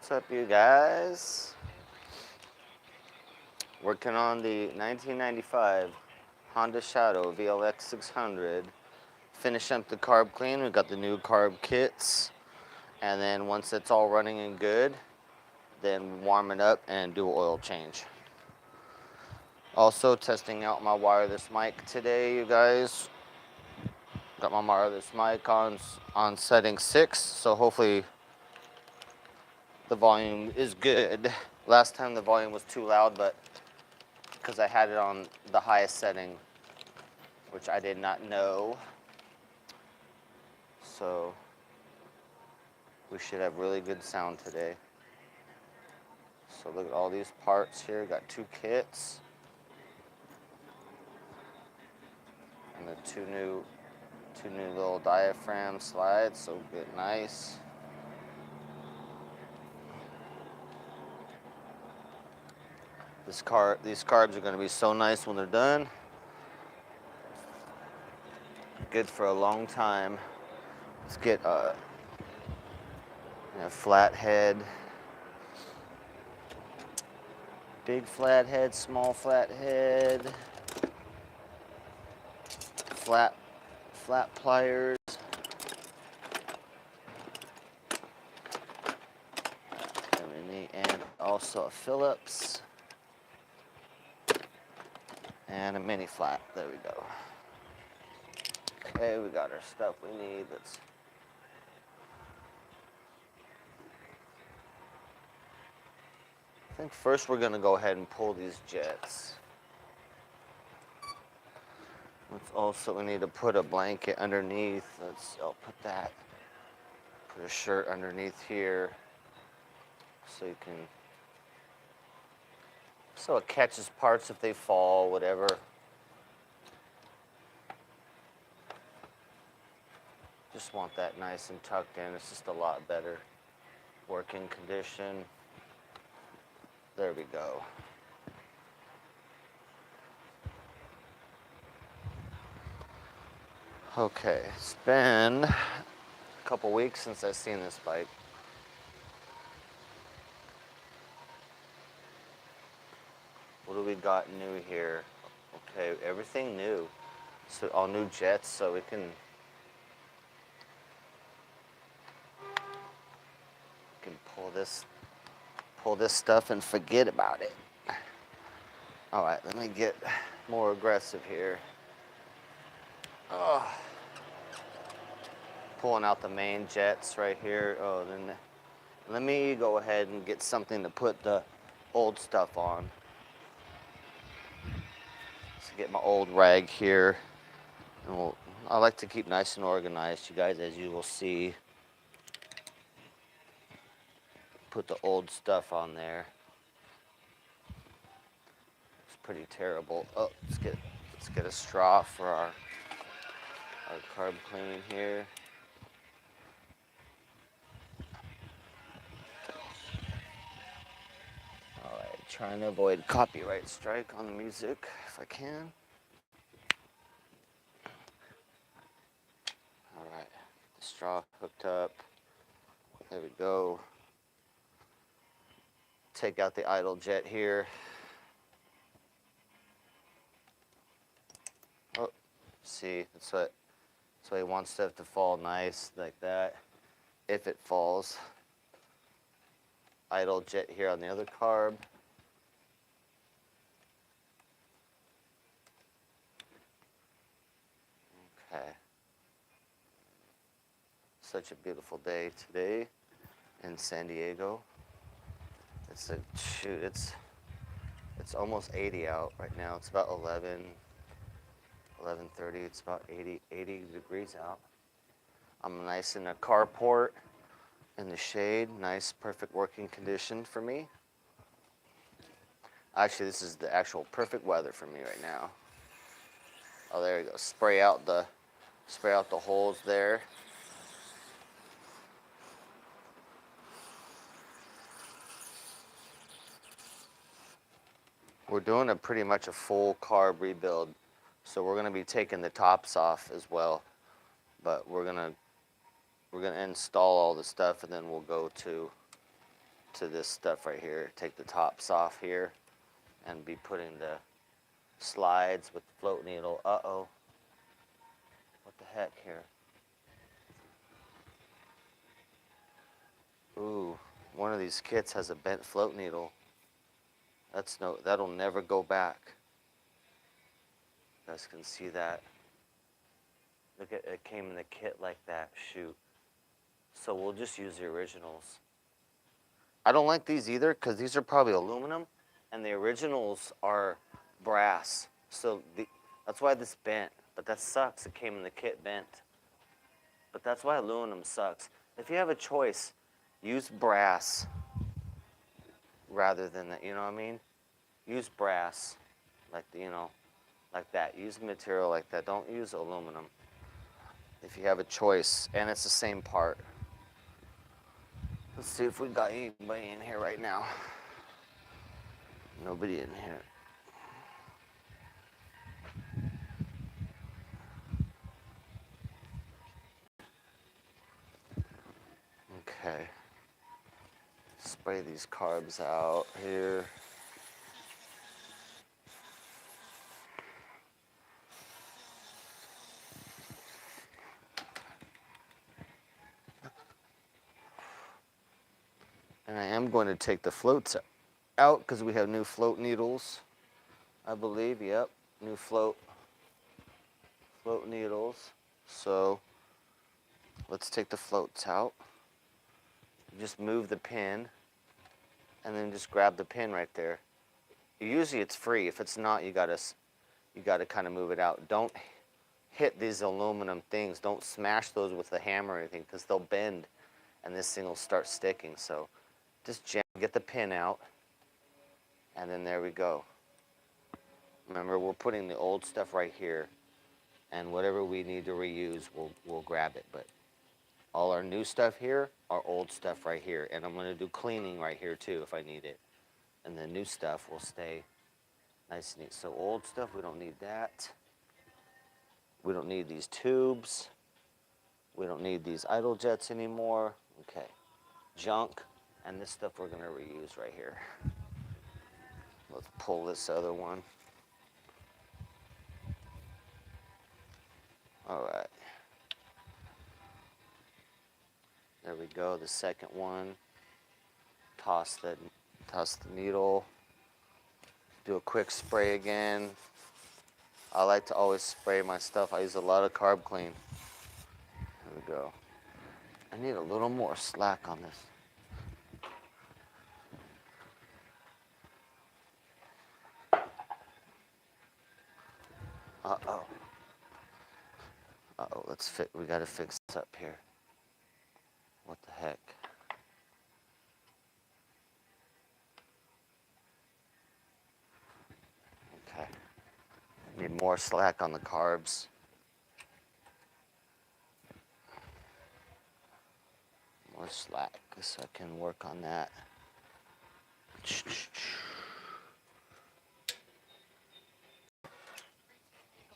What's up, you guys? Working on the 1995 Honda Shadow VLX 600. Finish up the carb clean. We got the new carb kits. And then once it's all running and good, then warm it up and do an oil change. Also testing out my wireless mic today, you guys. Got my wireless mic on setting 6, so hopefully the volume is good. Last time the volume was too loud, but because I had it on the highest setting, which I did not know. So we should have really good sound today. So look at all these parts here. Got 2 kits. And the two new little diaphragm slides, so good, nice. These carbs are going to be so nice when they're done. Good for a long time. Let's get a flat head, big flat head, small flat head, flat pliers. And also a Phillips. And a mini flat. There we go. Okay, we got our stuff we need. I think first we're going to go ahead and pull these jets. We need to put a blanket underneath. I'll put a shirt underneath here so it catches parts if they fall, whatever. Just want that nice and tucked in. It's just a lot better working condition. There we go. Okay, it's been a couple weeks since I've seen this bike. What do we got new here? Okay, everything new. So all new jets, so we can pull this stuff and forget about it. All right, let me get more aggressive here. Oh. Pulling out the main jets right here. Oh, then let me go ahead and get something to put the old stuff on. Let's get my old rag here. And I like to keep nice and organized, you guys, as you will see. Put the old stuff on there. It's pretty terrible. Oh, let's get a straw for our carb clean here. All right, trying to avoid copyright strike on the music if I can. All right, the straw hooked up. There we go. Take out the idle jet here. Oh, see, that's why you want stuff to fall nice like that. If it falls. Idle jet here on the other carb. Okay. Such a beautiful day today in San Diego. It's almost 80 out right now. It's about 11:30. It's about 80 degrees out. I'm nice in a carport in the shade. Nice, perfect working condition for me. Actually, this is the actual perfect weather for me right now. Oh, there you go. Spray out the holes there. We're doing pretty much a full carb rebuild, so we're going to be taking the tops off as well. But we're gonna install all the stuff, and then we'll go to to this stuff right here. Take the tops off here and be putting the slides with the float needle. Uh-oh. What the heck here? Ooh, one of these kits has a bent float needle. That'll never go back. You guys can see that. Look at it, came in the kit like that. Shoot. So we'll just use the originals. I don't like these either because these are probably aluminum and the originals are brass. So that's why this bent. But that sucks. It came in the kit bent. But that's why aluminum sucks. If you have a choice, use brass rather than that. You know what I mean? Use brass, like like that. Use material like that. Don't use aluminum. If you have a choice, and it's the same part. Let's see if we got anybody in here right now. Nobody in here. Okay. Spray these carbs out here. And I am going to take the floats out because we have new float needles, I believe. Yep, new float needles. So let's take the floats out. Just move the pin and then just grab the pin right there. Usually it's free. If it's not, you gotta kind of move it out. Don't hit these aluminum things. Don't smash those with a hammer or anything because they'll bend and this thing will start sticking. So just get the pin out, and then there we go. Remember, we're putting the old stuff right here, and whatever we need to reuse, we'll grab it. But all our new stuff here, our old stuff right here, and I'm going to do cleaning right here too if I need it. And the new stuff will stay nice and neat. So old stuff, we don't need that. We don't need these tubes. We don't need these idle jets anymore. Okay, junk. And this stuff we're going to reuse right here. Let's pull this other one. All right. There we go, the second one. Toss the needle. Do a quick spray again. I like to always spray my stuff. I use a lot of Carb Clean. There we go. I need a little more slack on this. Uh-oh. Uh-oh, we gotta fix this up here. What the heck? Okay. Need more slack on the carbs. More slack so I can work on that.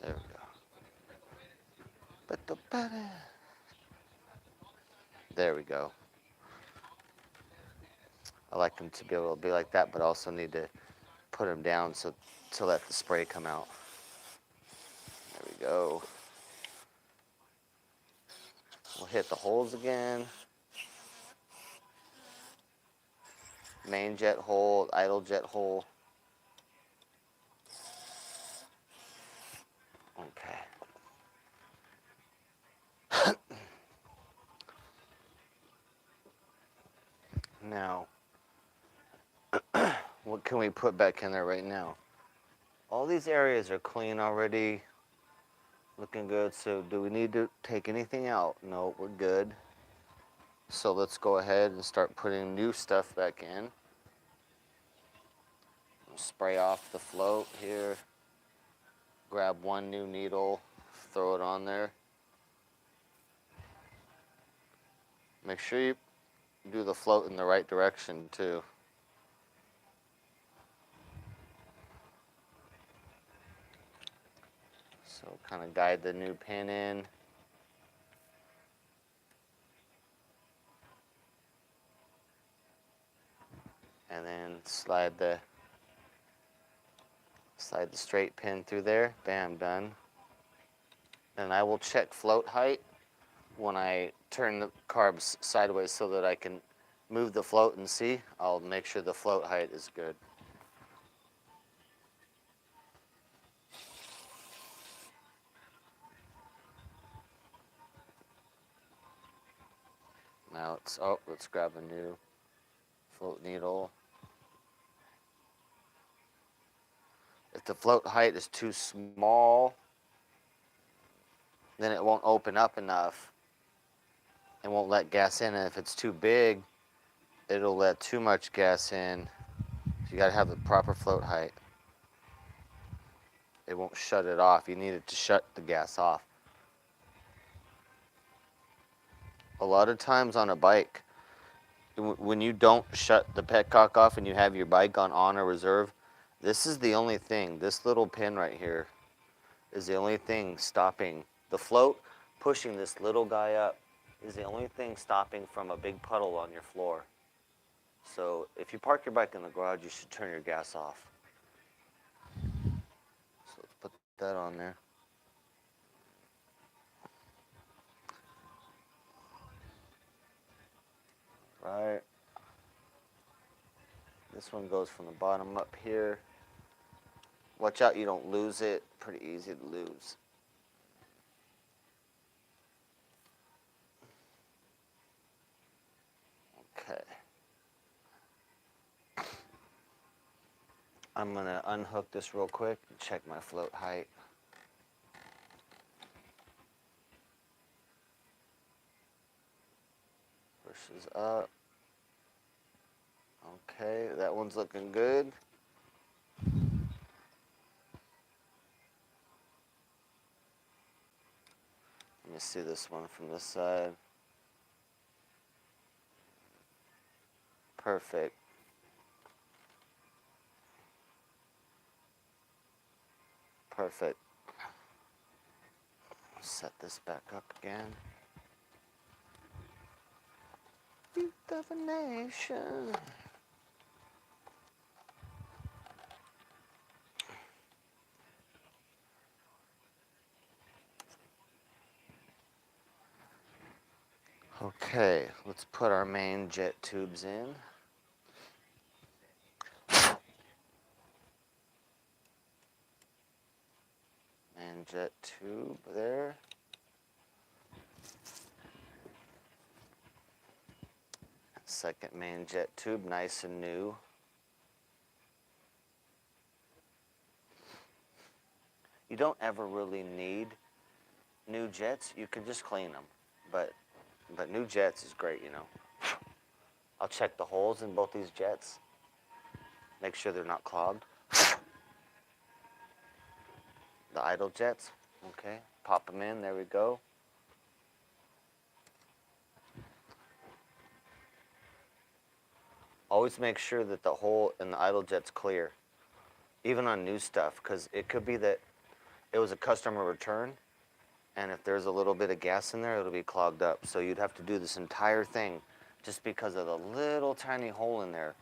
There we go. There we go. I like them to be able to be like that, but also need to put them down to let the spray come out. There we go. We'll hit the holes again. Main jet hole, idle jet hole. Okay. Now, what can we put back in there right now? All these areas are clean already, looking good. So do we need to take anything out? No, we're good. So let's go ahead and start putting new stuff back in. Spray off the float here. Grab one new needle, throw it on there. Make sure you do the float in the right direction too. So kind of guide the new pin in. And then slide the straight pin through there. Bam, done. And I will check float height when I turn the carbs sideways so that I can move the float and see. I'll make sure the float height is good. Now let's grab a new float needle. If the float height is too small, then it won't open up enough and won't let gas in. And if it's too big, it'll let too much gas in. So you gotta have the proper float height. It won't shut it off. You need it to shut the gas off. A lot of times on a bike, when you don't shut the petcock off and you have your bike on or reserve, this is the only thing, this little pin right here is the only thing stopping the float. Pushing this little guy up is the only thing stopping from a big puddle on your floor. So if you park your bike in the garage, you should turn your gas off. So let's put that on there. Right. This one goes from the bottom up here. Watch out you don't lose it. Pretty easy to lose. Okay. I'm going to unhook this real quick and check my float height. Pushes up. Okay, that one's looking good. Let me see this one from this side. Perfect. Perfect. Set this back up again. Definition. Okay, let's put our main jet tubes in. Main jet tube there. Second main jet tube, nice and new. You don't ever really need new jets. You can just clean them, but new jets is great, you know. I'll check the holes in both these jets. Make sure they're not clogged. The idle jets, okay. Pop them in, there we go. Always make sure that the hole in the idle jet's clear, even on new stuff, because it could be that it was a customer return, and if there's a little bit of gas in there, it'll be clogged up. So you'd have to do this entire thing just because of the little tiny hole in there.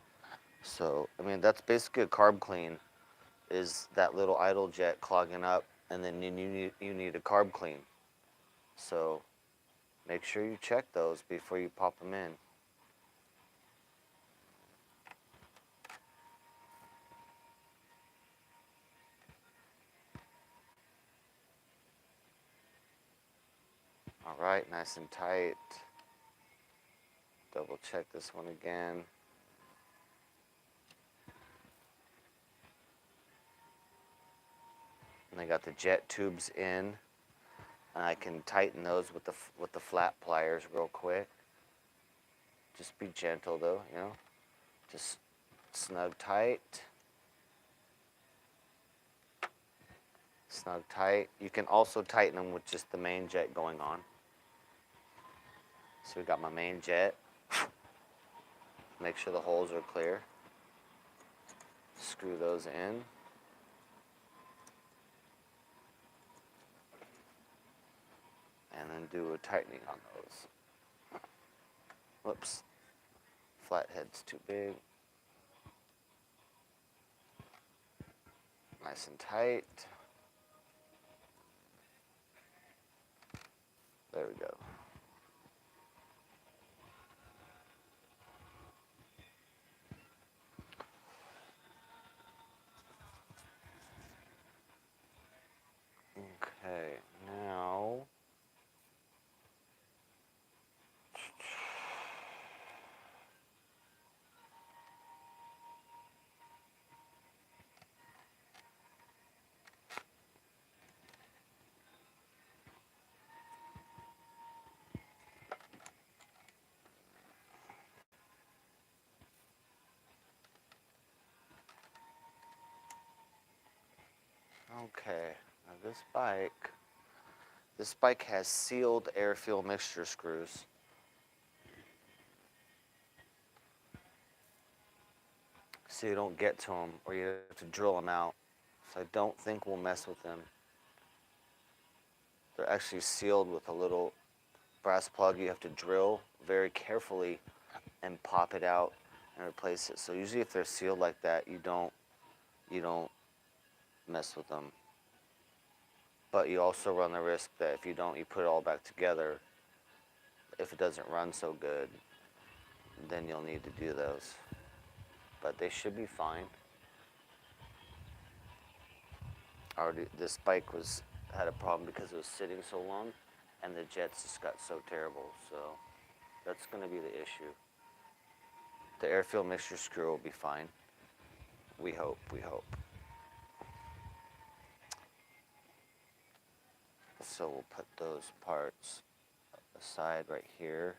So, I mean, that's basically a carb clean, is that little idle jet clogging up, and then you need a carb clean. So make sure you check those before you pop them in. All right, nice and tight. Double check this one again. And I got the jet tubes in, and I can tighten those with the flat pliers real quick. Just be gentle though, you know. Just snug tight. Snug tight. You can also tighten them with just the main jet going on. So we got my main jet. Make sure the holes are clear. Screw those in. And then do a tightening on those. Whoops. Flathead's too big. Nice and tight. There we go. Okay, now okay, now this bike has sealed air-fuel mixture screws. So you don't get to them or you have to drill them out. So I don't think we'll mess with them. They're actually sealed with a little brass plug you have to drill very carefully and pop it out and replace it. So usually if they're sealed like that, you don't mess with them. But you also run the risk that if you don't, you put it all back together. If it doesn't run so good, then you'll need to do those. But they should be fine. Already, this bike had a problem because it was sitting so long, and the jets just got so terrible. So that's going to be the issue. The air-fuel mixture screw will be fine. We hope. So we'll put those parts aside right here.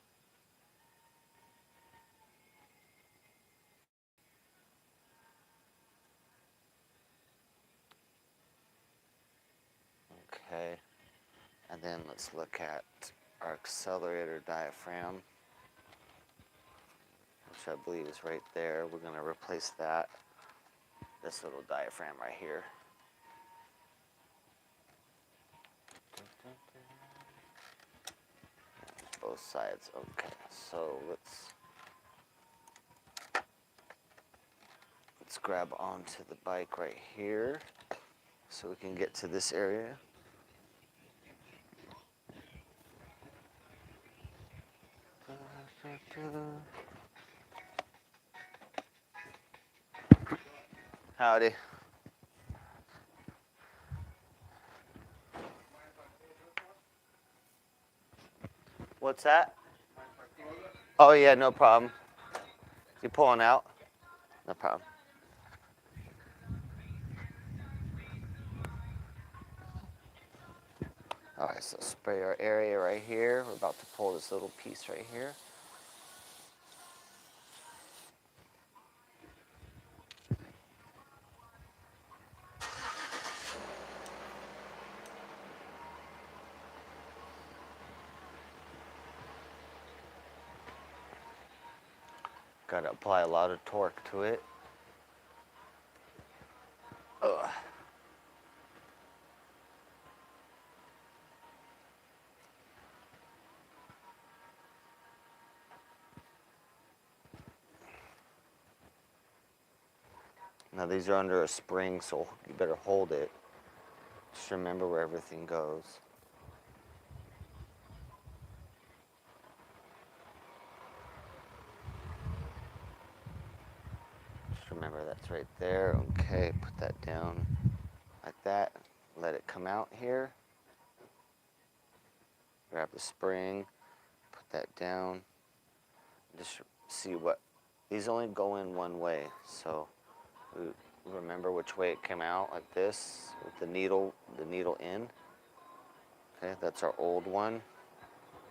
Okay, and then let's look at our accelerator diaphragm, which I believe is right there. We're going to replace that, this little diaphragm right here. Both sides. Okay, so let's grab onto the bike right here so we can get to this area. Howdy. What's that? Oh yeah, no problem. You pulling out? No problem. All right, so spray our area right here. We're about to pull this little piece right here. Got to apply a lot of torque to it. Ugh. Now these are under a spring, so you better hold it. Just remember where everything goes. Just remember that's right there. Okay, put that down like that. Let it come out here. Grab the spring, put that down. Just see what, these only go in one way, so remember which way it came out, like this, with the needle in. Okay, that's our old one.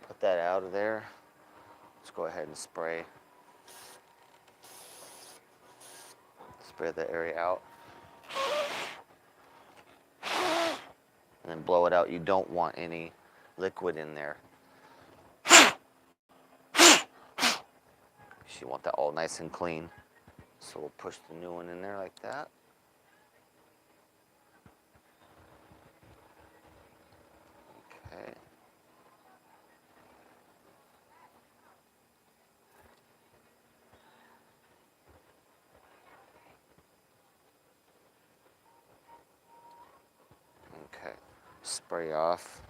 Put that out of there. Let's go ahead and spray the area out. And then blow it out. You don't want any liquid in there. You want that all nice and clean. So we'll push the new one in there like that. Okay. spray off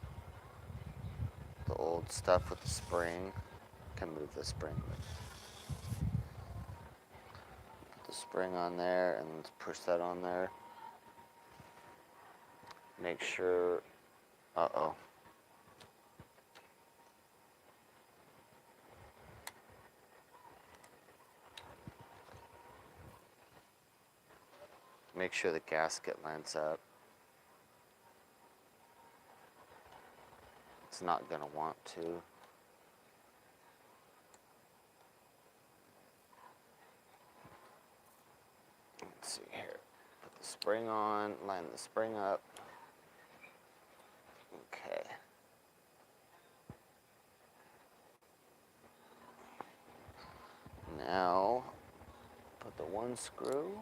the old stuff with the spring. Can move the spring. Put the spring on there and push that on there. Make sure, uh-oh. Make sure the gasket lines up. It's not gonna want to. Let's see here. Put the spring on, line the spring up. Okay. Now, put the one screw.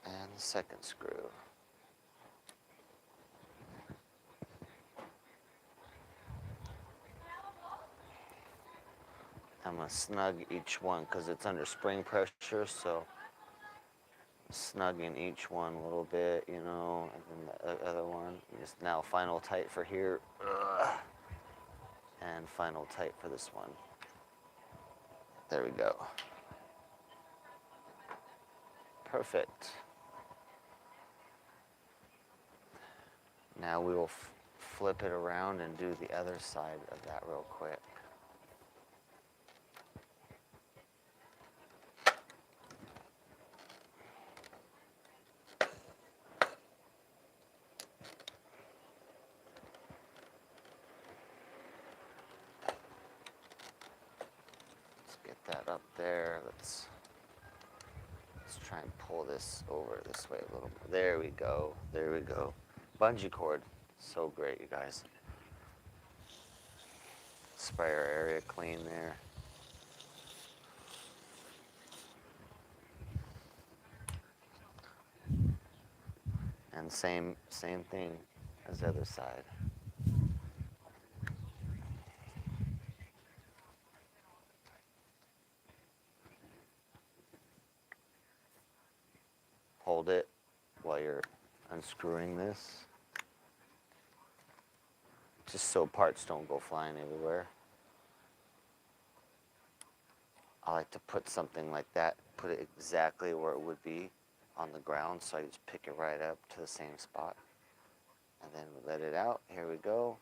And the second screw. I'm going to snug each one because it's under spring pressure, so snugging each one a little bit, you know, and then the other one. Just now final tight for here. Ugh. And final tight for this one. There we go. Perfect. Now we will flip it around and do the other side of that real quick. Let's get that up there. Let's try and pull this over this way a little more. There we go. There we go. Bungee cord. So great, you guys. Spray our area clean there. And same thing as the other side. Hold it while you're unscrewing this, just so parts don't go flying everywhere. I like to put something like that, put it exactly where it would be on the ground, so I just pick it right up to the same spot. And then we let it out. Here we go.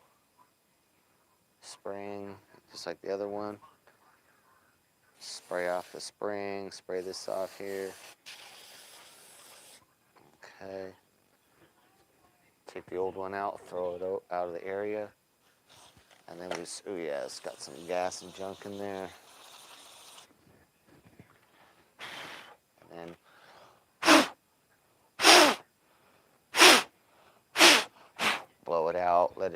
Spring, just like the other one. Spray off the spring, spray this off here. Okay. Take the old one out, throw it out of the area. And then we, oh yeah, it's got some gas and junk in there. And then blow it out, let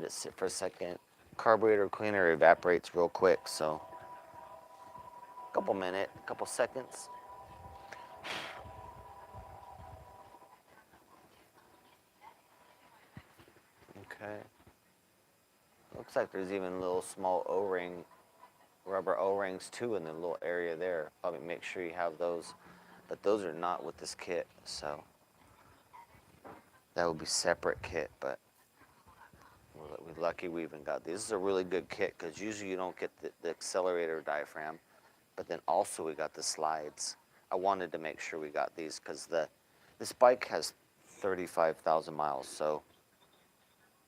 it sit for a second. Carburetor cleaner evaporates real quick, so a couple minutes, a couple seconds. Okay. Looks like there's even little small O-ring, rubber O-rings too in the little area there. Probably make sure you have those, but those are not with this kit, so that would be separate kit, but we're lucky we even got these. This is a really good kit because usually you don't get the accelerator diaphragm, but then also we got the slides. I wanted to make sure we got these because this bike has 35,000 miles, so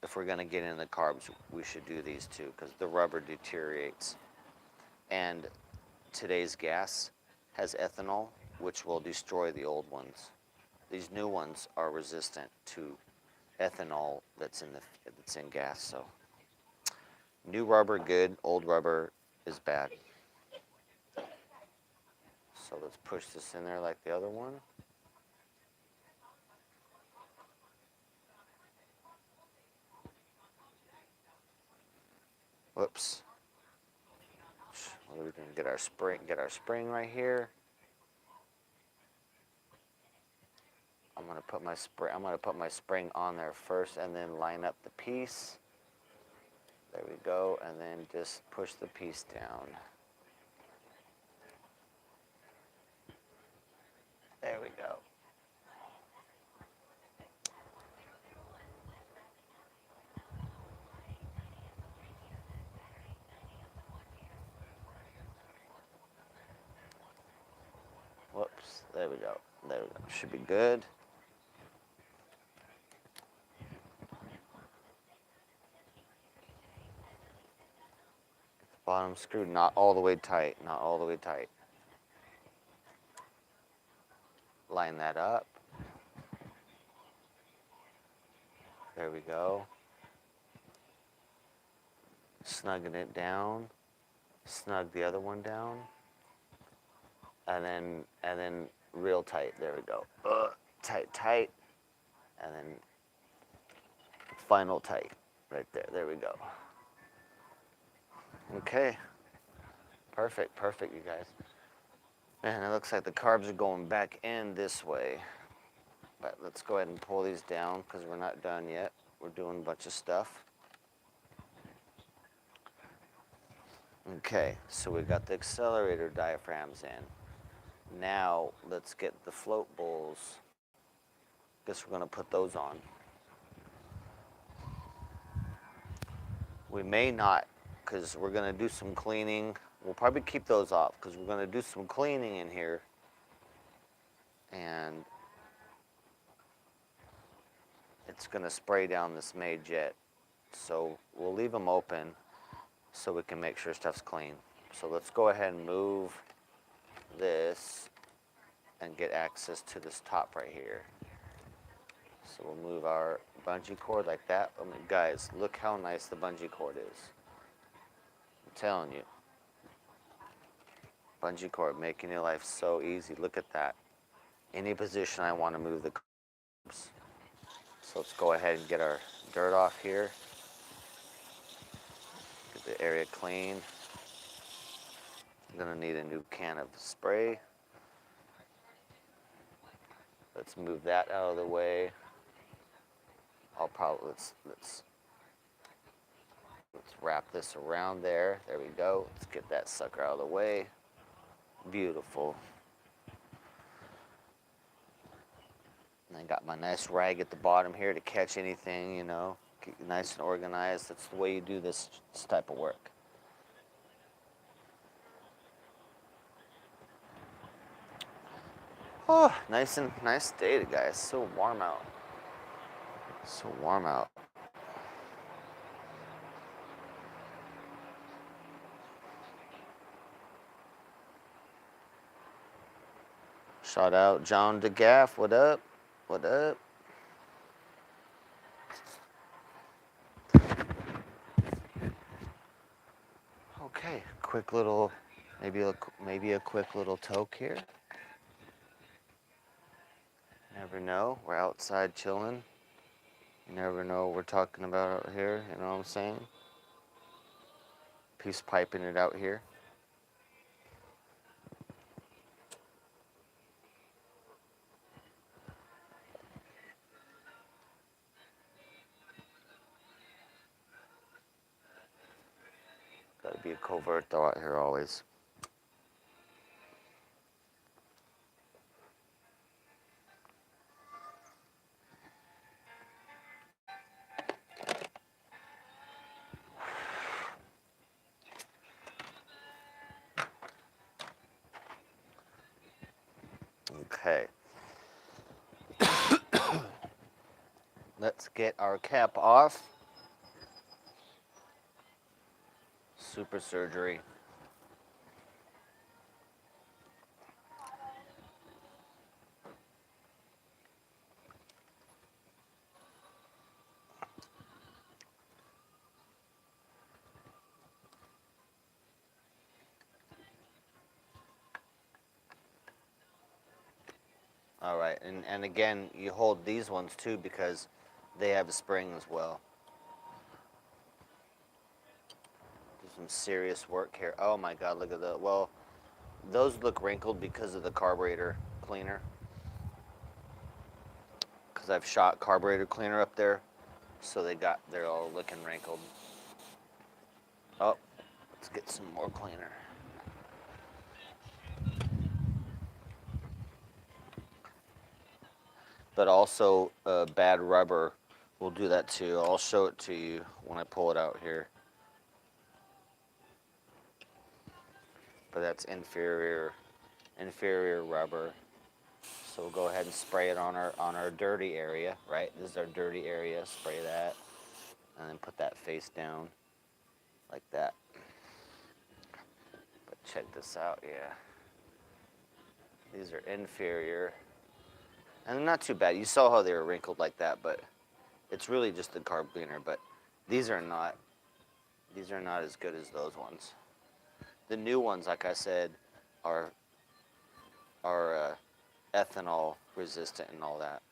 if we're gonna get in the carbs, we should do these too because the rubber deteriorates. And today's gas has ethanol, which will destroy the old ones. These new ones are resistant to ethanol that's in gas. So new rubber good, old rubber is bad. So let's push this in there like the other one. Whoops. Well, we can get our spring right here. I'm gonna put my spring on there first and then line up the piece. There we go, and then just push the piece down. we go. Whoops, there we go. There we go. Should be good. Bottom screw not all the way tight, not all the way tight. Line that up. There we go. Snugging it down. Snug the other one down. And then real tight. There we go. Tight, tight. And then final tight. Right there. There we go. Okay. Perfect, perfect, you guys. Man, it looks like the carbs are going back in this way. But let's go ahead and pull these down because we're not done yet. We're doing a bunch of stuff. Okay, so we got the accelerator diaphragms in. Now let's get the float bowls. Guess we're going to put those on. We may not, because we're going to do some cleaning. We'll probably keep those off because we're going to do some cleaning in here. And it's going to spray down this May jet. So we'll leave them open so we can make sure stuff's clean. So let's go ahead and move this and get access to this top right here. So we'll move our bungee cord like that. I mean, guys, look how nice the bungee cord is. I'm telling you. Bungee cord making your life so easy. Look at that. Any position I want to move the carbs. So let's go ahead and get our dirt off here. Get the area clean. I'm gonna need a new can of spray. Let's move that out of the way. I'll probably let's wrap this around there. There we go. Let's get that sucker out of the way. Beautiful. And I got my nice rag at the bottom here to catch anything, you know. Keep it nice and organized. That's the way you do this type of work. Oh, nice day, guys. So warm out. So warm out. Shout out John DeGaff. What up? What up? Okay, quick little, maybe a quick little toke here. Never know. We're outside chilling. You never know what we're talking about out here. You know what I'm saying? Peace piping it out here. Gotta be a covert though out here always. Okay. Let's get our cap off. Super surgery. All right, and again, you hold these ones too because they have a spring as well. Do some serious work here. Oh my God, look at the, well, those look wrinkled because of the carburetor cleaner. Because I've shot carburetor cleaner up there, so they're all looking wrinkled. Oh, let's get some more cleaner. but also bad rubber will do that too. I'll show it to you when I pull it out here. But that's inferior rubber. So we'll go ahead and spray it on our dirty area, right? This is our dirty area. Spray that, and then put that face down like that. But check this out, yeah. These are inferior, and they're not too bad. You saw how they were wrinkled like that, but it's really just the carb cleaner. But these are not as good as those ones. The new ones, like I said, are ethanol resistant and all that.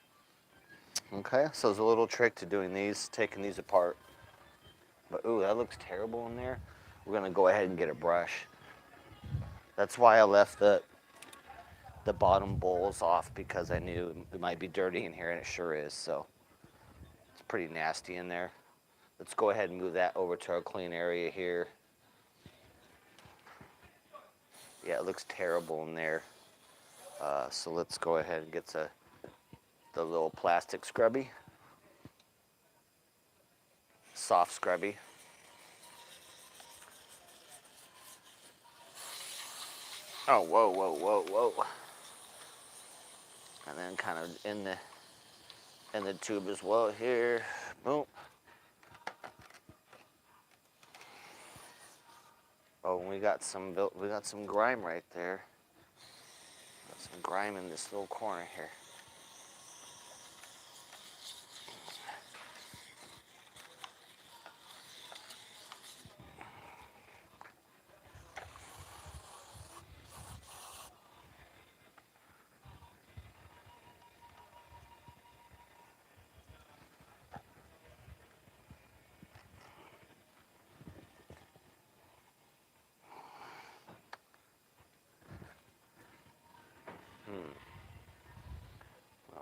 Okay, so there's a little trick to doing these, taking these apart. But ooh, that looks terrible in there. We're gonna go ahead and get a brush. That's why I left the bottom bowls off, because I knew it might be dirty in here, and it sure is. So it's pretty nasty in there. Let's go ahead and move that over to our clean area here. Yeah, it looks terrible in there. So let's go ahead and get the little plastic scrubby. Soft scrubby. Oh, whoa, whoa, whoa, whoa. And then kind of in the tube as well here. Boom. Oh, and we got some grime right there. Got some grime in this little corner here.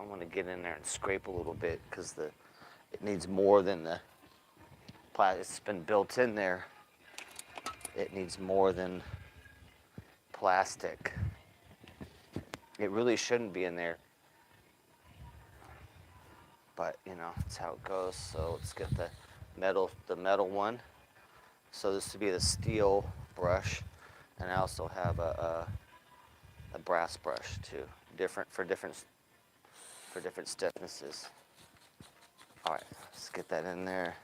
I want to get in there and scrape a little bit, because it needs more than the plastic. It's been built in there. It needs more than plastic. It really shouldn't be in there, but you know, that's how it goes. So let's get the metal one. So this would be the steel brush, and I also have a brass brush too, for different stiffnesses. All right, let's get that in there.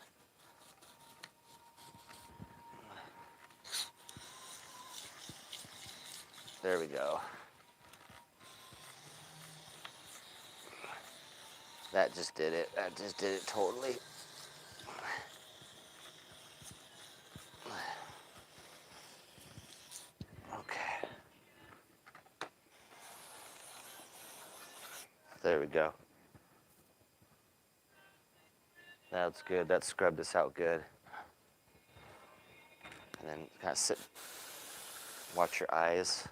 There we go. That just did it. That just did it totally. Okay. There we go. That's good. That scrubbed us out good. And then kind of sit, watch your eyes.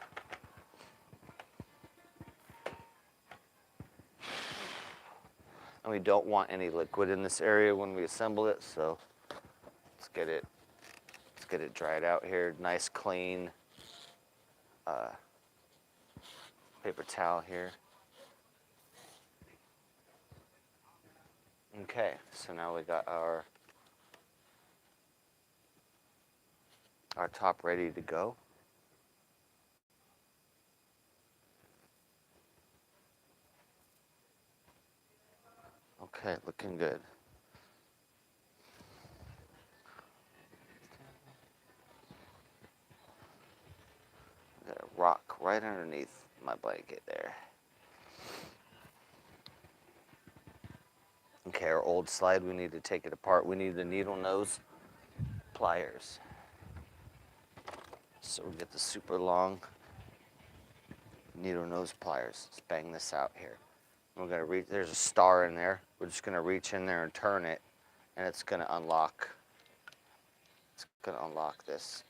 And we don't want any liquid in this area when we assemble it, so let's get it dried out here. Nice clean paper towel here. Okay, so now we got our top ready to go. Okay, looking good. Got a rock right underneath my blanket there. Okay, our old slide, we need to take it apart. We need the needle nose pliers. So we get the super long needle nose pliers. Let's bang this out here. We're gonna reach, there's a star in there. We're just gonna reach in there and turn it, and it's gonna unlock. It's gonna unlock this.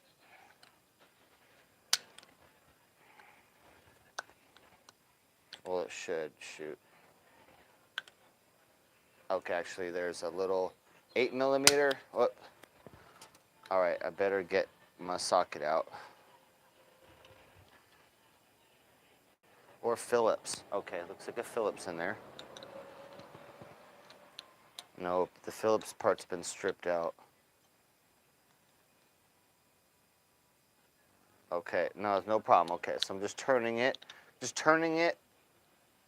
Well, it should, shoot. Okay, actually there's a little 8mm. What? All right, I better get my socket out. Or Phillips. Okay, looks like a Phillips in there. Nope, the Phillips part's been stripped out. Okay, no, no problem. Okay, so I'm just turning it,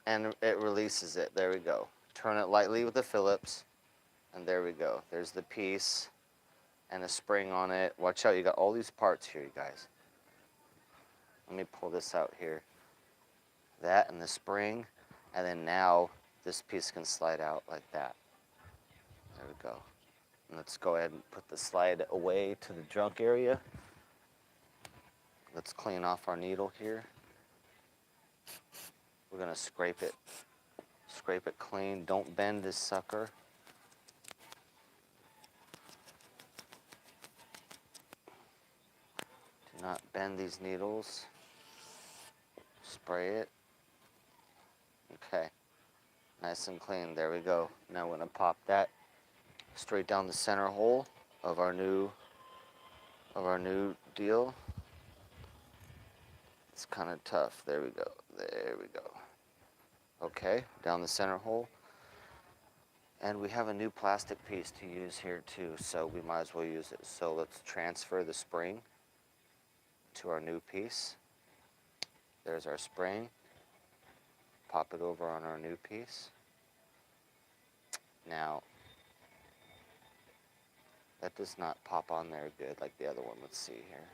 and it releases it. There we go. Turn it lightly with the Phillips, and there we go. There's the piece and a spring on it. Watch out, you got all these parts here, you guys. Let me pull this out here. That and the spring, and then now this piece can slide out like that. There we go. And let's go ahead and put the slide away to the junk area. Let's clean off our needle here. We're gonna scrape it clean. Don't bend this sucker. Do not bend these needles. Spray it. Okay, nice and clean. There we go. Now we're gonna pop that straight down the center hole of our new deal. It's kind of tough. There we go. There we go. Okay, down the center hole. And we have a new plastic piece to use here too, so we might as well use it. So let's transfer the spring to our new piece. There's our spring. Pop it over on our new piece. Now, that does not pop on there good like the other one. Let's see here.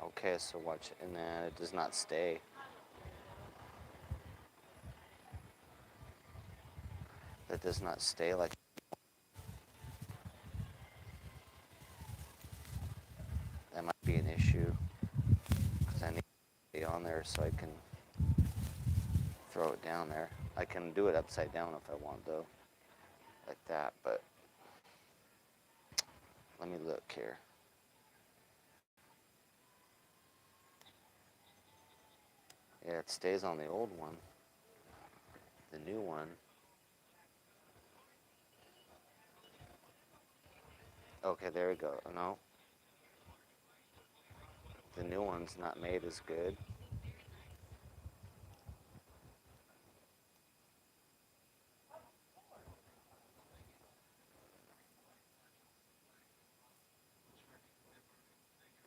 Okay, so watch it, and then it does not stay. That does not stay like. That might be an issue because I need to be on there so I can throw it down there. I can do it upside down if I want though, like that, but let me look here. Yeah, it stays on the old one. The new one. Okay, there we go. No. The new one's not made as good.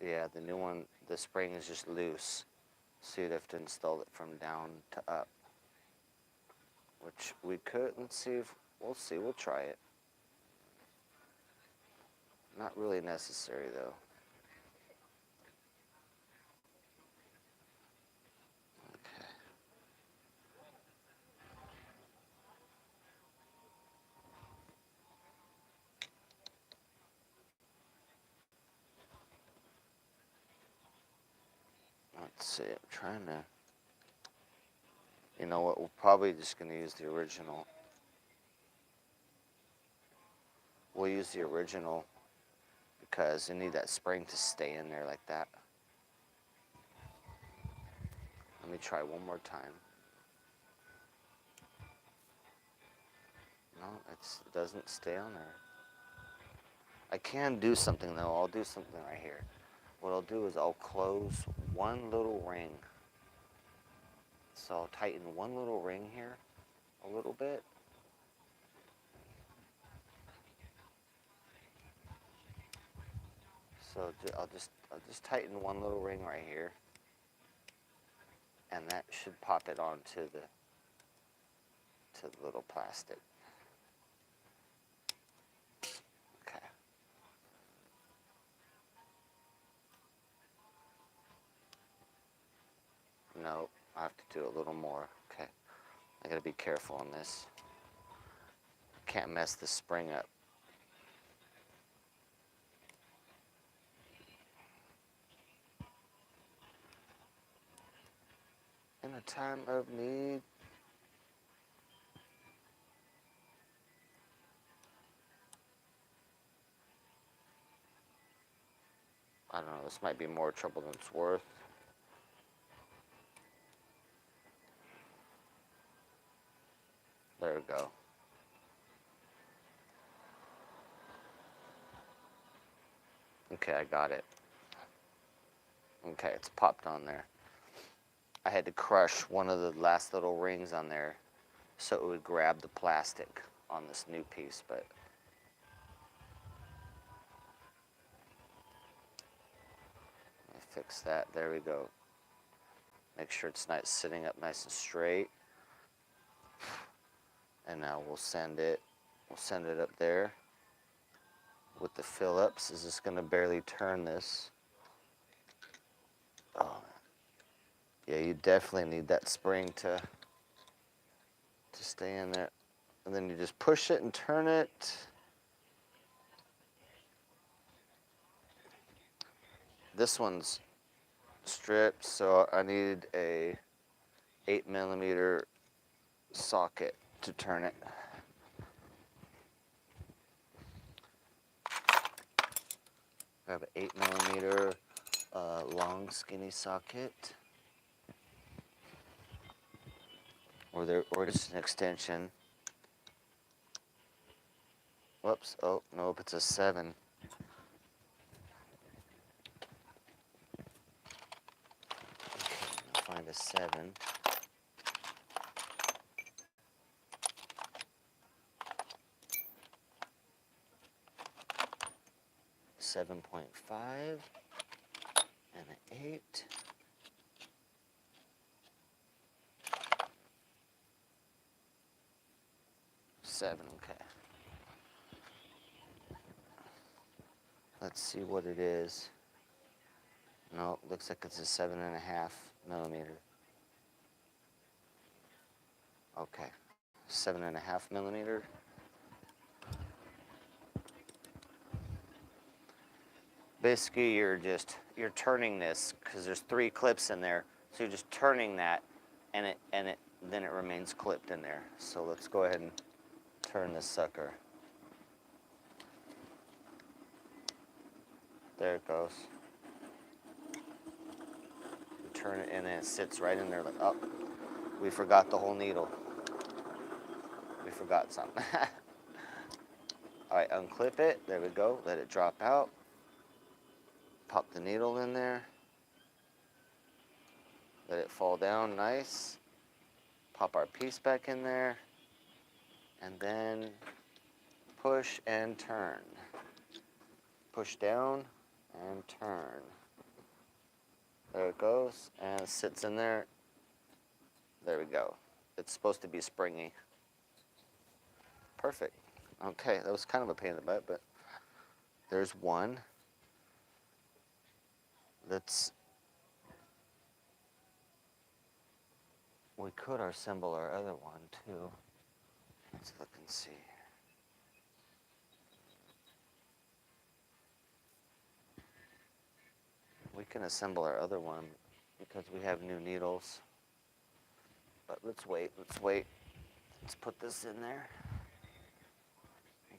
Yeah, the new one, the spring is just loose. So you'd have to install it from down to up. Which we could, let's see if, we'll see, we'll try it. Not really necessary though. Okay. Let's see, I'm trying to, you know what, we're probably just gonna use the original. We'll use the original because you need that spring to stay in there like that. Let me try one more time. No, it doesn't stay on there. I can do something though. I'll do something right here. What I'll do is I'll close one little ring. So I'll tighten one little ring here a little bit. So I'll just tighten one little ring right here, and that should pop it onto the little plastic. Okay. No, I have to do a little more. Okay. I gotta be careful on this. Can't mess the spring up. In a time of need. I don't know, this might be more trouble than it's worth. There we go. Okay, I got it. Okay, it's popped on there. I had to crush one of the last little rings on there so it would grab the plastic on this new piece, but let me fix that. There we go. Make sure it's nice, sitting up nice and straight. And now we'll send it up there with the Phillips. Is this gonna barely turn this? Oh, yeah, you definitely need that spring to stay in there. And then you just push it and turn it. This one's stripped, so I need a 8mm socket to turn it. I have an 8mm long skinny socket, or just an extension. Whoops! Oh nope, it's a 7. Okay, find a 7. 7.5 and an 8. 7, okay. Let's see what it is. No, looks like it's a 7.5mm. Okay, 7.5mm. Basically, you're turning this because there's 3 clips in there, so you're just turning that, and then it remains clipped in there. So let's go ahead and turn this sucker. There it goes. You turn it, and then it sits right in there like, oh, we forgot the whole needle. We forgot something. All right, unclip it. There we go. Let it drop out. Pop the needle in there. Let it fall down nice. Pop our piece back in there. And then push and turn. Push down and turn. There it goes, and it sits in there. There we go. It's supposed to be springy. Perfect. Okay, that was kind of a pain in the butt, but there's one. We could assemble our other one too. Let's look and see. We can assemble our other one because we have new needles. But let's wait. Let's put this in there.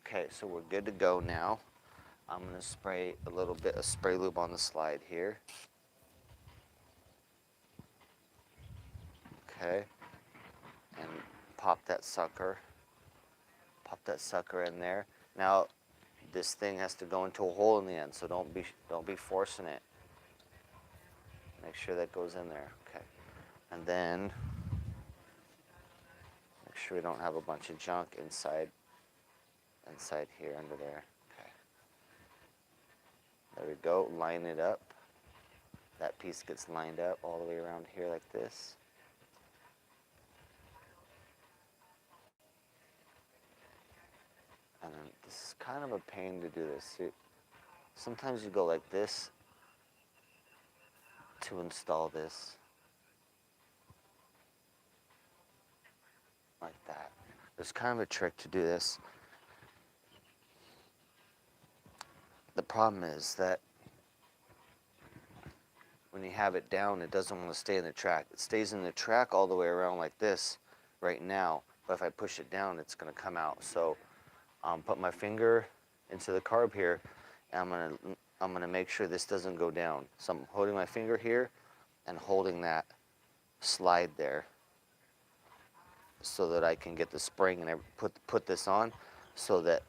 Okay, so we're good to go now. I'm going to spray a little bit of spray lube on the slide here. Okay, and pop that sucker in there. Now this thing has to go into a hole in the end, so don't be forcing it. Make sure that goes in there. Okay, and then make sure we don't have a bunch of junk inside here under there. Okay, there we go. Line it up. That piece gets lined up all the way around here like this. And then this is kind of a pain to do this. See, sometimes you go like this to install this. Like that. There's kind of a trick to do this. The problem is that when you have it down, it doesn't want to stay in the track. It stays in the track all the way around like this right now, but if I push it down, it's going to come out. So put my finger into the carb here, and I'm gonna make sure this doesn't go down. So I'm holding my finger here and holding that slide there so that I can get the spring, and I put this on so that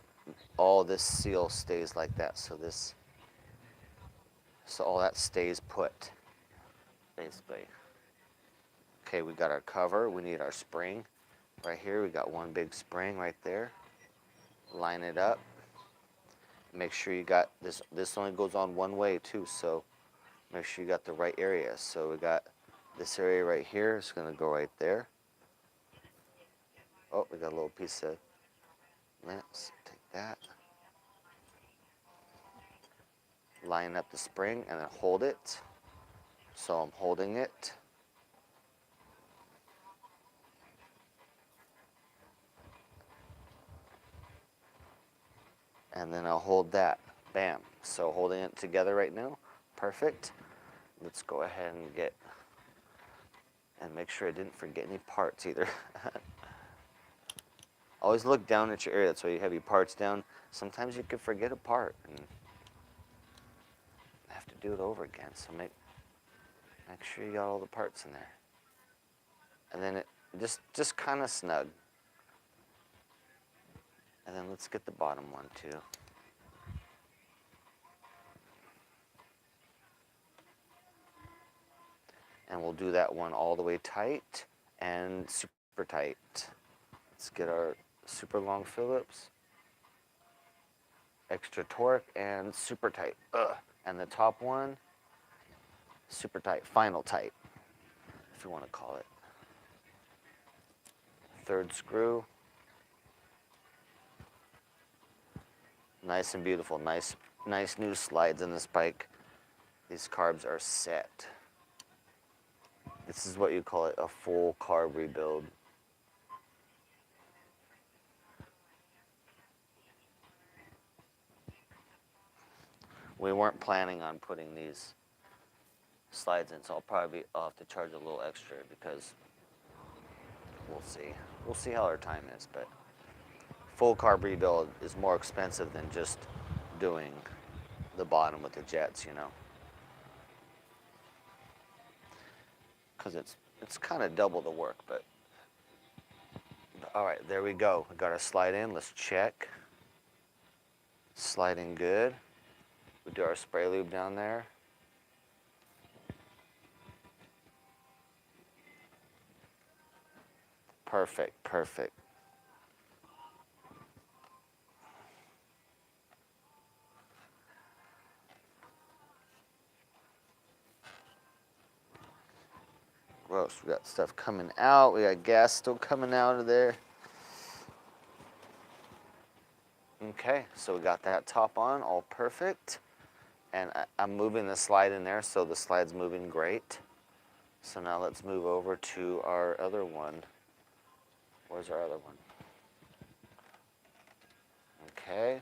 all this seal stays like that. So all that stays put, basically. Okay, we got our cover. We need our spring. Right here, we got one big spring right there. Line it up. Make sure you got this. This only goes on one way too, so make sure you got the right area. So we got this area right here. It's gonna go right there. Oh, we got a little piece of lens. Take that. Line up the spring and then hold it. So I'm holding it. And then I'll hold that. Bam. So holding it together right now. Perfect. Let's go ahead and make sure I didn't forget any parts either. Always look down at your area. That's why you have your parts down. Sometimes you can forget a part and have to do it over again. So make sure you got all the parts in there. And then it just kind of snug. And then let's get the bottom one too. And we'll do that one all the way tight and super tight. Let's get our super long Phillips, extra torque, and super tight. And the top one, super tight, final tight, if you want to call it. Third screw. Nice and beautiful. Nice new slides in this bike. These carbs are set. This is what you call it, a full carb rebuild. We weren't planning on putting these slides in, so I'll have to charge a little extra because we'll see. We'll see how our time is, but full carb rebuild is more expensive than just doing the bottom with the jets, you know. Because it's kind of double the work, but all right, there we go. We got our slide in. Let's check. Sliding good. We do our spray lube down there. Perfect, perfect. Gross, we got stuff coming out. We got gas still coming out of there. Okay, so we got that top on, all perfect. And I'm moving the slide in there, so the slide's moving great. So now let's move over to our other one. Where's our other one? Okay.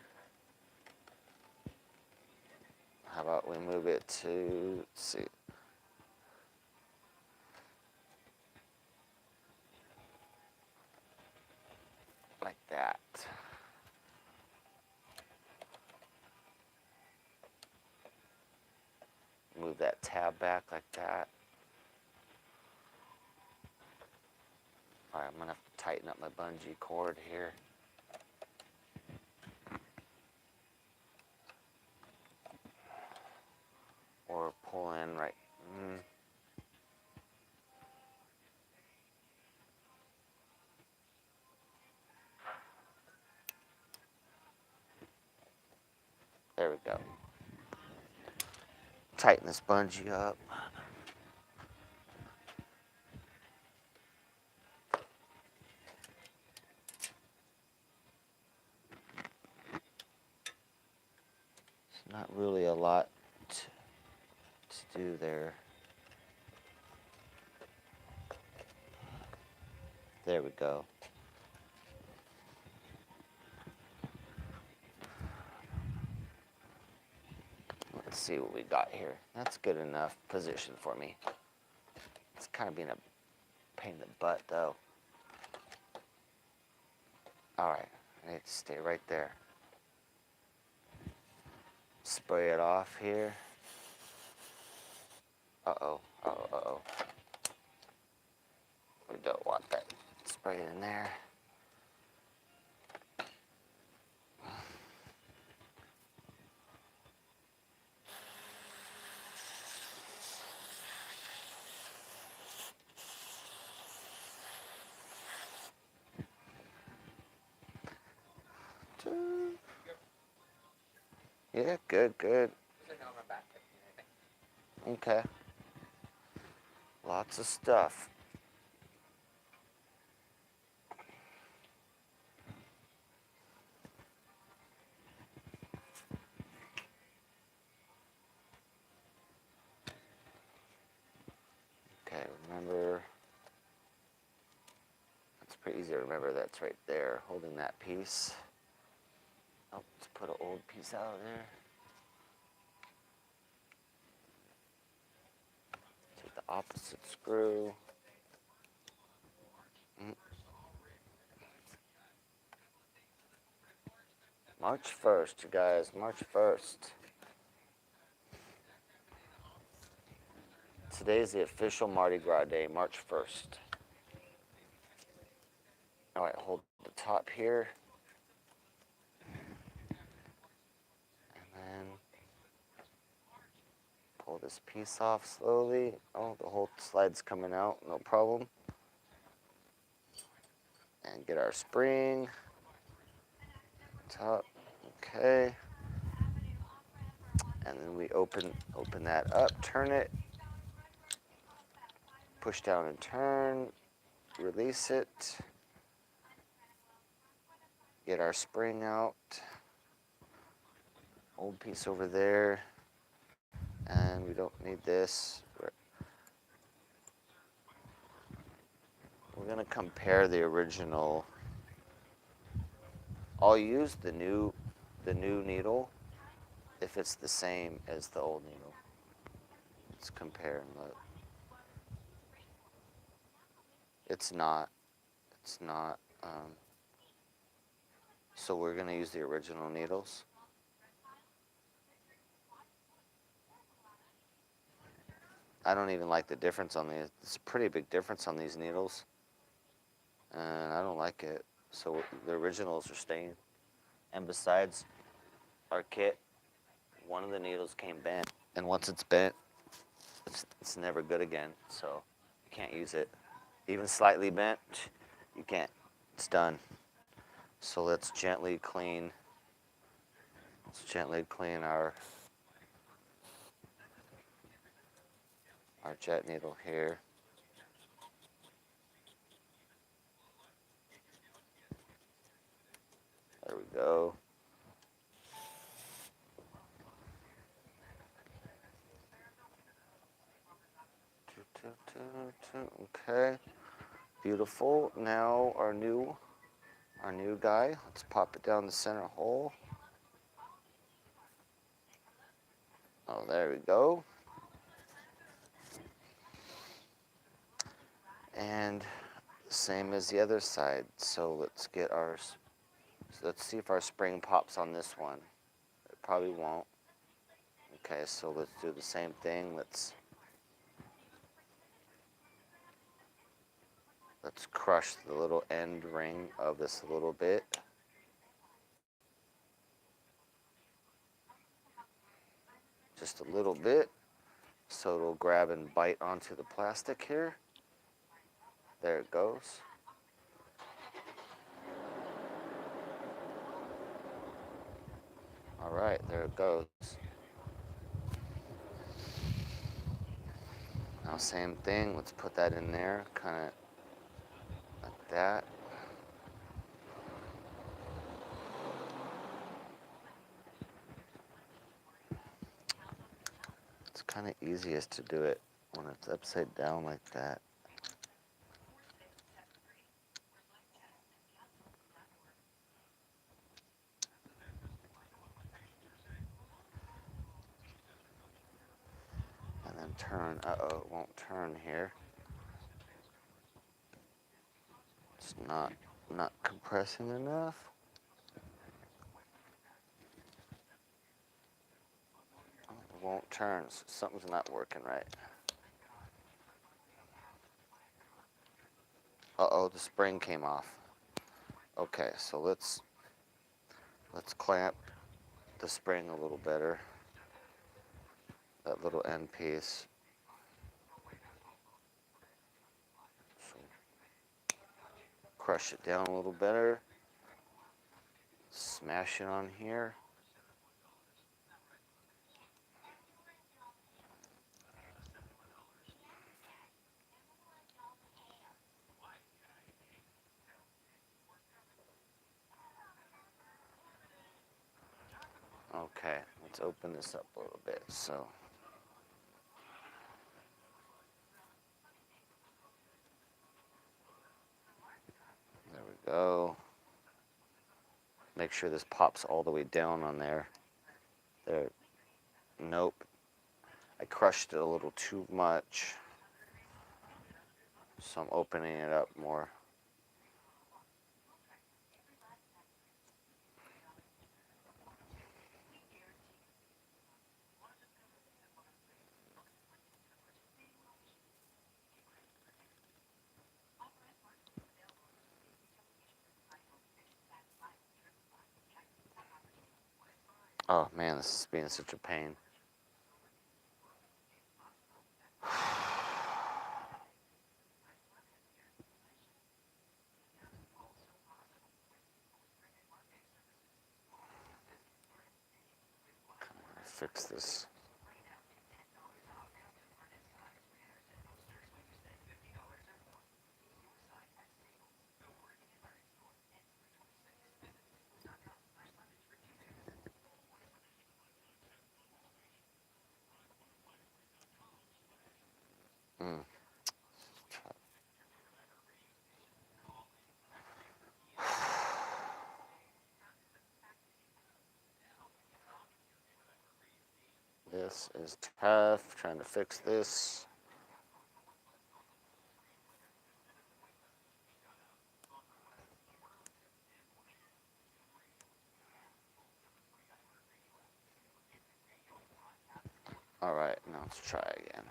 How about we move it to, let's see. Like that. Move that tab back like that. All right, I'm gonna have to tighten up my bungee cord here. Or pull in right. There we go. Tighten this bungee up. It's not really a lot to do there. There we go. Let's see what we got here. That's good enough position for me. It's kind of being a pain in the butt though. All right, I need to stay right there. Spray it off here. Uh-oh, uh-oh, uh-oh. We don't want that. Spray it in there. Yeah, good, good. Okay. Lots of stuff. Okay, remember, it's pretty easy to remember that's right there, holding that piece. Oh, let's put an old piece out there. Take the opposite screw. March 1st, you guys, March 1st. Today's the official Mardi Gras day, March 1st. All right, hold the top here. And then pull this piece off slowly. Oh, the whole slide's coming out, no problem. And get our spring. Top, okay. And then we open that up, turn it, push down and turn, release it, get our spring out, old piece over there, and we don't need this. We're gonna compare the original. I'll use the new needle if it's the same as the old needle. Let's compare and look. It's not. It's not. So we're gonna use the original needles. I don't even like the difference on these. It's a pretty big difference on these needles. And I don't like it. So the originals are staying. And besides, our kit, one of the needles came bent. And once it's bent, it's never good again. So you can't use it. Even slightly bent, you can't. It's done. So let's gently clean our jet needle here. There we go. Okay, beautiful. Now our new guy. Let's pop it down the center hole. Oh, there we go. And same as the other side. So let's get ours. So let's see if our spring pops on this one. It probably won't. Okay, so let's do the same thing. Let's crush the little end ring of this a little bit. Just a little bit. So it'll grab and bite onto the plastic here. There it goes. All right, there it goes. Now same thing, let's put that in there, kind of like that. It's kind of easiest to do it when it's upside down like that. And then turn, uh-oh, it won't turn here. It's not compressing enough. It won't turn, so something's not working right. Uh-oh, the spring came off. Okay, so let's clamp the spring a little better. That little end piece. So crush it down a little better. Smash it on here. Let's open this up a little bit. So there we go. Make sure this pops all the way down on there. There. Nope. I crushed it a little too much. So I'm opening it up more. Oh man, this is being such a pain. Fix this. Mm. This is tough, trying to fix this. All right, now let's try again.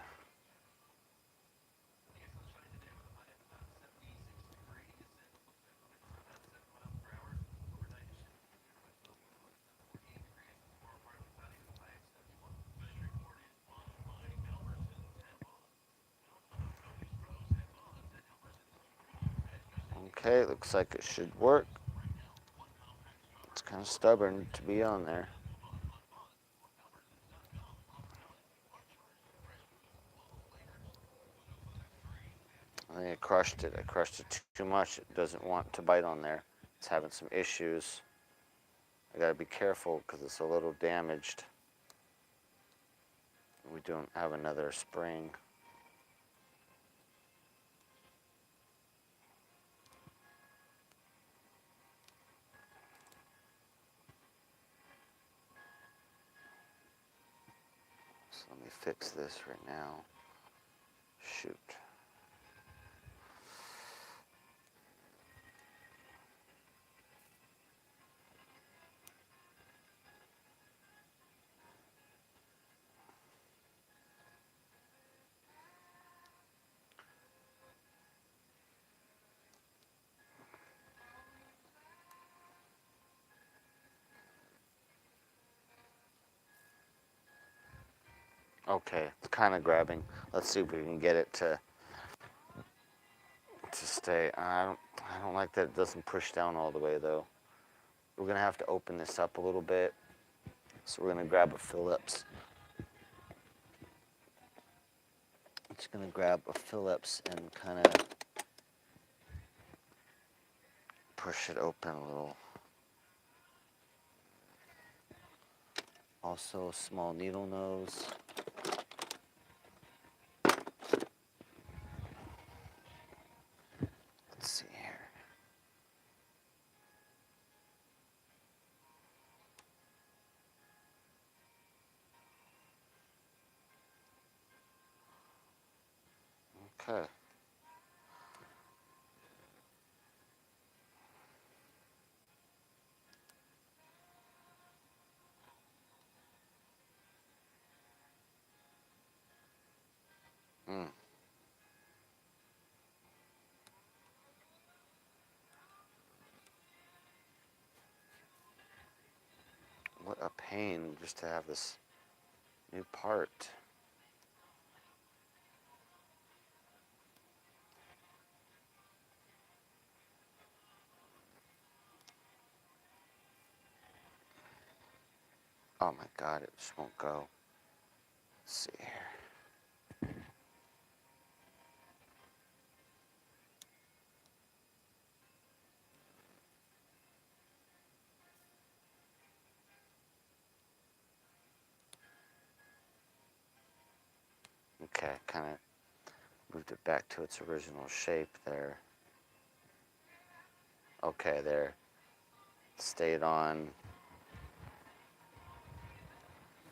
Okay, looks like it should work. It's kind of stubborn to be on there. I think I crushed it. I crushed it too much. It doesn't want to bite on there. It's having some issues. I gotta be careful because it's a little damaged. We don't have another spring. So let me fix this right now. Shoot. Okay, it's kind of grabbing. Let's see if we can get it to stay. I don't like that it doesn't push down all the way though. We're gonna have to open this up a little bit. So we're gonna grab a Phillips. Just gonna grab a Phillips and kind of push it open a little. Also, a small needle nose. Let's see here. Okay. Mm. What a pain just to have this new part. Oh my God, it just won't go. Let's see here. Okay, kind of moved it back to its original shape there. Okay, there. Stayed on.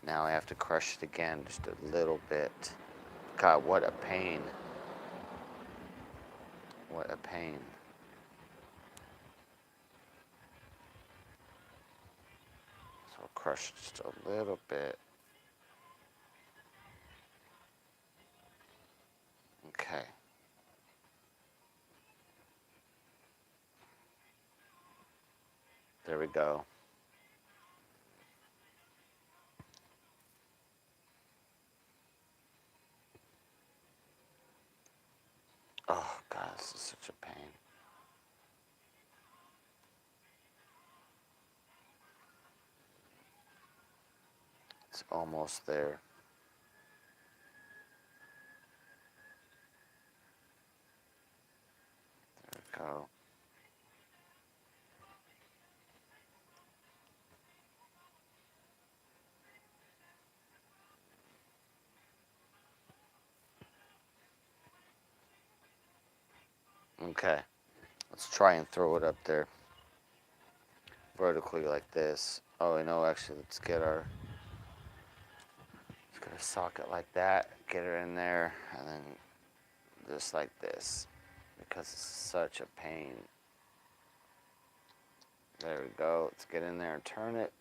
Now I have to crush it again just a little bit. God, what a pain. What a pain. So I'll crush just a little bit. Okay. There we go. Oh, God, this is such a pain. It's almost there. There we go. Okay. Let's try and throw it up there vertically like this. Oh, no, actually, let's get our socket like that, get her in there, and then just like this, because it's such a pain. There we go. Let's get in there and turn it.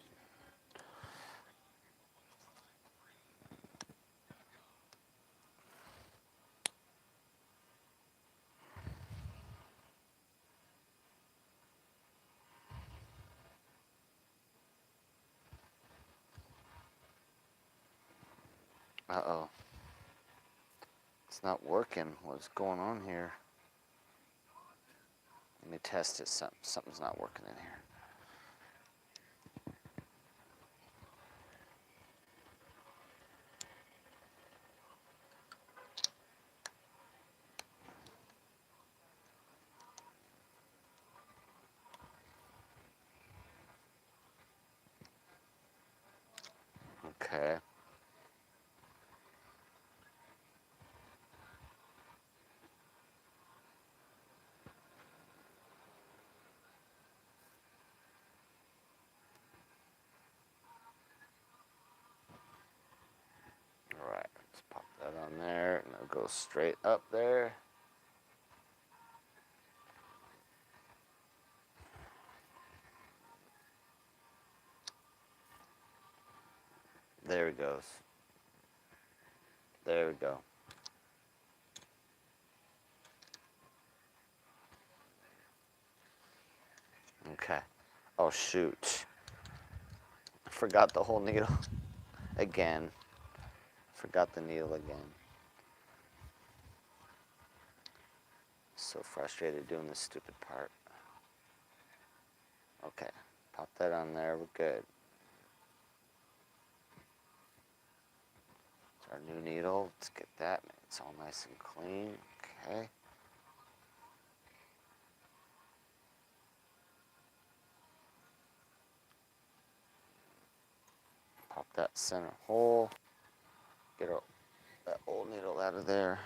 Uh-oh. It's not working. What's going on here? Let me test it. Something's not working in here. Okay. All right. Let's pop that on there, and it'll go straight up there. There it goes. There we go. Okay. Oh, shoot. I forgot the whole needle again. Forgot the needle again. So frustrated doing this stupid part. Okay. Pop that on there. We're good. It's our new needle. Let's get that. It's all nice and clean. Okay. Pop that center hole. Get that old needle out of there.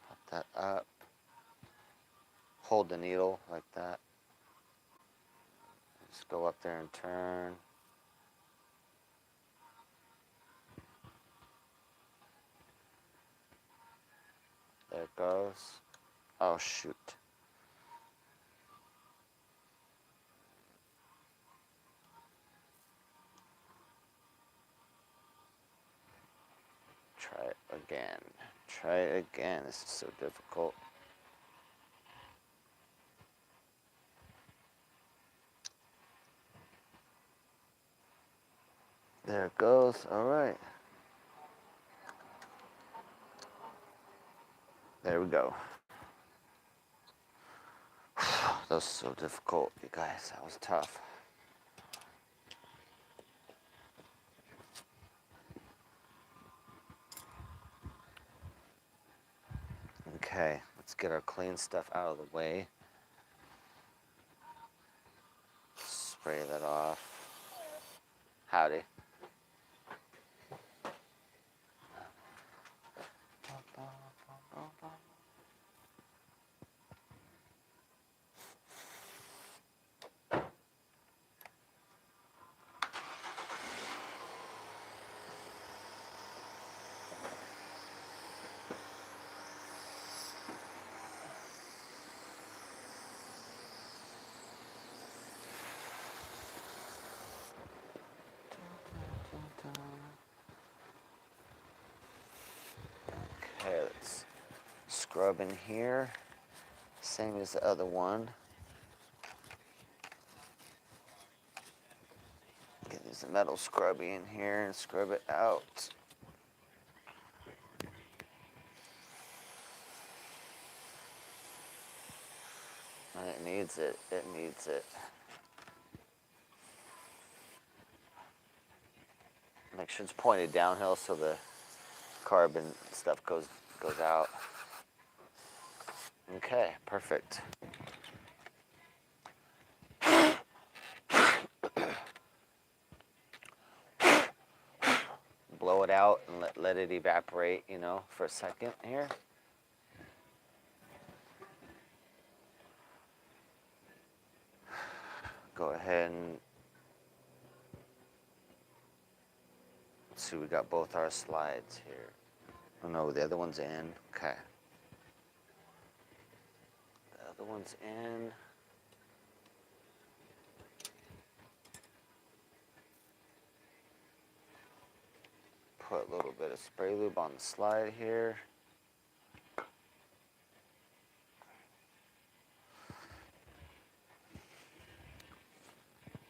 Pop that up. Hold the needle like that. Just go up there and turn. There it goes. Oh, shoot. Try it again. Try it again. This is so difficult. There it goes. All right. There we go. That was so difficult, you guys. That was tough. Okay, let's get our clean stuff out of the way. Spray that off. Howdy. scrub in here, same as the other one. Get this metal scrubby in here and scrub it out. And it needs it. It needs it. Make sure it's pointed downhill so the carbon stuff goes out. Okay, perfect. Blow it out and let it evaporate, you know, for a second here. Go ahead and let's see, we got both our slides here. Oh no, the other one's in. Okay. The other one's in. Put a little bit of spray lube on the slide here.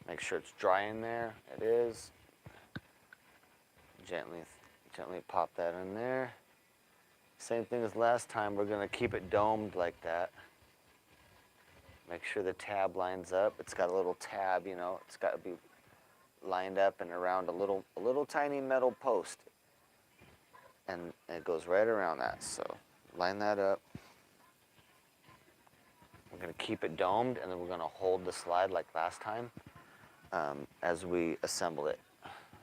Make sure it's dry in there. It is. Gently pop that in there. Same thing as last time. We're going to keep it domed like that. Make sure the tab lines up. It's got a little tab, you know. It's got to be lined up and around a little tiny metal post. And it goes right around that. So line that up. We're going to keep it domed, and then we're going to hold the slide like last time as we assemble it,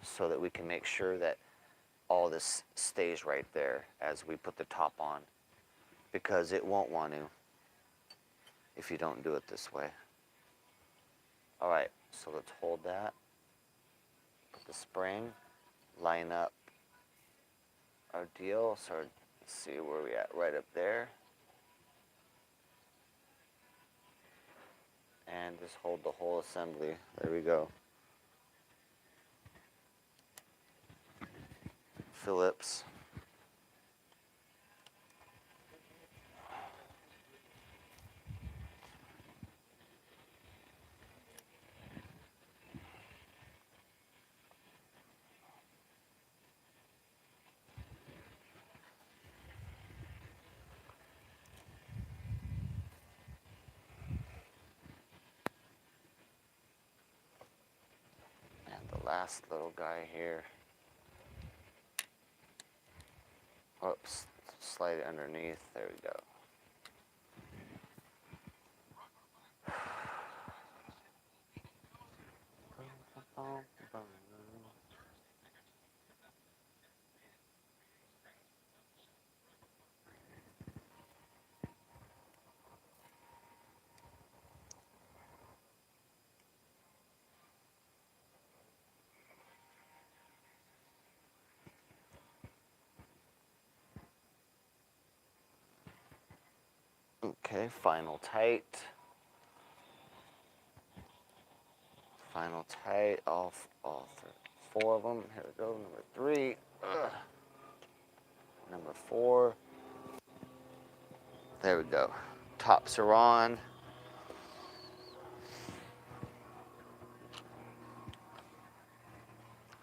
so that we can make sure that all this stays right there as we put the top on, because it won't want to if you don't do it this way. All right, so let's hold that. Put the spring, line up our deal. So let's see where we at, right up there. And just hold the whole assembly. There we go. Phillips. And the last little guy here. Oops, slide it underneath. There we go. Okay, final tight. Final tight, all four of them. Here we go, number 3. Number 4. There we go. Tops are on.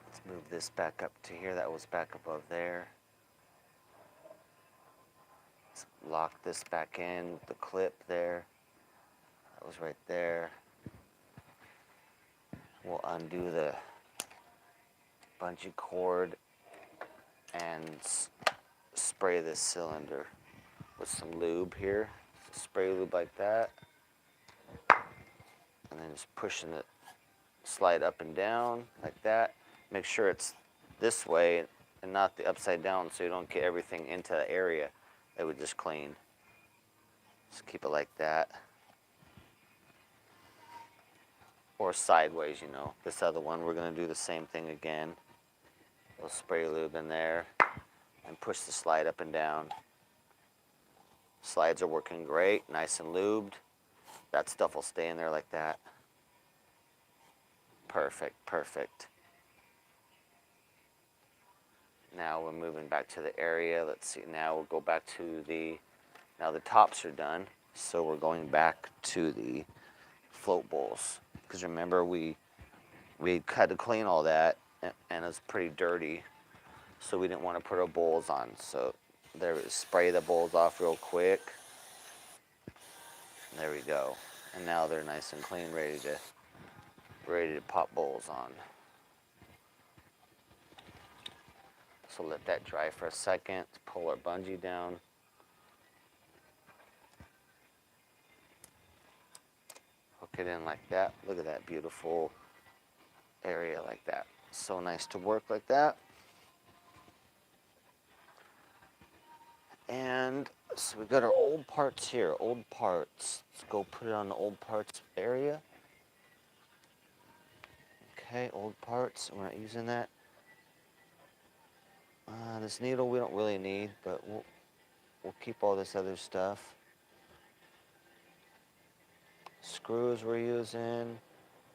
Let's move this back up to here. That was back above there. Let's lock this back in with the clip there. That was right there. We'll undo the bungee cord and spray this cylinder with some lube here. So spray lube like that. And then just pushing the slide up and down like that. Make sure it's this way and not the upside down, so you don't get everything into the area that we just cleaned. Just keep it like that. Or sideways, you know. This other one, we're going to do the same thing again. A little spray lube in there and push the slide up and down. Slides are working great, nice and lubed. That stuff will stay in there like that. Perfect, perfect. Now we're moving back to the area. Let's see, now we'll go back to the Now the tops are done, so we're going back to the float bowls. Because remember, we had to clean all that, and it's pretty dirty, so we didn't want to put our bowls on. So there, we spray the bowls off real quick. There we go. And now they're nice and clean, ready to pop bowls on. So let that dry for a second. Pull our bungee down. Hook it in like that. Look at that beautiful area like that. So nice to work like that. And so we got our old parts here. Old parts. Let's go put it on the old parts area. Okay, old parts. We're not using that. This needle we don't really need, but we'll keep all this other stuff. Screws we're using.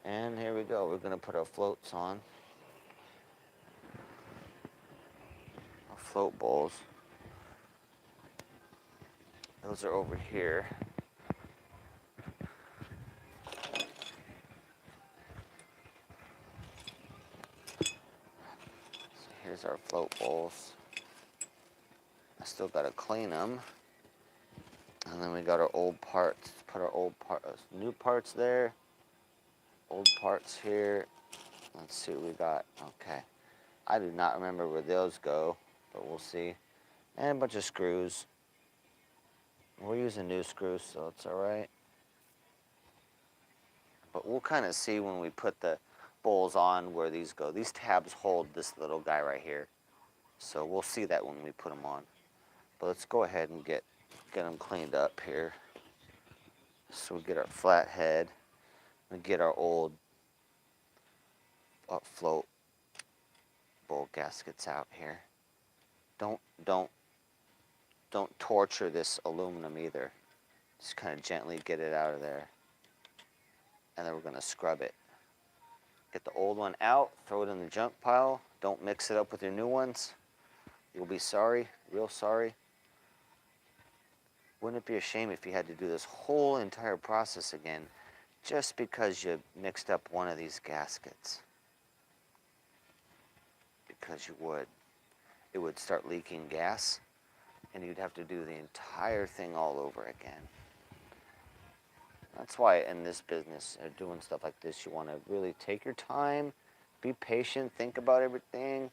And here we go. We're going to put our floats on. Our float bowls. Those are over here. So here's our float bowls. I still got to clean them. And then we got our old parts. Put our old parts, new parts there. Old parts here. Let's see what we got. Okay. I do not remember where those go, but we'll see. And a bunch of screws. We're using new screws, so it's all right. But we'll kind of see when we put the bowls on where these go. These tabs hold this little guy right here. So we'll see that when we put them on. But let's go ahead and get them cleaned up here. So we get our flat head. We get our old float bowl gaskets out here. Don't torture this aluminum either. Just kind of gently get it out of there. And then we're going to scrub it. Get the old one out, throw it in the junk pile. Don't mix it up with your new ones. You'll be sorry, real sorry. Wouldn't it be a shame if you had to do this whole entire process again just because you mixed up one of these gaskets? Because you would. It would start leaking gas, and you'd have to do the entire thing all over again. That's why in this business, doing stuff like this, you want to really take your time, be patient, think about everything,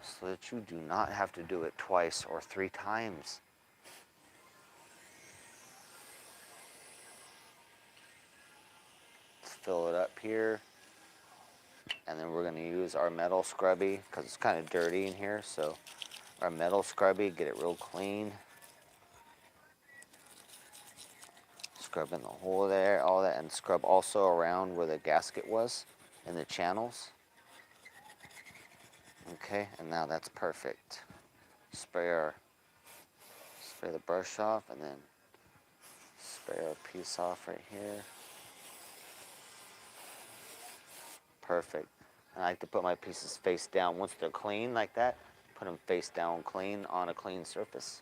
so that you do not have to do it twice or 3 times. Let's fill it up here. And then we're going to use our metal scrubby because it's kind of dirty in here. So our metal scrubby, get it real clean. Scrub in the hole there, all that, and scrub also around where the gasket was in the channels. Okay, and now that's perfect. Spray the brush off, and then spray our piece off right here. Perfect. And I like to put my pieces face down. Once they're clean like that, put them face down clean on a clean surface.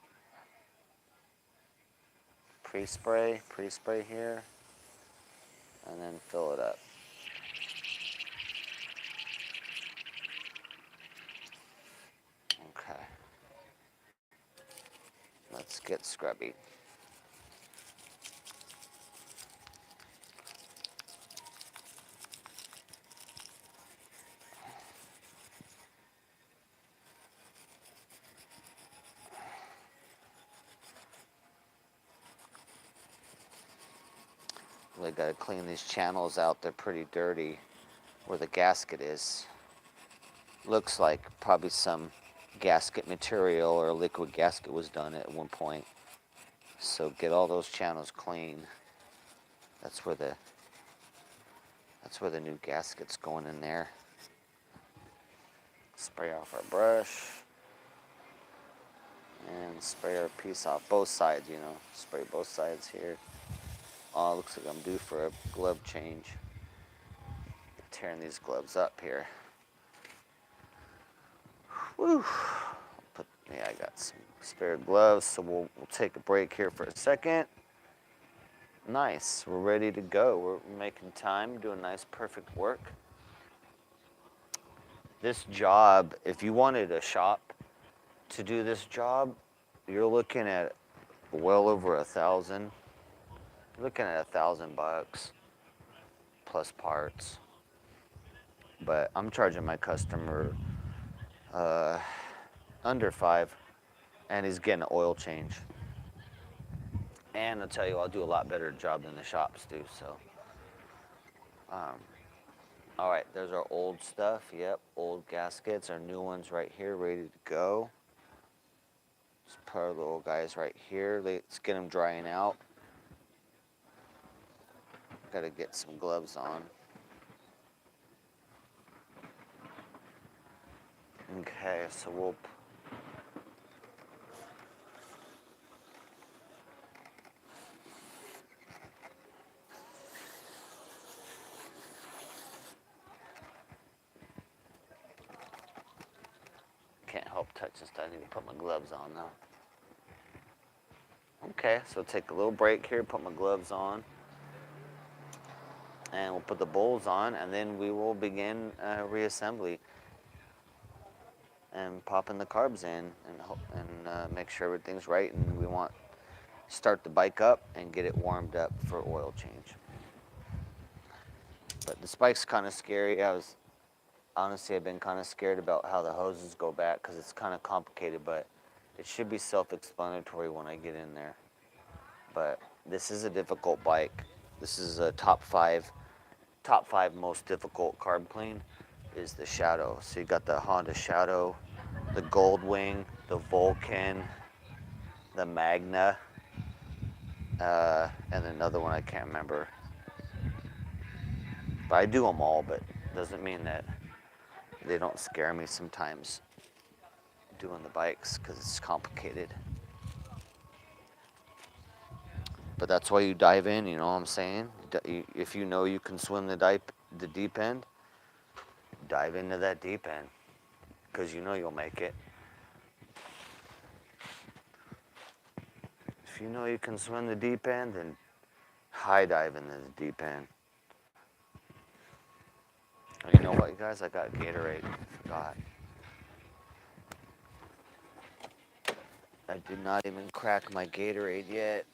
Pre-spray here, and then fill it up. Okay. Let's get scrubby. We gotta clean these channels out. They're pretty dirty where the gasket is. Looks like probably some gasket material or liquid gasket was done at one point. So get all those channels clean. That's where the new gasket's going in there. Spray off our brush. And spray our piece off both sides, you know. Spray both sides here. Oh, looks like I'm due for a glove change. Tearing these gloves up here. Whew. Yeah, I got some spare gloves, so we'll take a break here for a second. Nice, we're ready to go. We're making time, doing nice, perfect work. This job, if you wanted a shop to do this job, you're looking at well over 1,000. You're looking at $1,000 plus parts. But I'm charging my customer under 5, and he's getting an oil change. And I'll tell you, I'll do a lot better job than the shops do. So, all right, there's our old stuff. Yep, old gaskets. Our new ones right here, ready to go. Just put our little guys right here. Let's get them drying out. Got to get some gloves on. Okay, so we'll. Can't help touching stuff. I need to put my gloves on though. Okay, so take a little break here, put my gloves on, and we'll put the bowls on, and then we will begin reassembly and popping the carbs in and make sure everything's right. And we want to start the bike up and get it warmed up for oil change. But this bike's kind of scary. Honestly, I've been kind of scared about how the hoses go back because it's kind of complicated, but it should be self-explanatory when I get in there. But this is a difficult bike. This is a top five most difficult carb clean is the Shadow. So you got the Honda Shadow, the Goldwing, the Vulcan, the Magna, and another one I can't remember. But I do them all, but it doesn't mean that they don't scare me sometimes doing the bikes because it's complicated. But that's why you dive in, you know what I'm saying? If you know you can swim the deep end, dive into that deep end because you know you'll make it. If you know you can swim the deep end, then high dive into the deep end. You know what, you guys? I got Gatorade. I forgot. I did not even crack my Gatorade yet.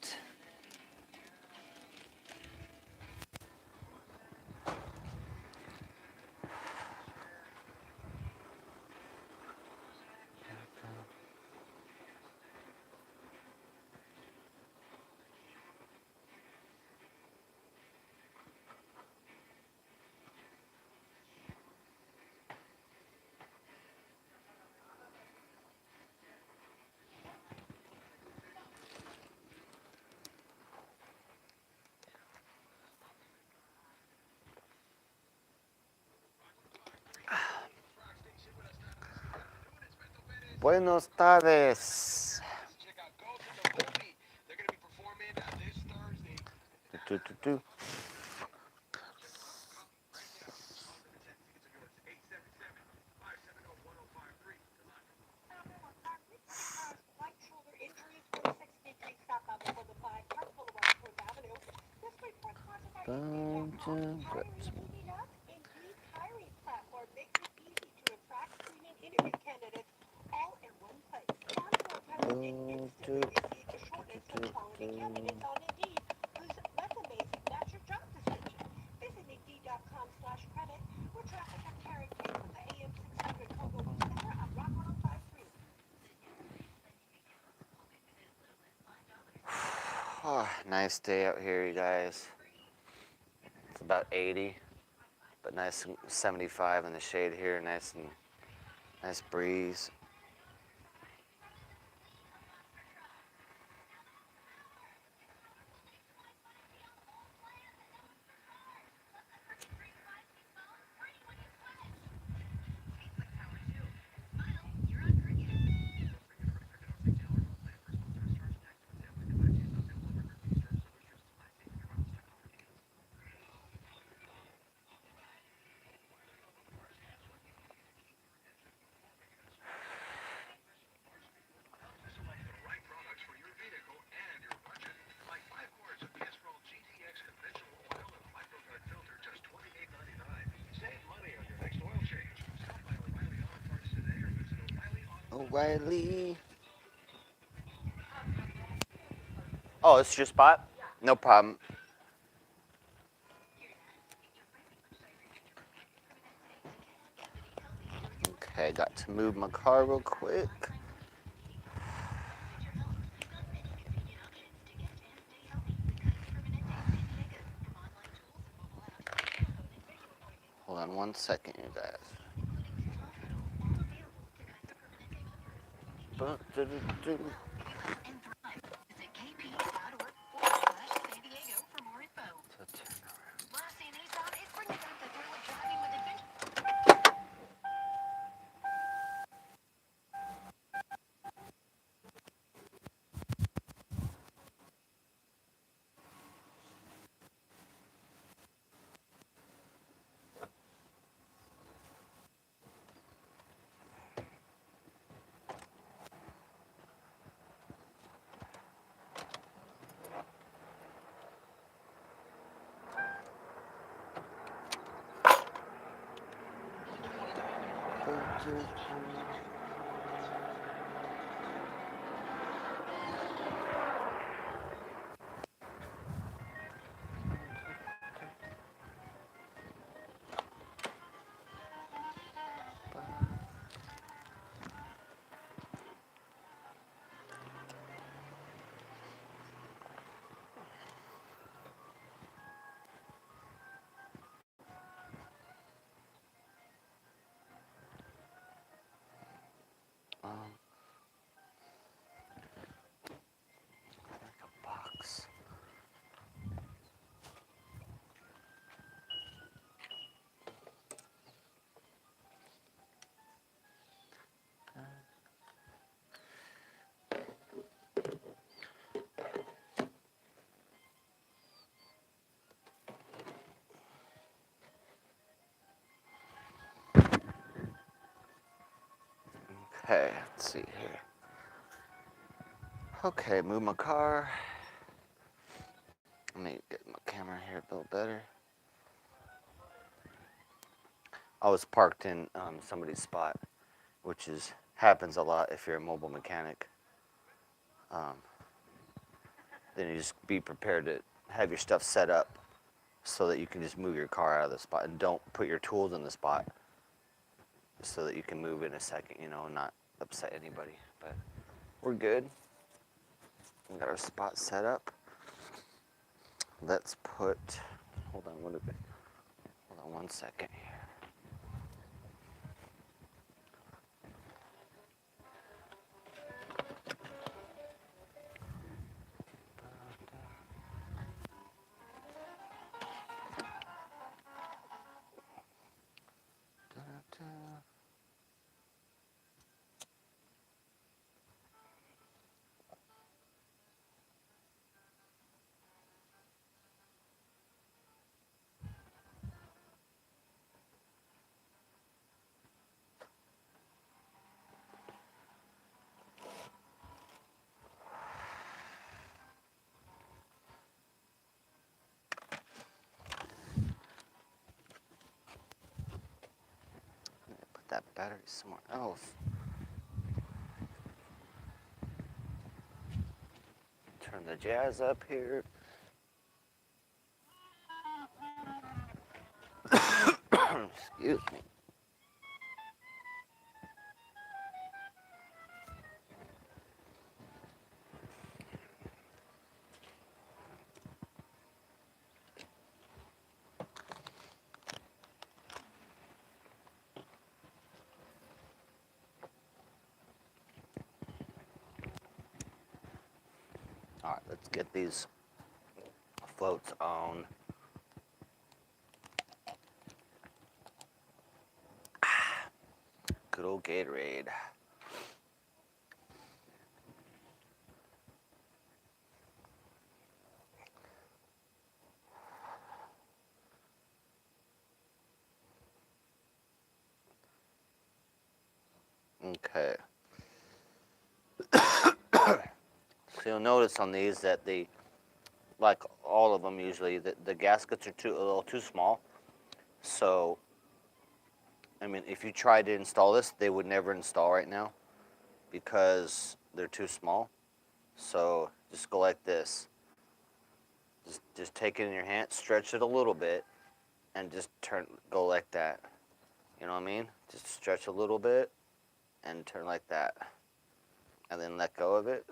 Buenos tardes. Do. Oh, nice day out here, you guys. It's about 80, but nice 75 in the shade here. Nice breeze. O'Reilly. Oh, it's your spot? No problem. Okay, got to move my car real quick. Hold on 1 second, you guys. Like a box. Okay, let's see here. Okay, move my car. Let me get my camera here a little better. I was parked in somebody's spot, which happens a lot if you're a mobile mechanic. Then you just be prepared to have your stuff set up so that you can just move your car out of the spot, and don't put your tools in the spot so that you can move in a second, and not upset anybody. But we're good. We got our spot set up. Let's put, hold on, hold on 1 second here. Put that battery somewhere else. Turn the jazz up here. Excuse me. All right, let's get these floats on. Good old Gatorade. Okay. So you'll notice on these that like all of them usually, the gaskets are a little too small. So, I mean, if you tried to install this, they would never install right now. because they're too small. So just go like this. Just take it in your hand, stretch it a little bit, and just go like that. You know what I mean? Just stretch a little bit and turn like that. And then let go of it.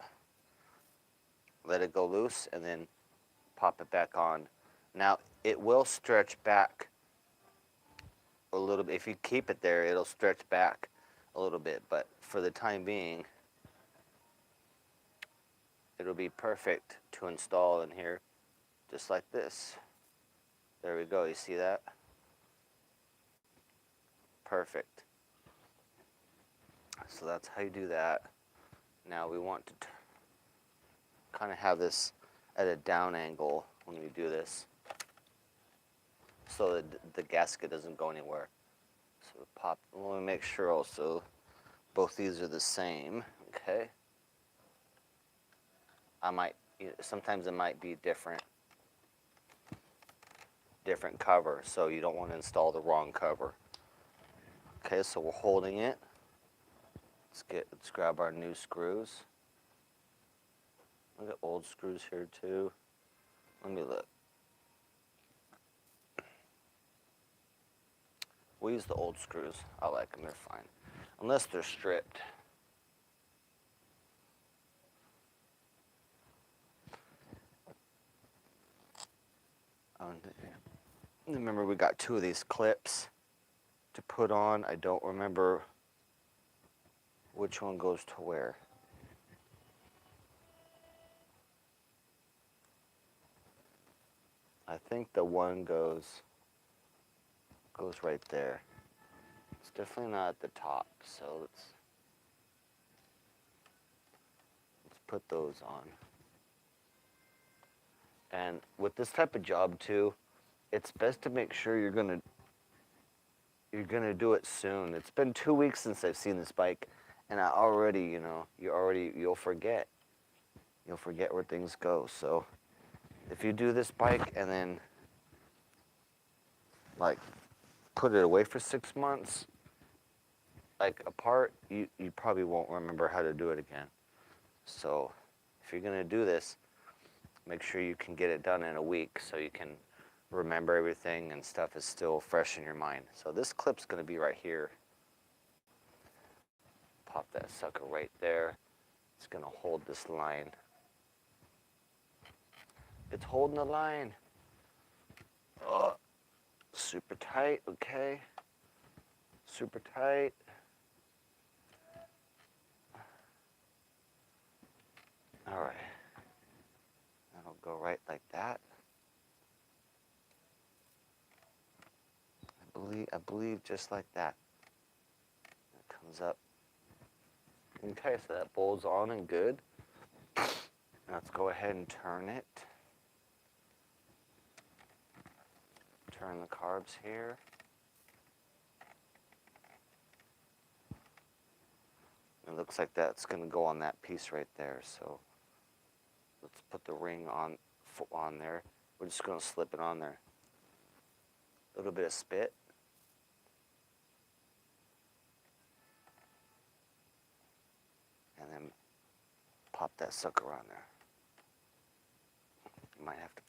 Let it go loose and then pop it back on. Now it will stretch back a little bit. If you keep it there, it'll stretch back a little bit. But for the time being, it'll be perfect to install in here just like this. There we go. You see that? Perfect. So that's how you do that. Now we want to kind of have this at a down angle when we do this so that the gasket doesn't go anywhere. So pop, let me make sure also both these are the same, okay? Sometimes it might be different cover, so you don't want to install the wrong cover. Okay, so we're holding it. Let's grab our new screws. I got old screws here too. Let me look. We'll use the old screws. I like them, they're fine. Unless they're stripped. Remember we got 2 of these clips to put on. I don't remember which one goes to where. I think the one goes right there. It's definitely not at the top, so let's put those on. And with this type of job too, it's best to make sure you're gonna do it soon. It's been 2 weeks since I've seen this bike, and I already, you'll forget. You'll forget where things go. So if you do this bike and then like put it away for 6 months, like apart, you probably won't remember how to do it again. So if you're gonna do this, make sure you can get it done in a week so you can remember everything and stuff is still fresh in your mind. So this clip's gonna be right here. Pop that sucker right there. It's gonna hold this line. It's holding the line. Oh, super tight, okay. Super tight. All right. That'll go right like that. I believe just like that. It comes up. Okay, so that bowl's on and good. Let's go ahead and turn it. Turn the carbs here. It looks like that's going to go on that piece right there. So let's put the ring on there. We're just going to slip it on there. A little bit of spit. And then pop that sucker on there. You might have to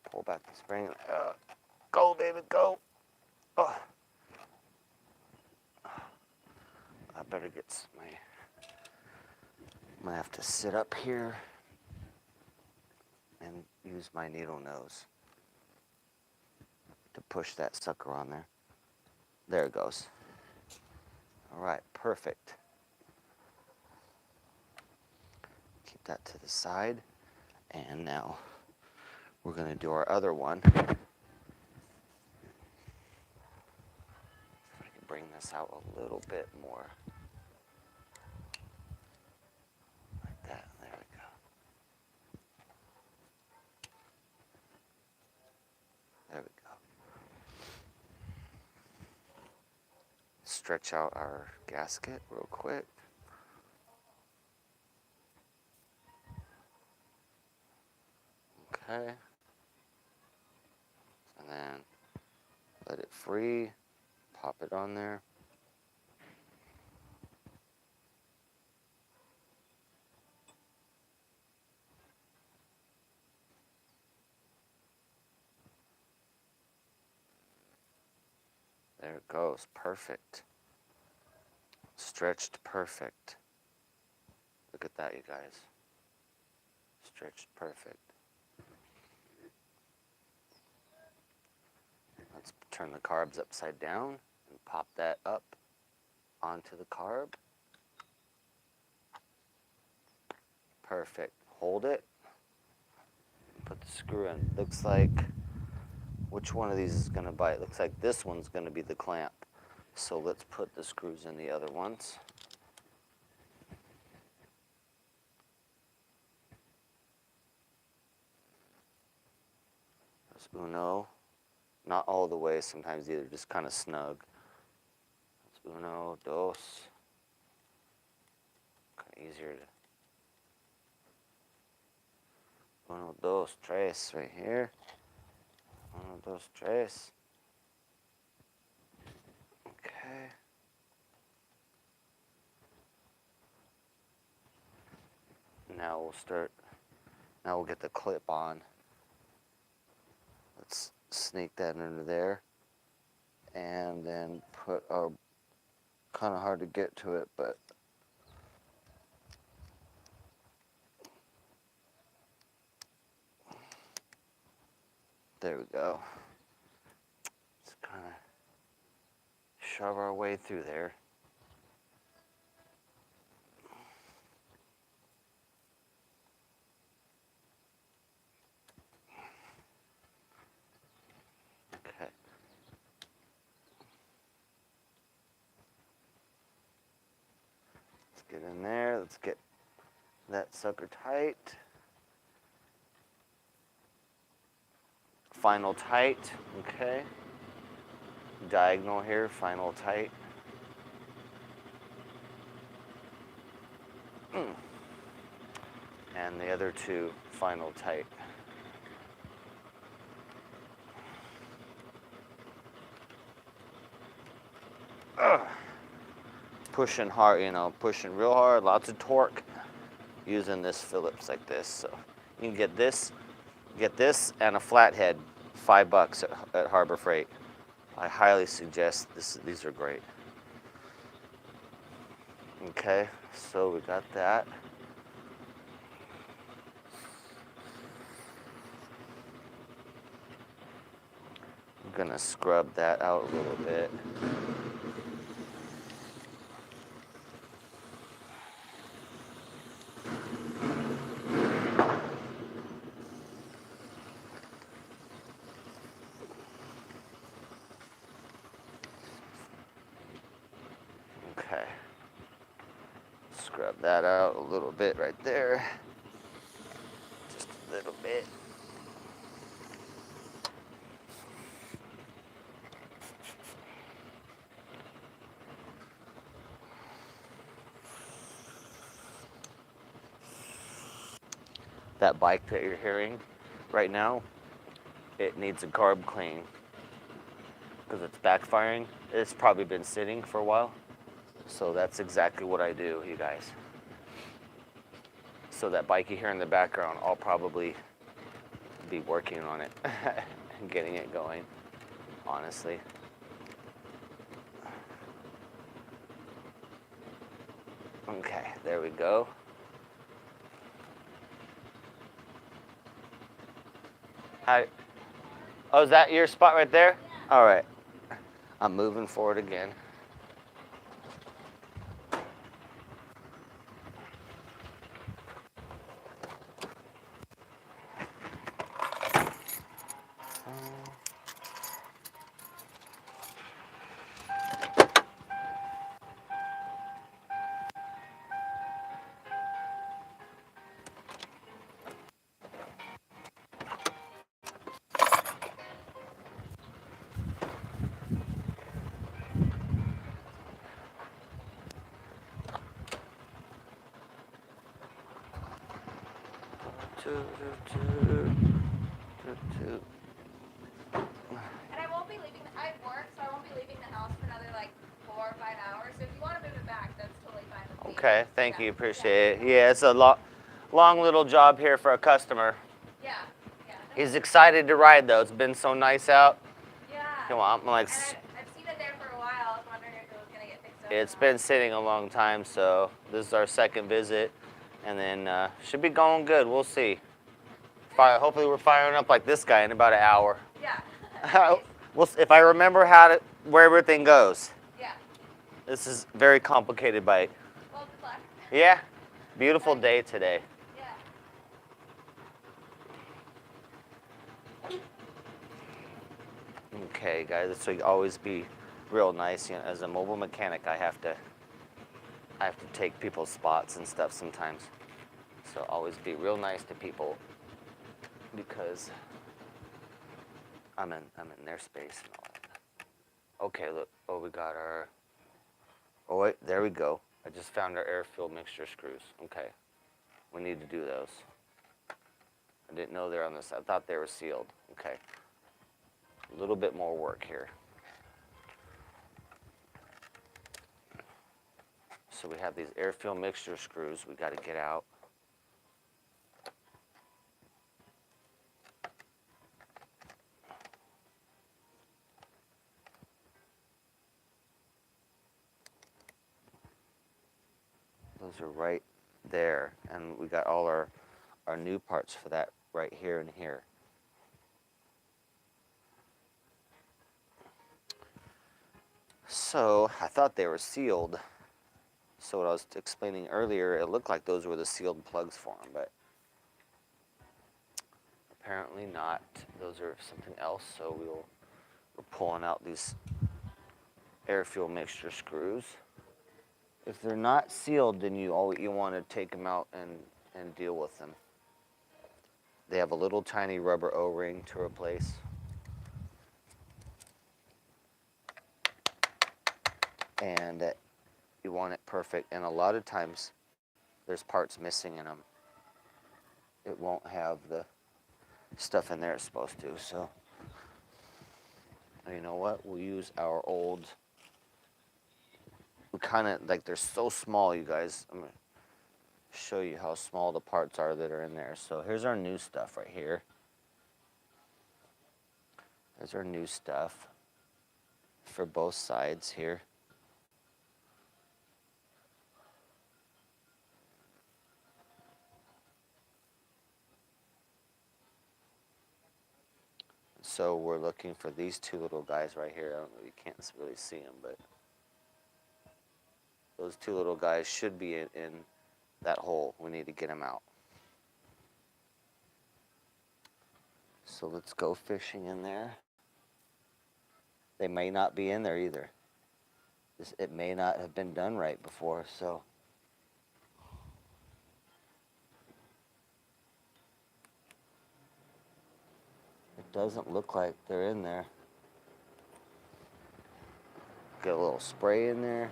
pull back the spring. Go, baby, go. Oh. I better get might have to sit up here and use my needle nose to push that sucker on there. There it goes. All right, perfect. Keep that to the side. And now we're going to do our other one. If I can bring this out a little bit more. Like that. There we go. There we go. Stretch out our gasket real quick. Okay. And then let it free. Pop it on there. There it goes. Perfect. Stretched perfect. Look at that, you guys. Stretched perfect. Let's turn the carbs upside down and pop that up onto the carb. Perfect. Hold it. Put the screw in. Looks like, which one of these is going to bite? Looks like this one's going to be the clamp. So let's put the screws in the other ones. There's uno. Not all the way, sometimes either, just kind of snug. That's uno, dos. Kind of easier to. Uno, dos, tres, right here. Uno, dos, tres. Okay. Now we'll start. Now we'll get the clip on. Let's sneak that into there. And then put our. Kind of hard to get to it, but. There we go. Let's kind of shove our way through there. Okay. Let's get in there. Let's get that sucker tight. Final tight, okay. Diagonal here, final tight. And the other two, final tight. Pushing hard, pushing real hard, lots of torque. Using this Phillips like this. So you can get this and a flathead, $5 at Harbor Freight. I highly suggest these are great. Okay, so we got that. I'm gonna scrub that out a little bit. Okay. Scrub that out a little bit right there. Just a little bit. That bike that you're hearing right now, it needs a carb clean because it's backfiring. It's probably been sitting for a while. So that's exactly what I do, you guys. So that bike you hear in the background, I'll probably be working on it and getting it going, honestly. Okay, there we go. Hi. Oh, is that your spot right there? All right. I'm moving forward again. And I won't be leaving. I work, so I won't be leaving the house for another like 4 or 5 hours. So if you want to move it back, that's totally fine with me. Okay, thank you, appreciate it. Yeah, it's a long little job here for a customer. Yeah. He's excited to ride though. It's been so nice out. Yeah. Come on, I'm like. And I've seen it there for It's been sitting a long time, so this is our second visit, and then should be going good. We'll see. Hopefully, we're firing up like this guy in about an hour. Yeah. If I remember where everything goes. Yeah. This is a very complicated bike. Well, good luck. Yeah. Beautiful day today. Yeah. Okay, guys, so you always be real nice. You know, as a mobile mechanic, I have to take people's spots and stuff sometimes. So always be real nice to people because I'm in their space and all that. Okay, look. Oh, we got our. Oh wait, there we go. I just found our air fuel mixture screws. Okay, we need to do those. I didn't know they're on this. I thought they were sealed. Okay, a little bit more work here. So we have these air fuel mixture screws we got to get out. Those are right there, and we got all our new parts for that right here and here. So I thought they were sealed. So what I was explaining earlier, it looked like those were the sealed plugs for them, but apparently not. Those are something else. So we're pulling out these air fuel mixture screws. If they're not sealed, then you want to take them out and deal with them. They have a little tiny rubber O-ring to replace. And you want it perfect. And a lot of times, there's parts missing in them. It won't have the stuff in there it's supposed to. So, you know what? We'll use our old. We kind of like they're so small, you guys. I'm gonna show you how small the parts are that are in there. So here's our new stuff right here. There's our new stuff for both sides here. So we're looking for these two little guys right here. I don't know, you can't really see them, but those two little guys should be in that hole. We need to get them out. So let's go fishing in there. They may not be in there either. It may not have been done right before, so. It doesn't look like they're in there. Get a little spray in there.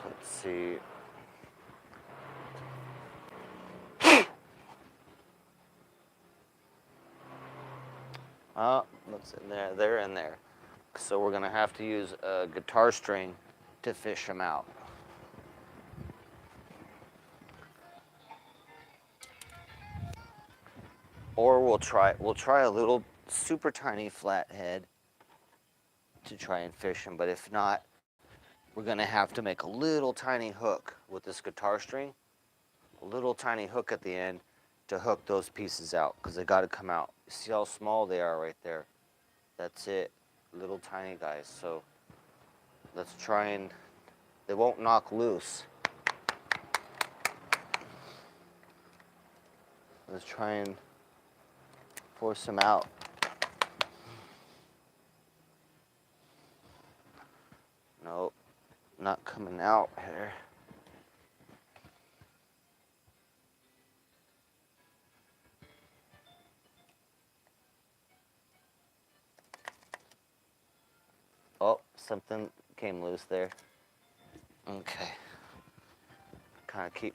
Let's see. Oh, what's in there? They're in there. So we're gonna have to use a guitar string to fish them out. Or we'll try a little super tiny flathead to try and fish them. But if not, we're gonna have to make a little tiny hook with this guitar string, a little tiny hook at the end to hook those pieces out because they got to come out. You see how small they are right there? That's it, little tiny guys. So let's try and they won't knock loose. Let's try and force them out. Nope, not coming out here. Oh, something came loose there. Okay. Kind of keep.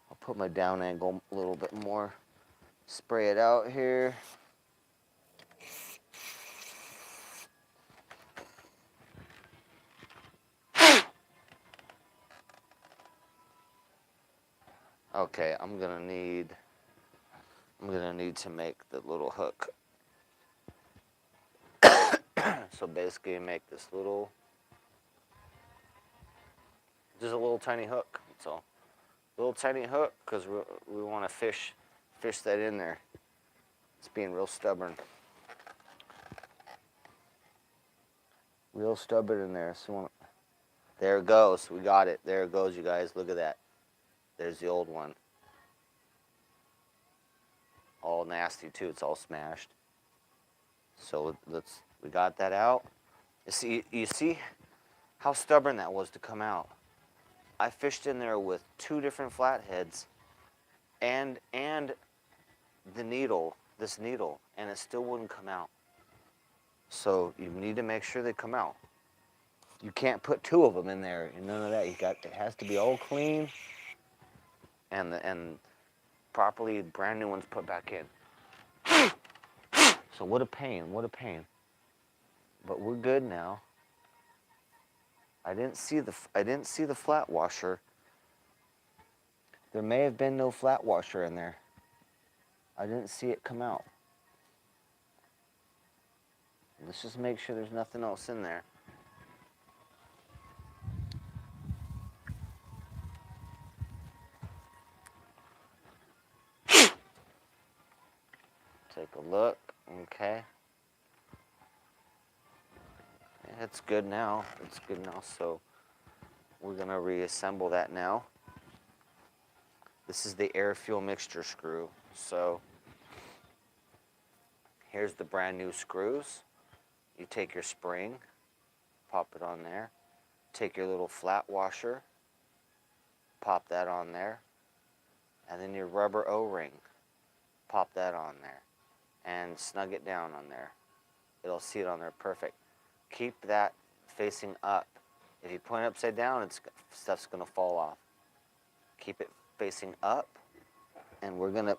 I'll put my down angle a little bit more. Spray it out here. Okay, I'm gonna need to make the little hook. So basically make this little, just a little tiny hook. That's all. Little tiny hook, because we want to fish that in there. It's being real stubborn. Real stubborn in there. So there it goes. We got it. There it goes, you guys. Look at that. There's the old one. All nasty too. It's all smashed. So we got that out. You see how stubborn that was to come out. I fished in there with 2 different flatheads and the needle, this needle, and it still wouldn't come out. So you need to make sure they come out. You can't put 2 of them in there and none of that. It has to be all clean and properly brand new ones put back in. So what a pain, what a pain. But we're good now. I didn't see the flat washer. There may have been no flat washer in there. I didn't see it come out. Let's just make sure there's nothing else in there. Take a look. Okay. It's good now. It's good now. So we're going to reassemble that now. This is the air fuel mixture screw. So here's the brand new screws. You take your spring, pop it on there. Take your little flat washer, pop that on there. And then your rubber O-ring, pop that on there. And snug it down on there. It'll see it on there perfect. Keep that facing up. If you point it upside down, stuff's gonna fall off. Keep it facing up, and we're gonna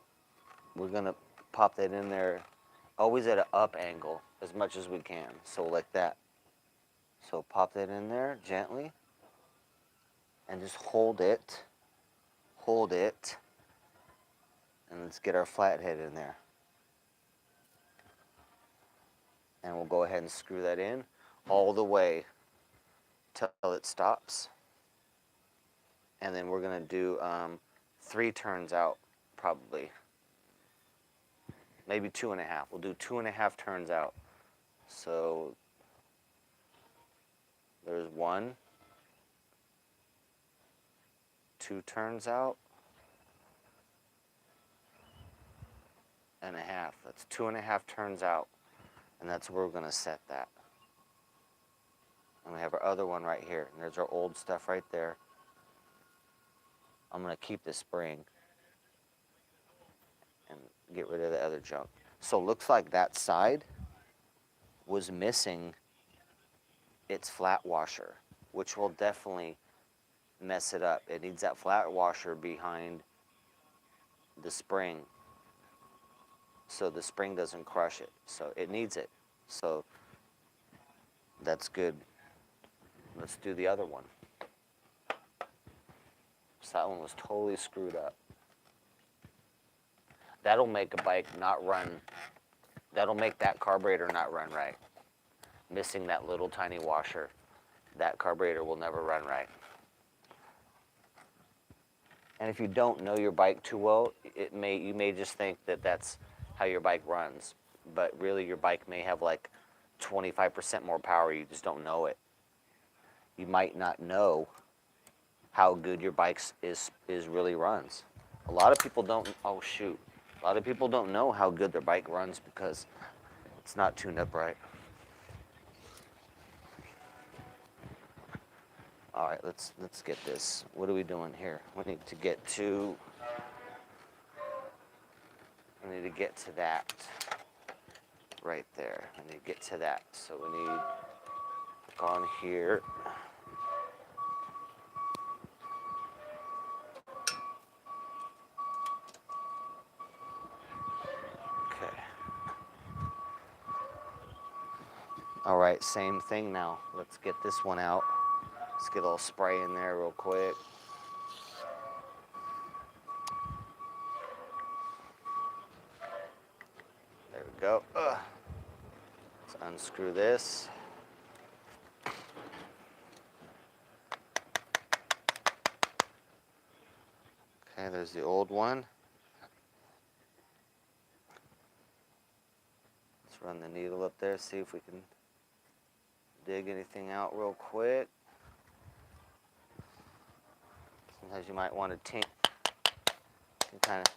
pop that in there, always at an up angle as much as we can. So like that. So pop that in there gently, and just hold it, and let's get our flathead in there. And we'll go ahead and screw that in all the way till it stops. And then we're gonna do 3 turns out, probably. Maybe 2.5. We'll do 2.5 turns out. So there's 1, 2 turns out, and a half. That's 2.5 turns out. And that's where we're gonna set that. And we have our other one right here. And there's our old stuff right there. I'm gonna keep the spring and get rid of the other junk. So it looks like that side was missing its flat washer, which will definitely mess it up. It needs that flat washer behind the spring so the spring doesn't crush it. So it needs it. So that's good. Let's do the other one. So that one was totally screwed up. That'll make a bike not run. That'll make that carburetor not run right. Missing that little tiny washer, that carburetor will never run right. And if you don't know your bike too well, you may just think that that's how your bike runs. But really your bike may have like 25% more power, you just don't know it. You might not know how good your bike is really runs. A lot of people don't, oh shoot. A lot of people don't know how good their bike runs because it's not tuned up right. All right, let's get this. What are we doing here? We need to get to that right there. We need to get to that. So we need on here. Okay. All right, same thing now. Let's get this one out. Let's get a little spray in there real quick. unscrew this. Okay, there's the old one. Let's run the needle up there, see if we can dig anything out real quick. Sometimes you might want to kind of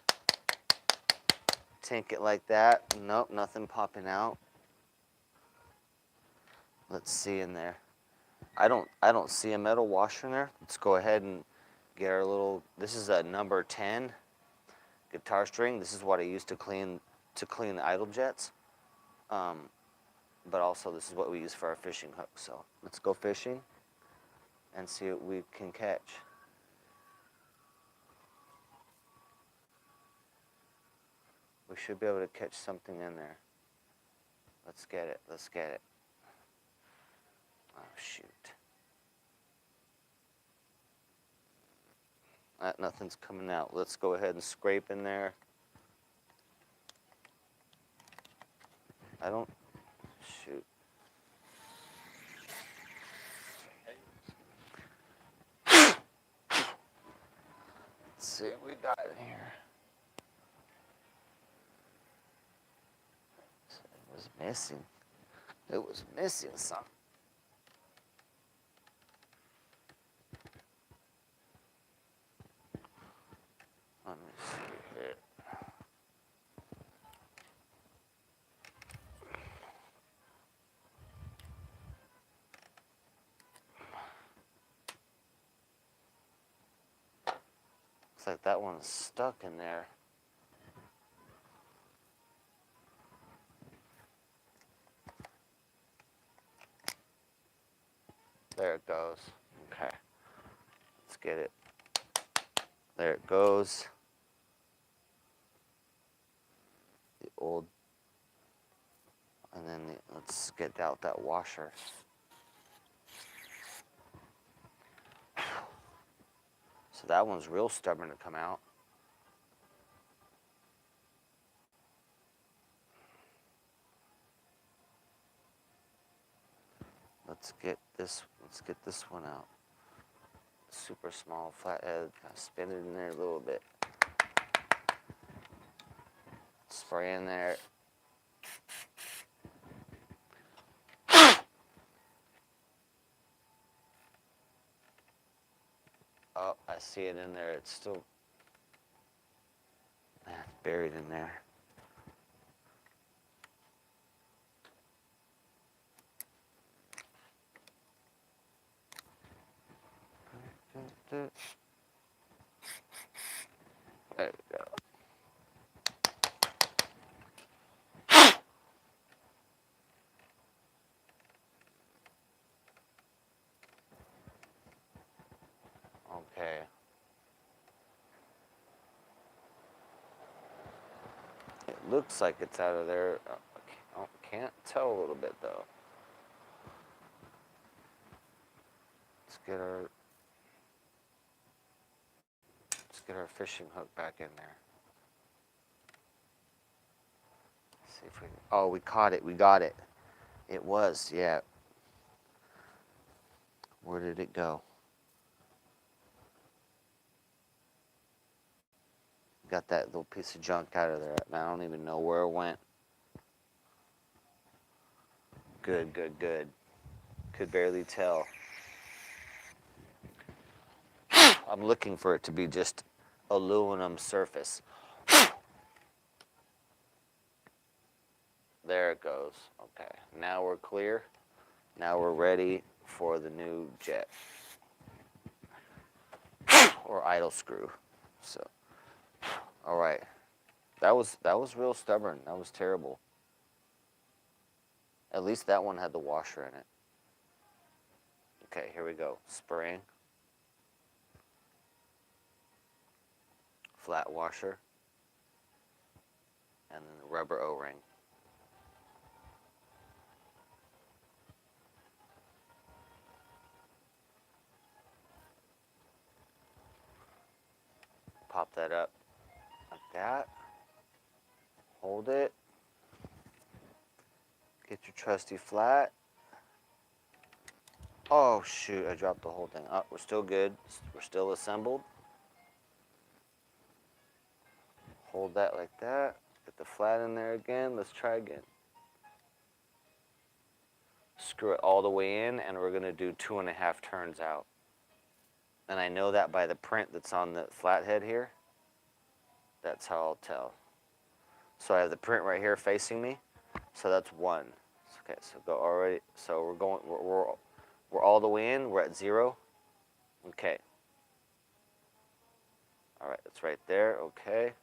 tink it like that. Nope, nothing popping out. Let's see in there. I don't see a metal washer in there. Let's go ahead and get our little. This is a number 10 guitar string. This is what I use to clean the idle jets. But also this is what we use for our fishing hook. So let's go fishing and see what we can catch. We should be able to catch something in there. Let's get it. Let's get it. Oh, shoot. Nothing's coming out. Let's go ahead and scrape in there. I don't. Shoot. Let's see what we got in here. It was missing. It was missing something. Let me see here. Looks like that one's stuck in there. There it goes. Okay. Let's get it. There it goes. The old. And then let's get out that washer. So that one's real stubborn to come out. Let's get this one out. Super small flathead. Kind of spin it in there a little bit. Spray in there. Oh, I see it in there. It's still buried in there. There we go. Okay. It looks like it's out of there. I can't tell a little bit though. Let's get our fishing hook back in there. See if we. Oh, we caught it. We got it. It was, yeah. Where did it go? Got that little piece of junk out of there. I don't even know where it went. Good, good, good. Could barely tell. I'm looking for it to be just aluminum surface. There it goes. Okay, now we're clear. Now we're ready for the new jet. Or idle screw. So, all right. That was real stubborn. That was terrible. At least that one had the washer in it. Okay, here we go. Spring. Flat washer. And then the rubber O-ring. Pop that up like that. Hold it. Get your trusty flat. Oh shoot, I dropped the whole thing. Oh, we're still good. We're still assembled. Hold that like that. Get the flat in there again. Let's try again. Screw it all the way in, and we're gonna do 2.5 turns out. And I know that by the print that's on the flathead here. That's how I'll tell. So I have the print right here facing me. So that's 1. Okay, so go already. So we're going. We're all the way in. We're at 0. Okay. All right, it's right there. Okay.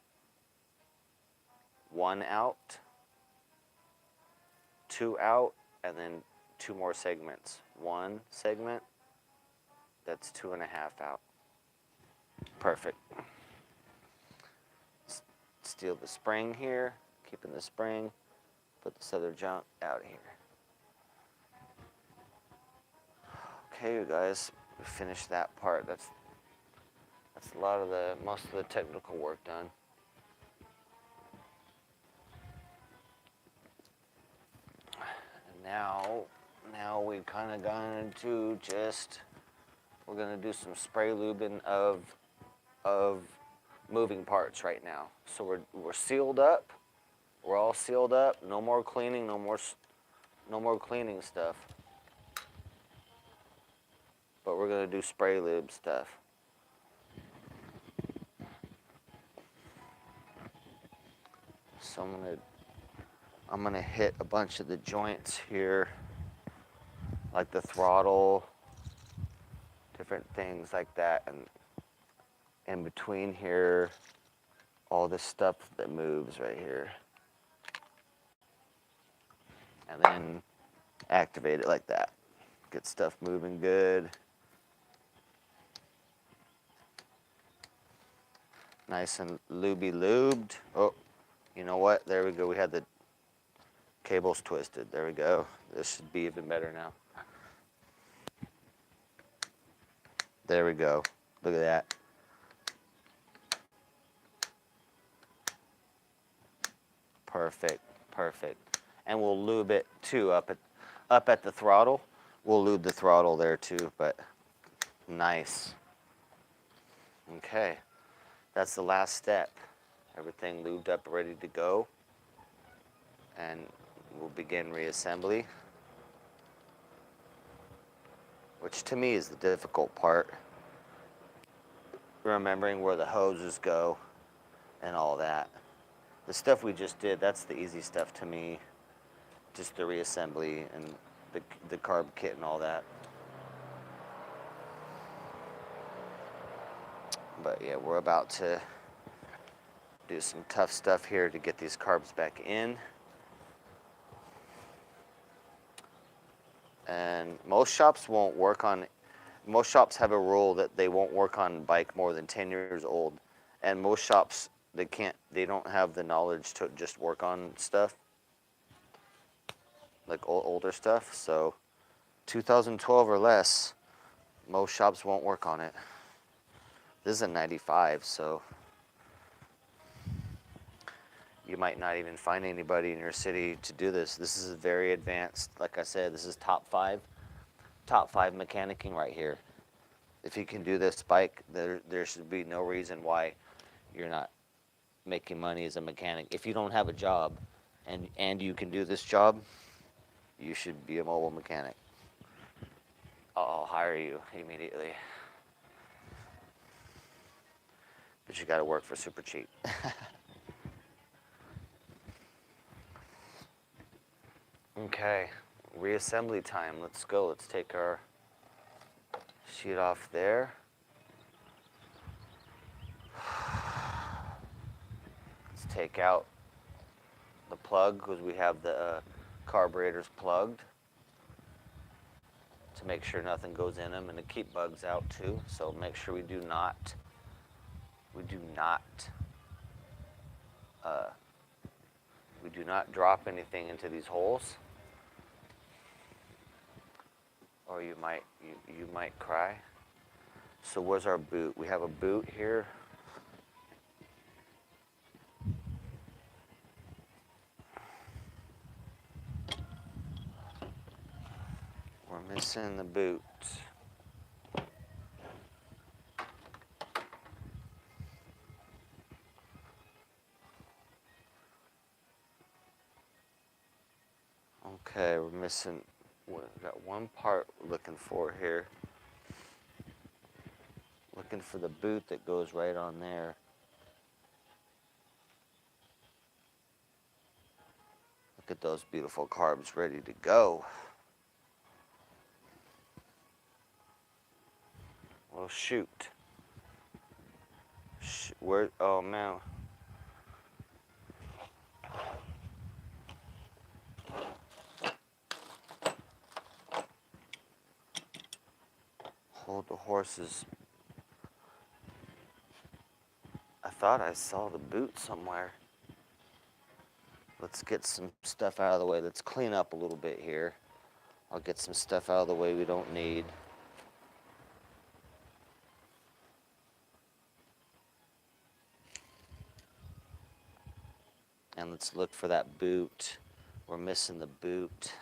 1 out. 2 out, and then 2 more segments. 1 segment. That's 2.5 out. Perfect. Steal the spring here. Keeping the spring. Put this other junk out here. Okay, you guys, we finished that part. That's a lot of most of the technical work done. And now we've kind of gone into we're gonna do some spray lubing of moving parts right now. So we're sealed up. We're all sealed up. No more cleaning. No more cleaning stuff. But we're gonna do spray lube stuff. So I'm gonna hit a bunch of the joints here, like the throttle, different things like that, and in between here, all this stuff that moves right here, and then activate it like that. Get stuff moving good. Nice and lubed. Oh, you know what? There we go. We had the cables twisted. There we go. This should be even better now. There we go. Look at that. Perfect. And we'll lube it too up at the throttle. We'll lube the throttle there too, but nice. Okay. That's the last step. Everything lubed up, ready to go. And we'll begin reassembly, which to me is the difficult part. Remembering where the hoses go and all that. The stuff we just did, that's the easy stuff to me. Just the reassembly and the carb kit and all that. But yeah, we're about to do some tough stuff here to get these carbs back in. And most shops have a rule that they won't work on bike more than 10 years old. And most shops, they don't have the knowledge to just work on stuff, like older stuff. So 2012 or less, most shops won't work on it. This is a 95, so you might not even find anybody in your city to do this. This is very advanced. Like I said, this is top five mechanicking right here. If you can do this bike, there should be no reason why you're not making money as a mechanic. If you don't have a job and you can do this job, you should be a mobile mechanic. I'll hire you immediately. But you gotta work for super cheap. Okay, reassembly time. Let's go. Let's take our sheet off there. Let's take out the plug because we have the carburetors plugged to make sure nothing goes in them and to keep bugs out too. So make sure we do not drop anything into these holes, or you might cry. So where's our boot? We have a boot here. We're missing the boot. Okay, we're missing, we've got one part we're looking for here. Looking for the boot that goes right on there. Look at those beautiful carbs ready to go. Well, shoot. Where, oh man. Hold the horses. I thought I saw the boot somewhere. Let's get some stuff out of the way. Let's clean up a little bit here. I'll get some stuff out of the way we don't need. And let's look for that boot. We're missing the boot.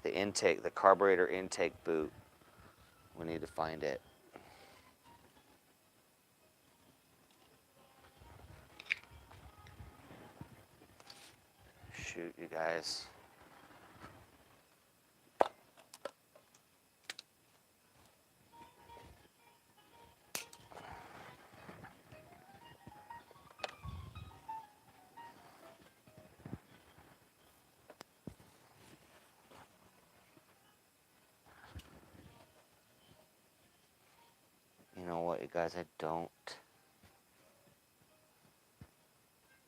The intake, the carburetor intake boot. We need to find it. Shoot, you guys. You know what, you guys, I don't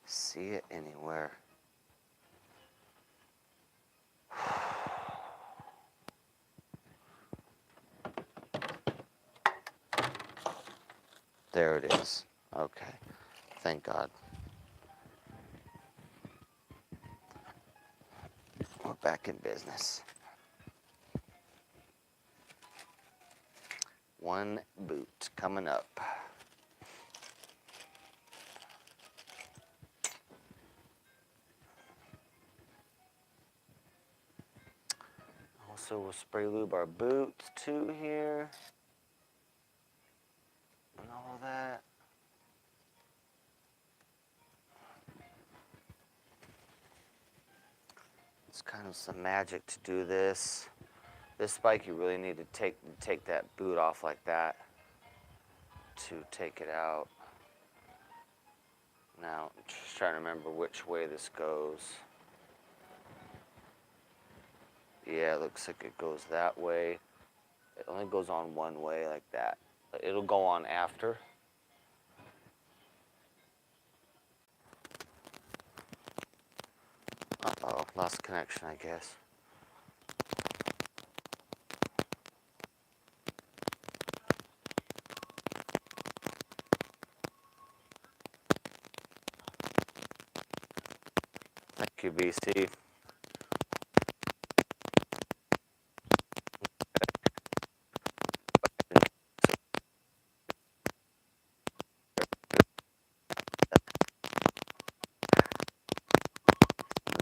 see it anywhere. There it is. Okay. Thank God. We're back in business. One boot coming up. Also, we'll spray lube our boots too here. And all that. It's kind of some magic to do this. This bike, you really need to take that boot off like that to take it out. Now, I'm just trying to remember which way this goes. Yeah, it looks like it goes that way. It only goes on one way like that. It'll go on after. Uh-oh, lost connection, I guess. Thank you, BC.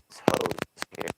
This hose here.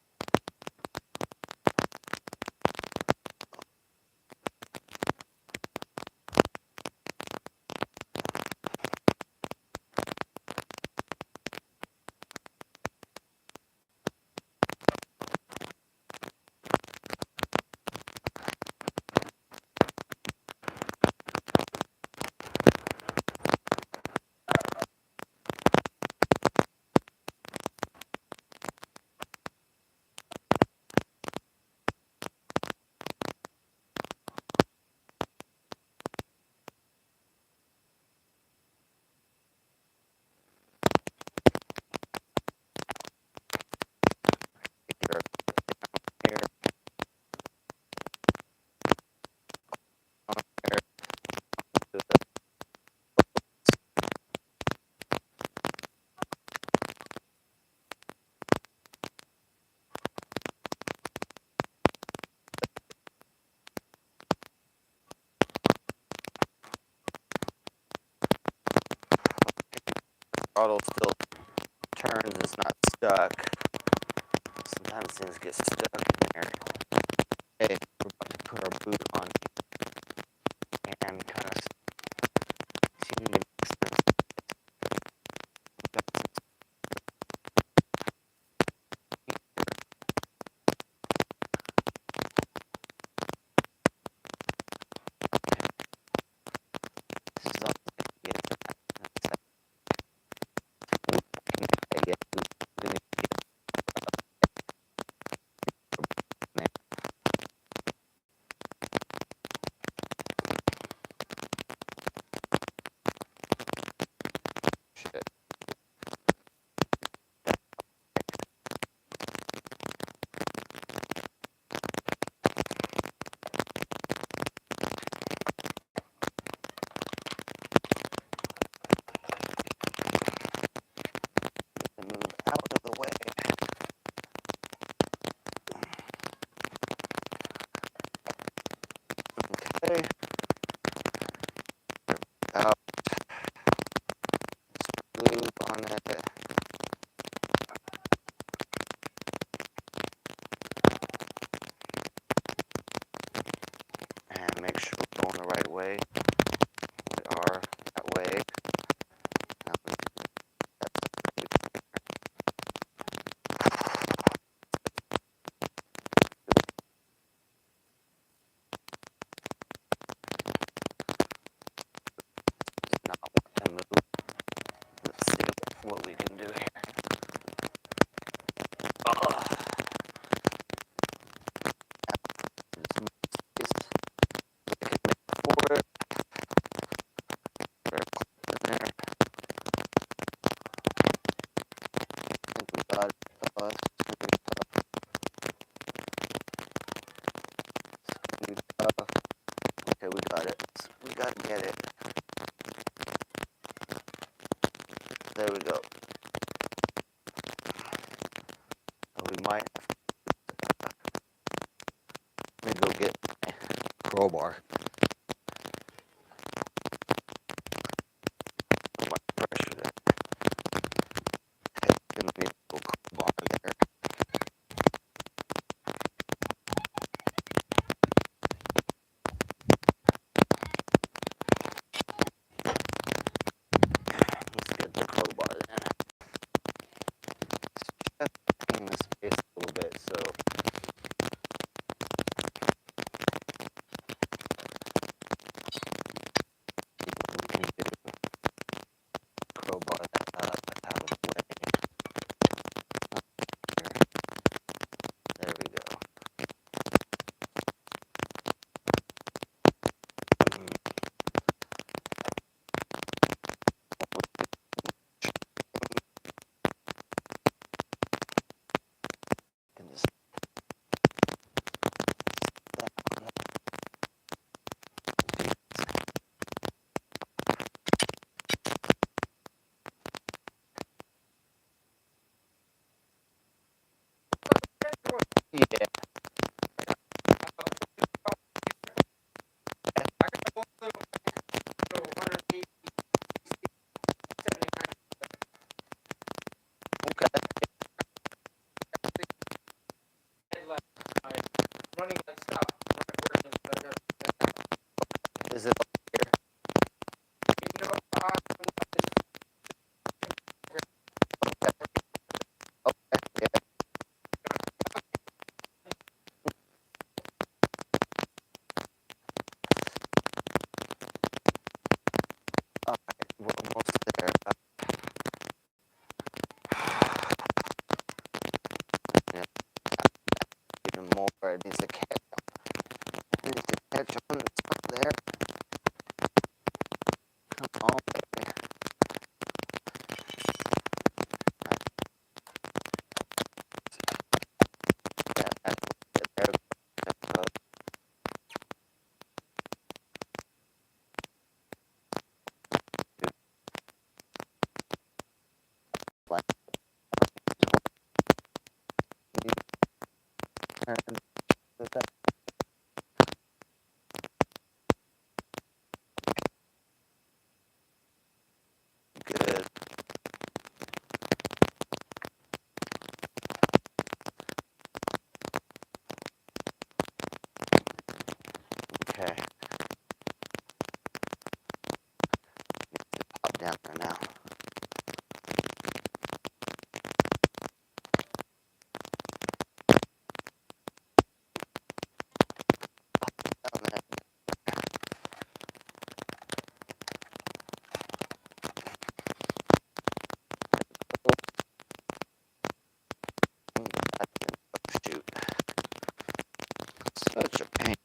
Here. On there. To the throttle still turns, it's not stuck. Sometimes things get stuck in there. way. Out. Lube on it. And make sure we're going the right way. We are that way. Now, not want to move. Let's see what we can do here. Just move space. We can make for it. Very close in there. I think we got it. Okay, we got it. We gotta get it. There we go. We might let me go get my crowbar. I might pressure that. Gonna need a little crowbar there. Let's get the crowbar then. Just in the space a little bit, so we can do crowbar that out of the way. There we go. Can just that on. Yeah. Okay. Is it up here? Okay. Yeah. All right. We're almost there. Yeah. Even more. It needs to catch. It needs to catch on. It's up there. Come on, baby. Yeah, there it goes. Good. Okay. Pop down there now. Down there. Oh, shoot. Such a pain.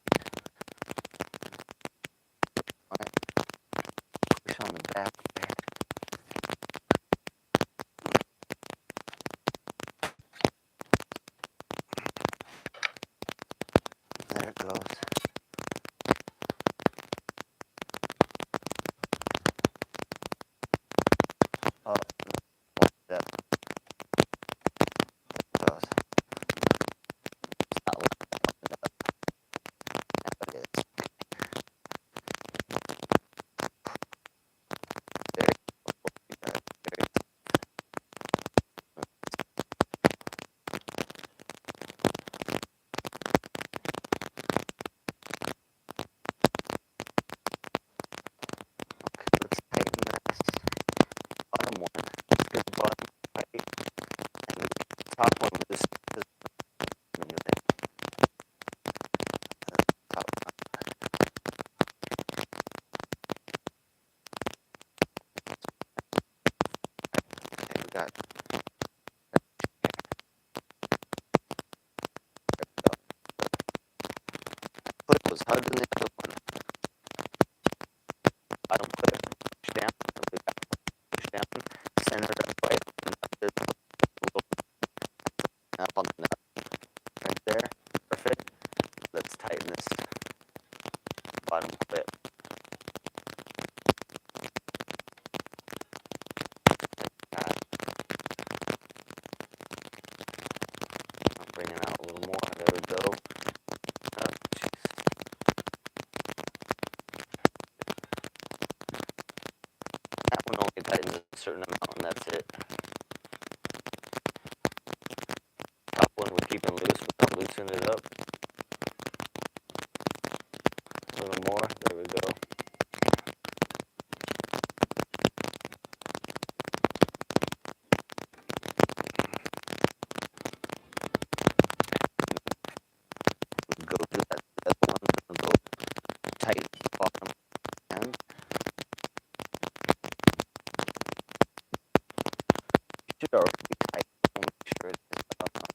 Push on the back there. There it goes. Oh, that goes. Not like that. clip was harder than the other one. Bottom clip, push down, push down, center it right up on the nut. Right there, perfect. Let's tighten this bottom clip. I'm bringing out a little more. There we go. Oh, that one only tightens a certain amount, and that's it. Top one we're keeping loose. We're not loosening it up. A little more. There we go. Go to that one and go tight bottom end. You should already be tight. Make sure it is okay.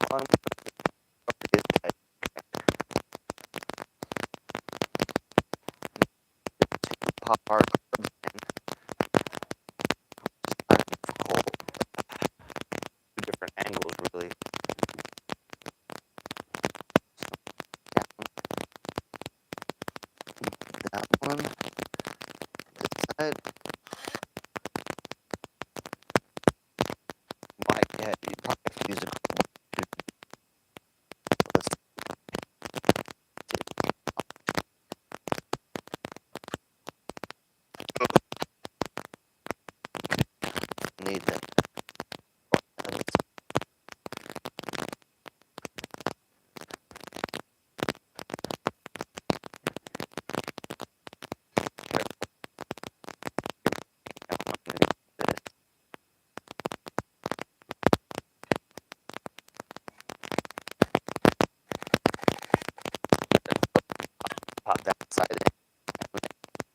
Tight. Bottom is tight. Pop our carbs in. Difficult. Two different angles, really. That one. This side. Yeah, you probably have to use a carb. Need that. Pop that side in.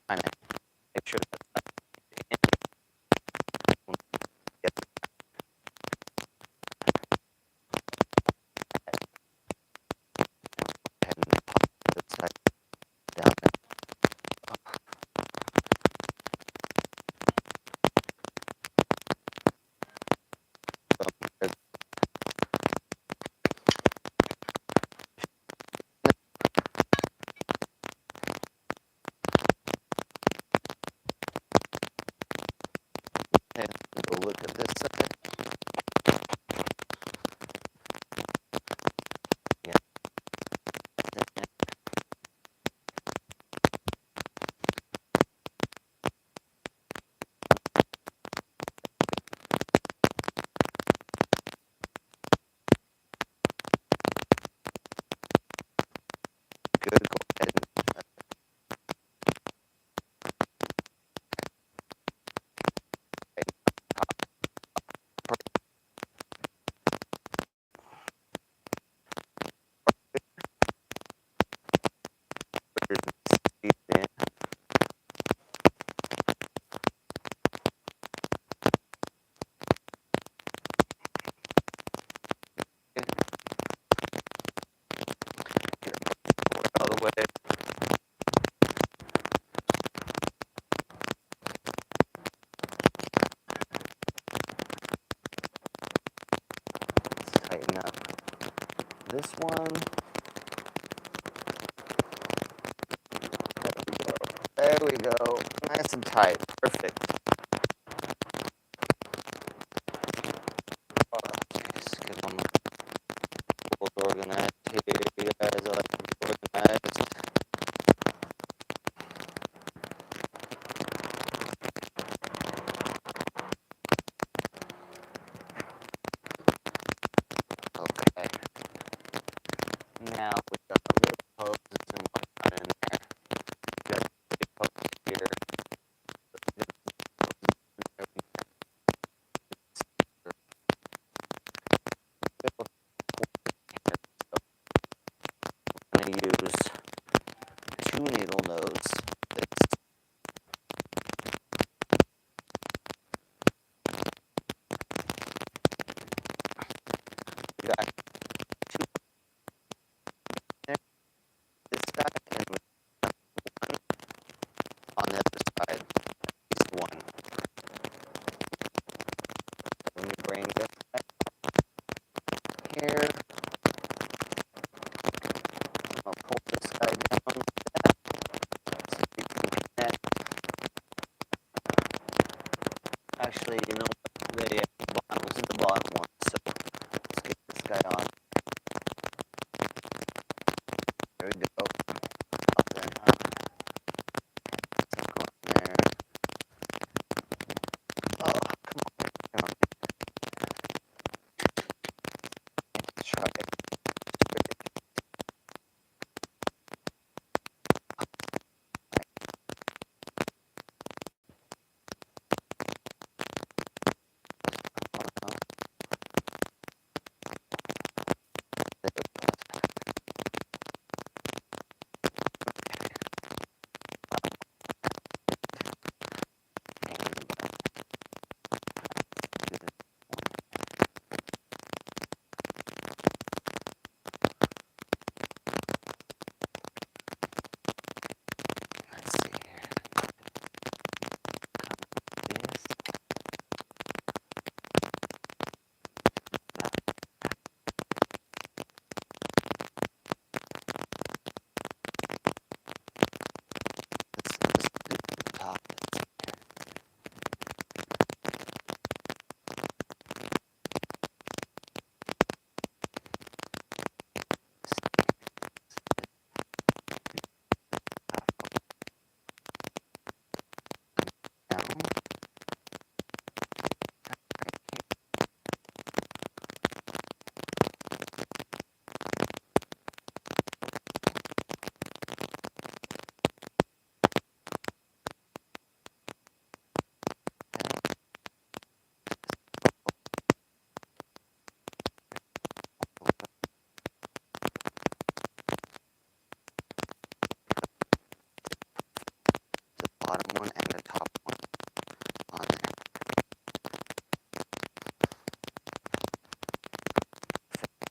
Kind of make sure that's not in. Get ahead and pop that side down and up. And go look at this side. Yeah. Good. Go ahead and speed in. Get out of the way. Let's tighten up this one. There we go. Nice and tight. Perfect. Just get all my tools organized here. You guys, I like to be organized. now with the little poses and whatnot in there. You got the big pose here. I'm going to use 2 needle nose. You got 2 there, this guy, and 1 on the other side. Just 1. Let me bring this guy here. I'll pull this guy down like that. So you can connect. Actually, you know what? The bottom was in the bottom one, so let's get this guy on. There we go. Up there, huh? So go in there. Oh, come on. Let's try it. Let's see here. This. Let's do the top. Down. The bottom one and the top one on there.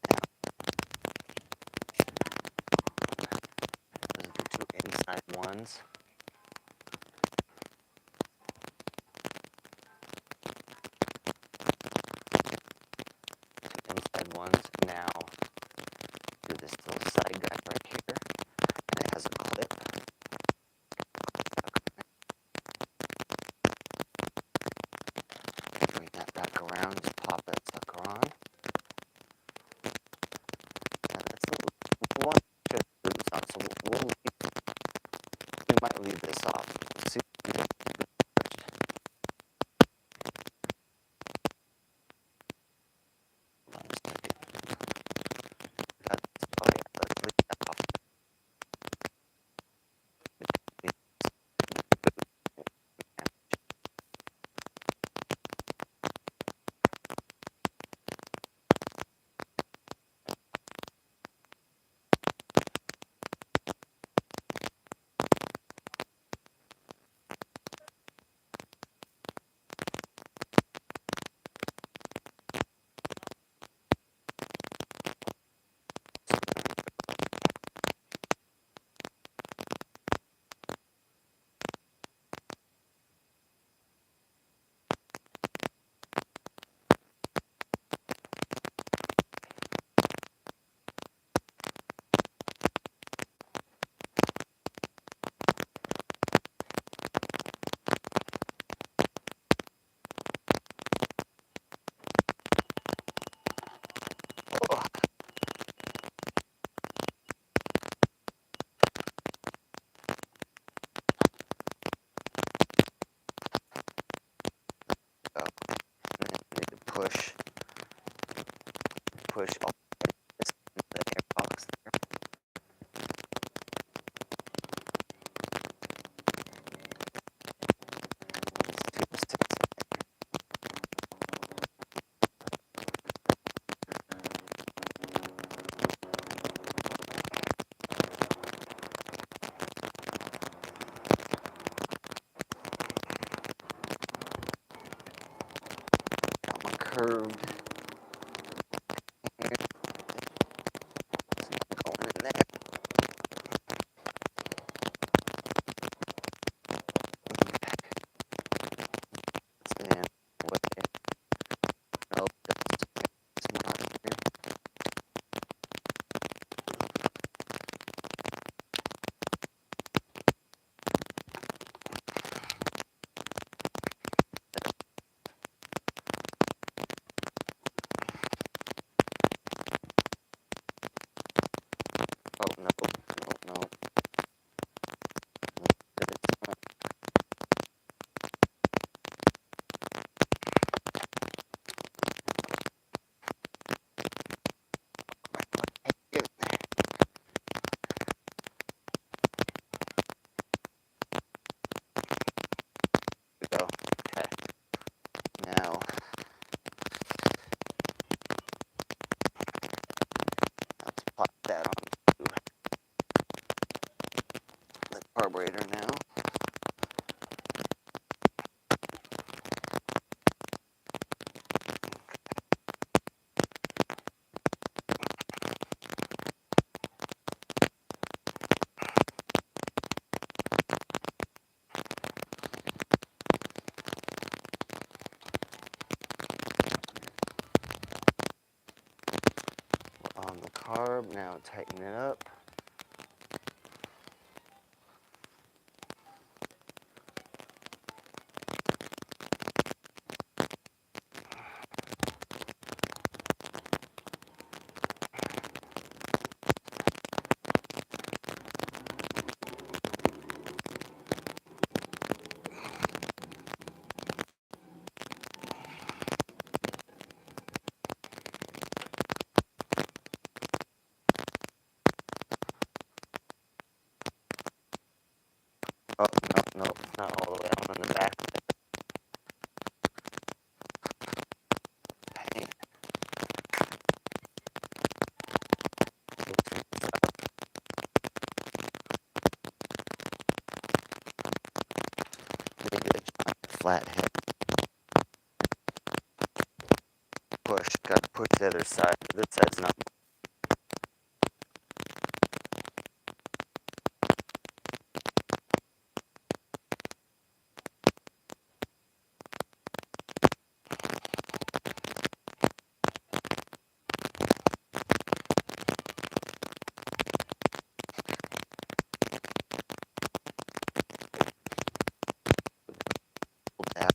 Now, those are the 2 inside ones. 2 inside ones. Now, do this little side guy right here, and it has a clip. Bring that back around, just pop that sucker on. And that's a little, we want to get the boots on, so we might leave this off. Let's see. Hold on a second. Let's leave that off. Push all this into the air box there. curved. Here. Going in there. Stand with it. Nope, it's not here. Oh no, no, no. Here we go. Okay. Now let's pop that on the carburetor now. We're on the carb, now tighten it up. Oh, no, no, not all the way on in the back. Dang. Maybe a giant flat head. Push, gotta push the other side. This side's not. That.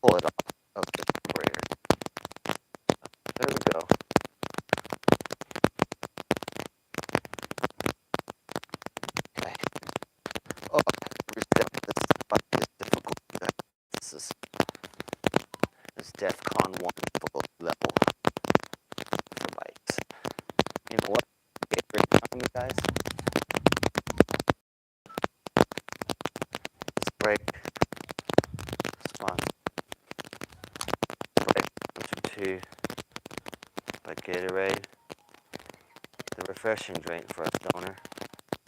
pull it off of the carburetor. There we go. Okay. Oh, reset. This bike is difficult. This is DEFCON 1 full level for bikes. You know what? Favorite time, you guys? This brake. Sponsored by Gatorade. The refreshing drink for a stoner.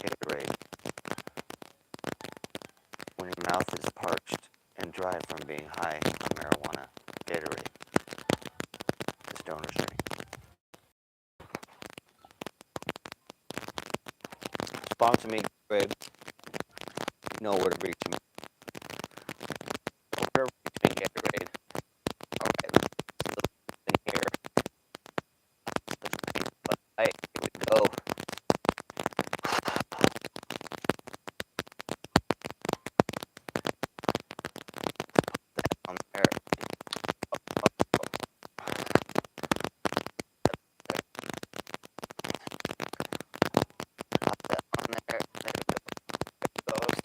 Gatorade. When your mouth is parched and dry from being high on marijuana. Gatorade. The stoner's drink. Sponsor me, Gatorade. You know where to reach me. Where to reach me, Gatorade. Alright, let's look in here. Alright, here we go. On there. Put that on there. There we go. There it goes.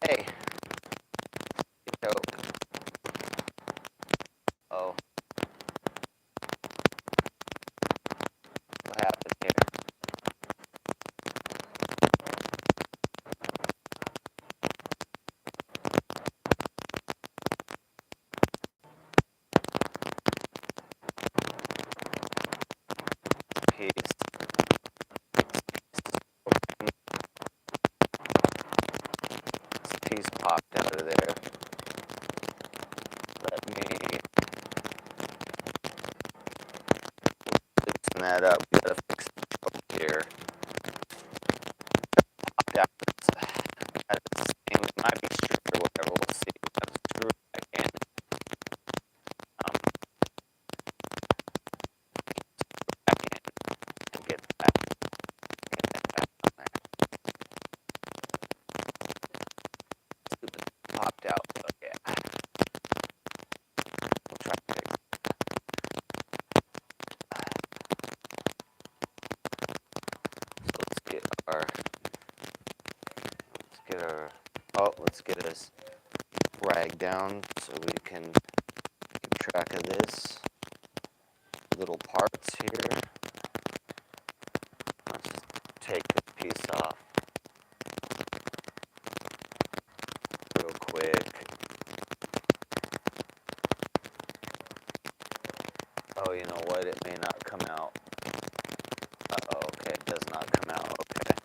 Stay. Joke. Oh. What happened here? Piece. This piece popped out of there. Let me loosen that up. We gotta fix the choke here. Popped out. It might be stripped or whatever. We'll see. We gotta screw it back in. Back in and get that back on there. Stupid popped out, but yeah. We'll try to fix it. So let's get this rag down so we can keep track of this. Little parts here. Let's take this piece off real quick. Oh, you know what? It may not come out. Uh-oh, okay, it does not come out. Okay.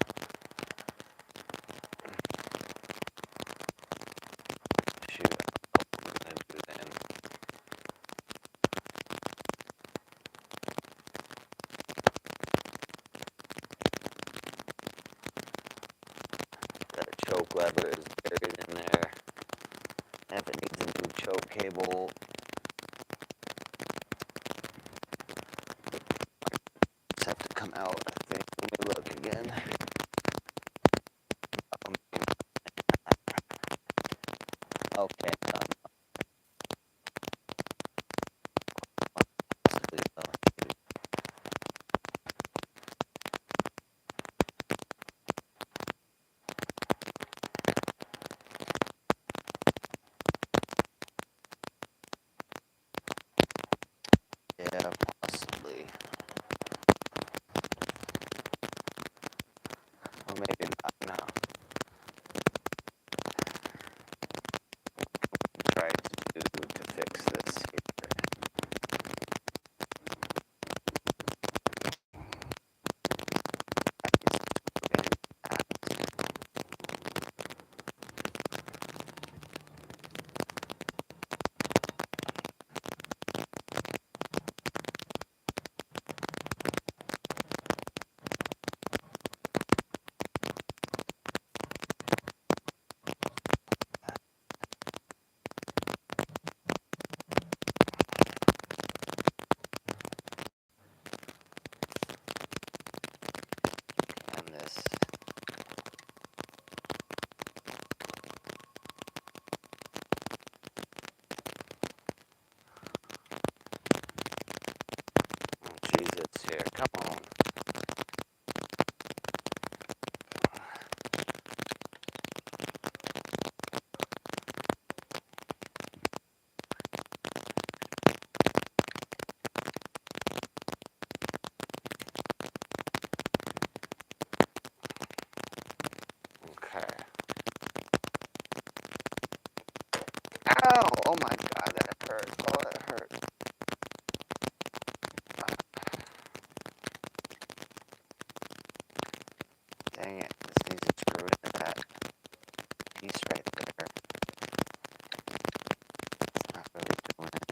Shoot, I don't know what we're gonna do then. That choke lever is buried in there. If it needs a new choke cable, just have to come out, I think. Let me look again. Okay, possibly though. maybe not. No. Try to fix this here. And this. Oh, Jesus, here, come on. Okay. Ow! Oh my God, that hurt. Oh, that hurt. Dang it, this needs to screw into that piece right there. It's not really doing it.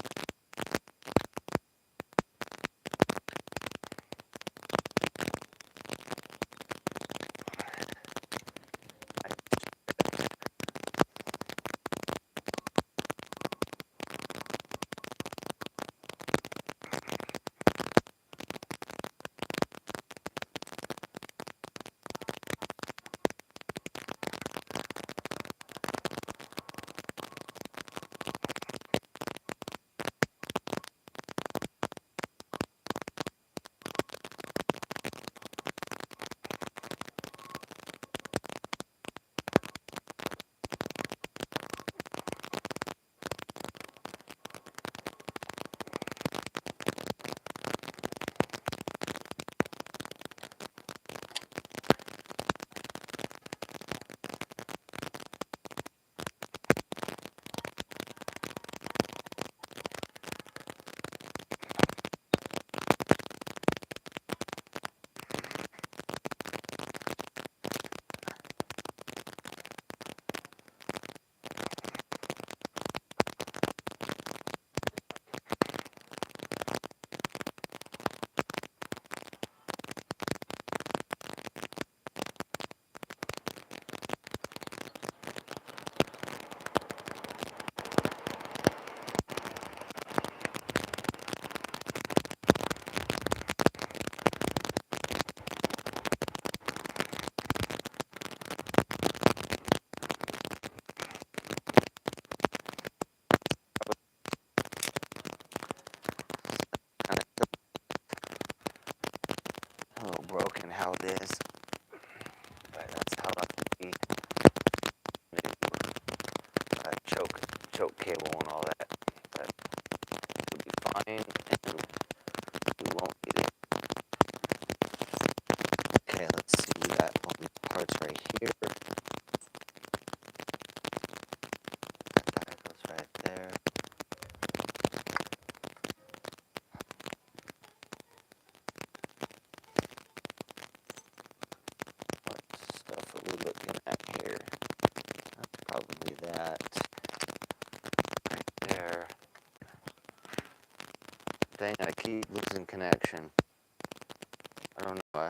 A little broken how it is, but that's how that would be. Choke cable and all that. But it'll be fine, and we won't need it. Okay, let's see. We got all these parts right here. That goes right there. What stuff are we looking at here? That's probably that right there. Dang, I keep losing connection. I don't know why.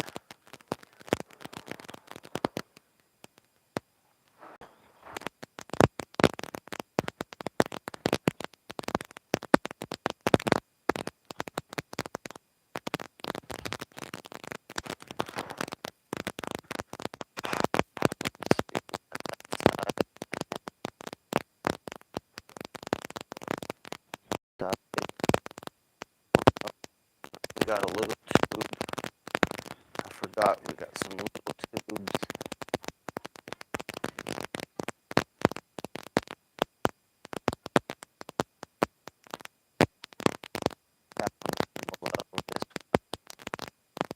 We got a little tube. I forgot we got some little tubes. That one below this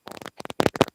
one here.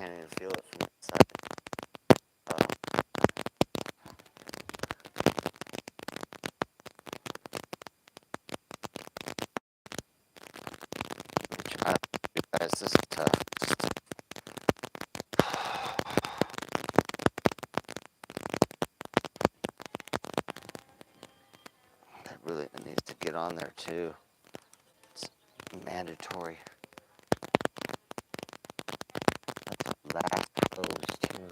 can't even feel it from inside. Let me try it, guys. This is tough. That really needs to get on there too. It's mandatory. That's the last pose too.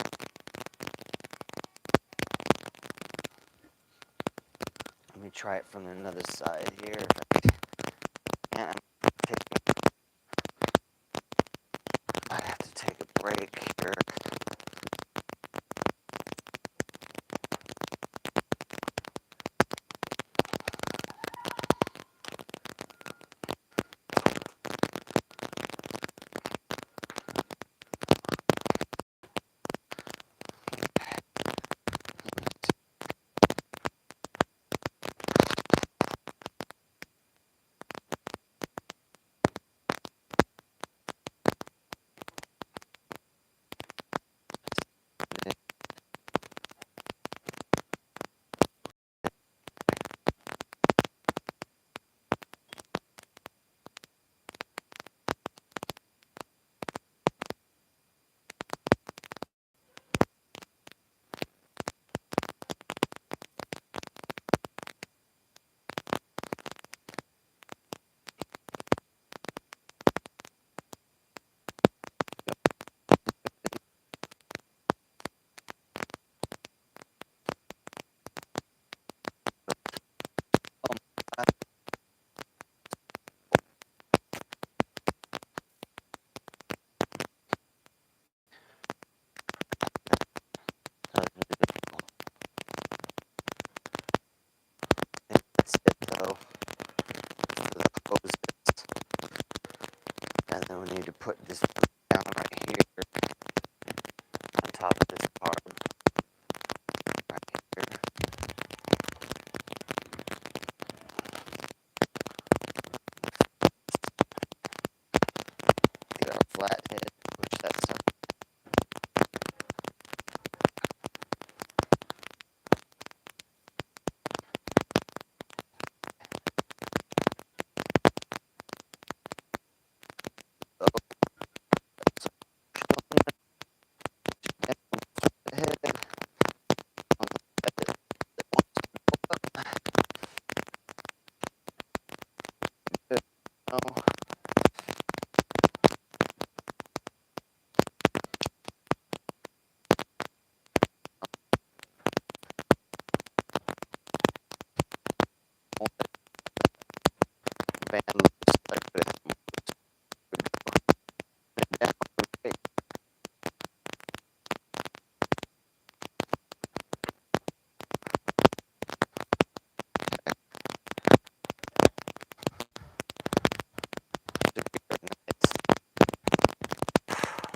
Let me try it from another side here. And I have to take a break here. That's it though. And then we need to put this down right here on top of this carb. Right here. Get our flat head, push that side. Band looks like this.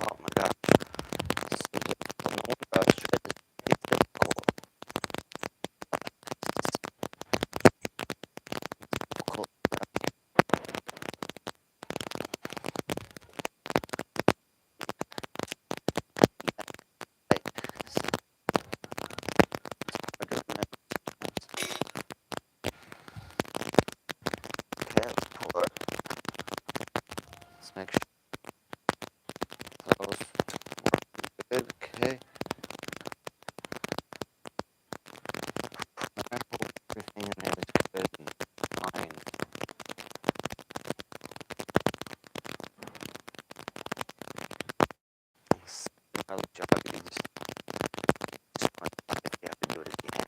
Oh my god. This is difficult. It's difficult. Difficult. Okay, let's pull it. Let's make sure that was good. Okay. I hope everything in there is good and fine. How the job you just want if you have to do it again.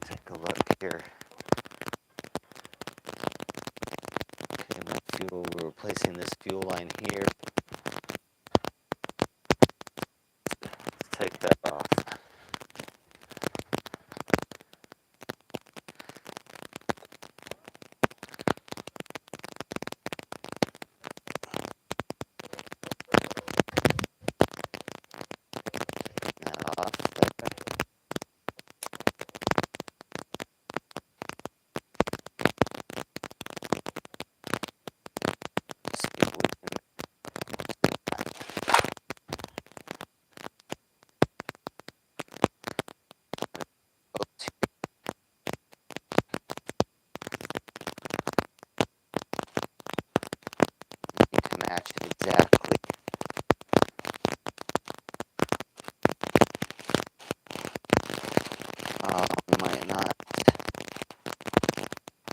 Take a look here. Okay, my fuel, we're replacing this fuel line here. Let's take that off. That off there. match it exactly. Might not.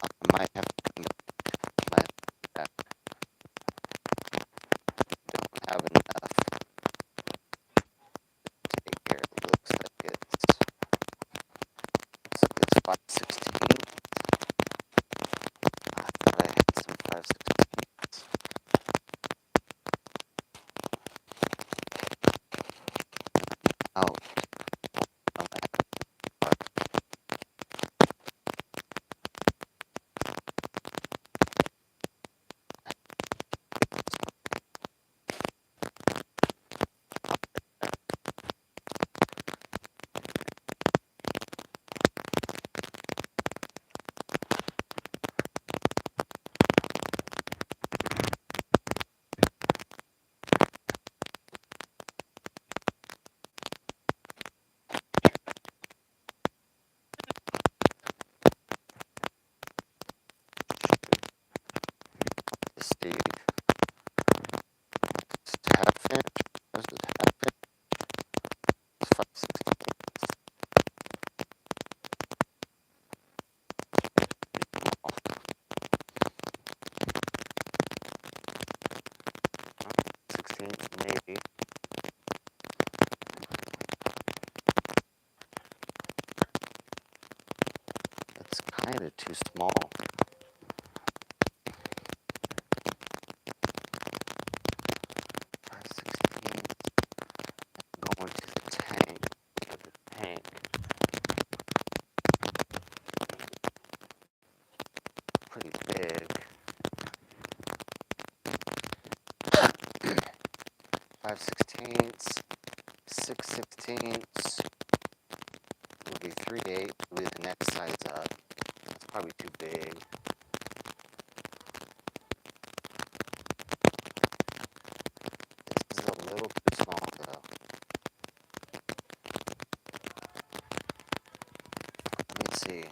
I might have to come back. Don't have enough to take care. It looks like it's 516. I thought I had some 516. Oh, see. It's half inch. This is half inch. It's 516. 16, maybe. It's kind of too small. 516. Going to the tank. Pretty big. 5/16, 6/16 will be 3/8. Will be the next size up. That's probably too big. This is a little too small though. Let me see.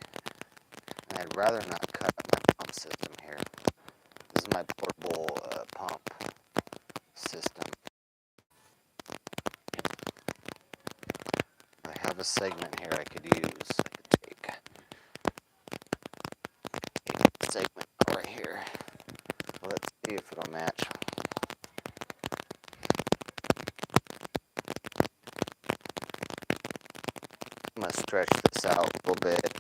And I'd rather not cut up my pump system here. This is my portable pump system. I have a segment here I could use. I could take a segment right here. Let's see if it'll match. I'm gonna stretch this out a little bit.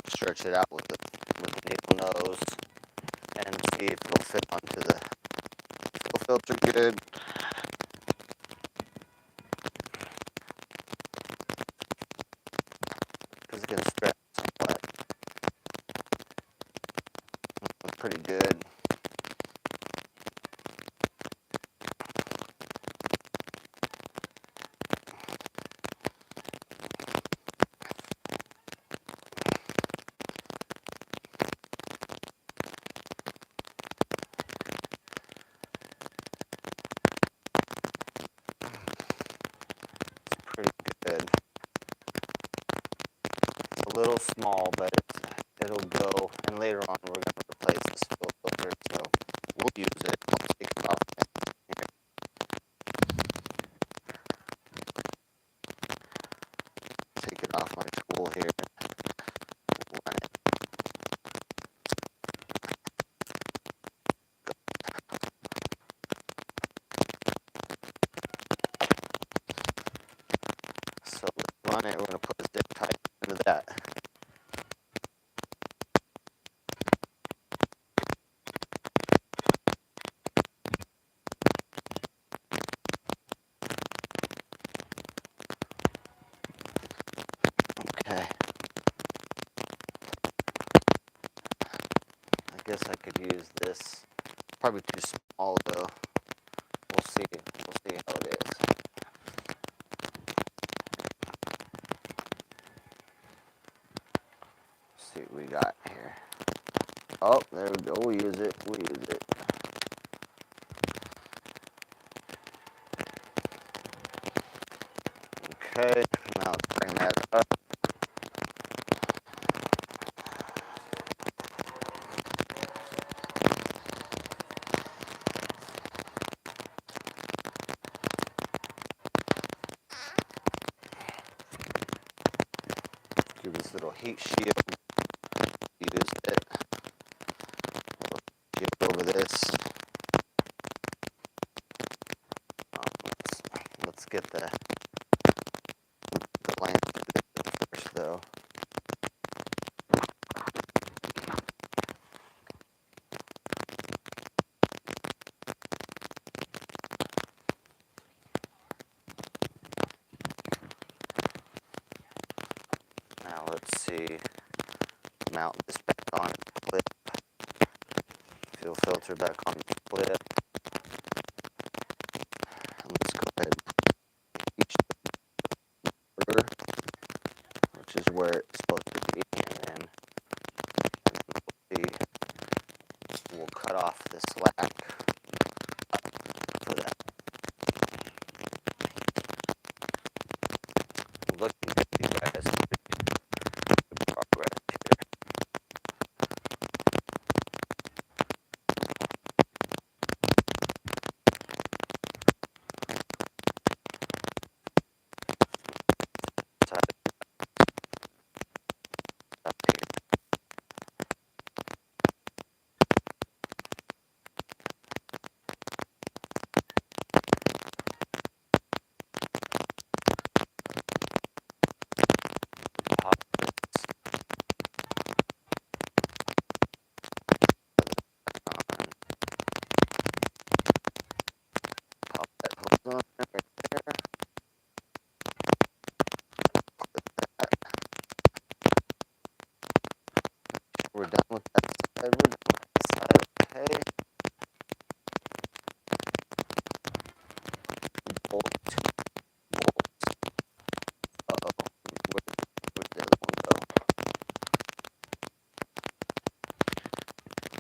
Stretch it out with the needle nose and see if it'll fit onto the filter good. Because it's gonna stretch somewhat. That's pretty good. Pretty good. It's a little small, but it'll go. And later on, we're going to replace this filter, so we'll use it. I'll take it off. Here. Take it off my tool here. Run it. So let's run it. We're going to put a zip tie into that. Okay. I guess I could use this. Probably too small though. We'll see. We'll see how it is. Let's see what we got here. Oh, there we go. We'll use it. We'll use it. Okay. Now let's bring that up. heat shield. Use it. Get over this. Let's get the lamp first, though. Now let's see. Mount this back on its clip. Fuel filter back on its clip. And let's go ahead and put each order, which is where it's supposed to be, and then we'll cut off the slack for that. Looking at you guys, good progress here. Side up here. Pop this on. Pop that hose on right there. We're done with that side. We're done with this side. Okay. Bolt. Bolts. Uh-oh. Where'd the other one go?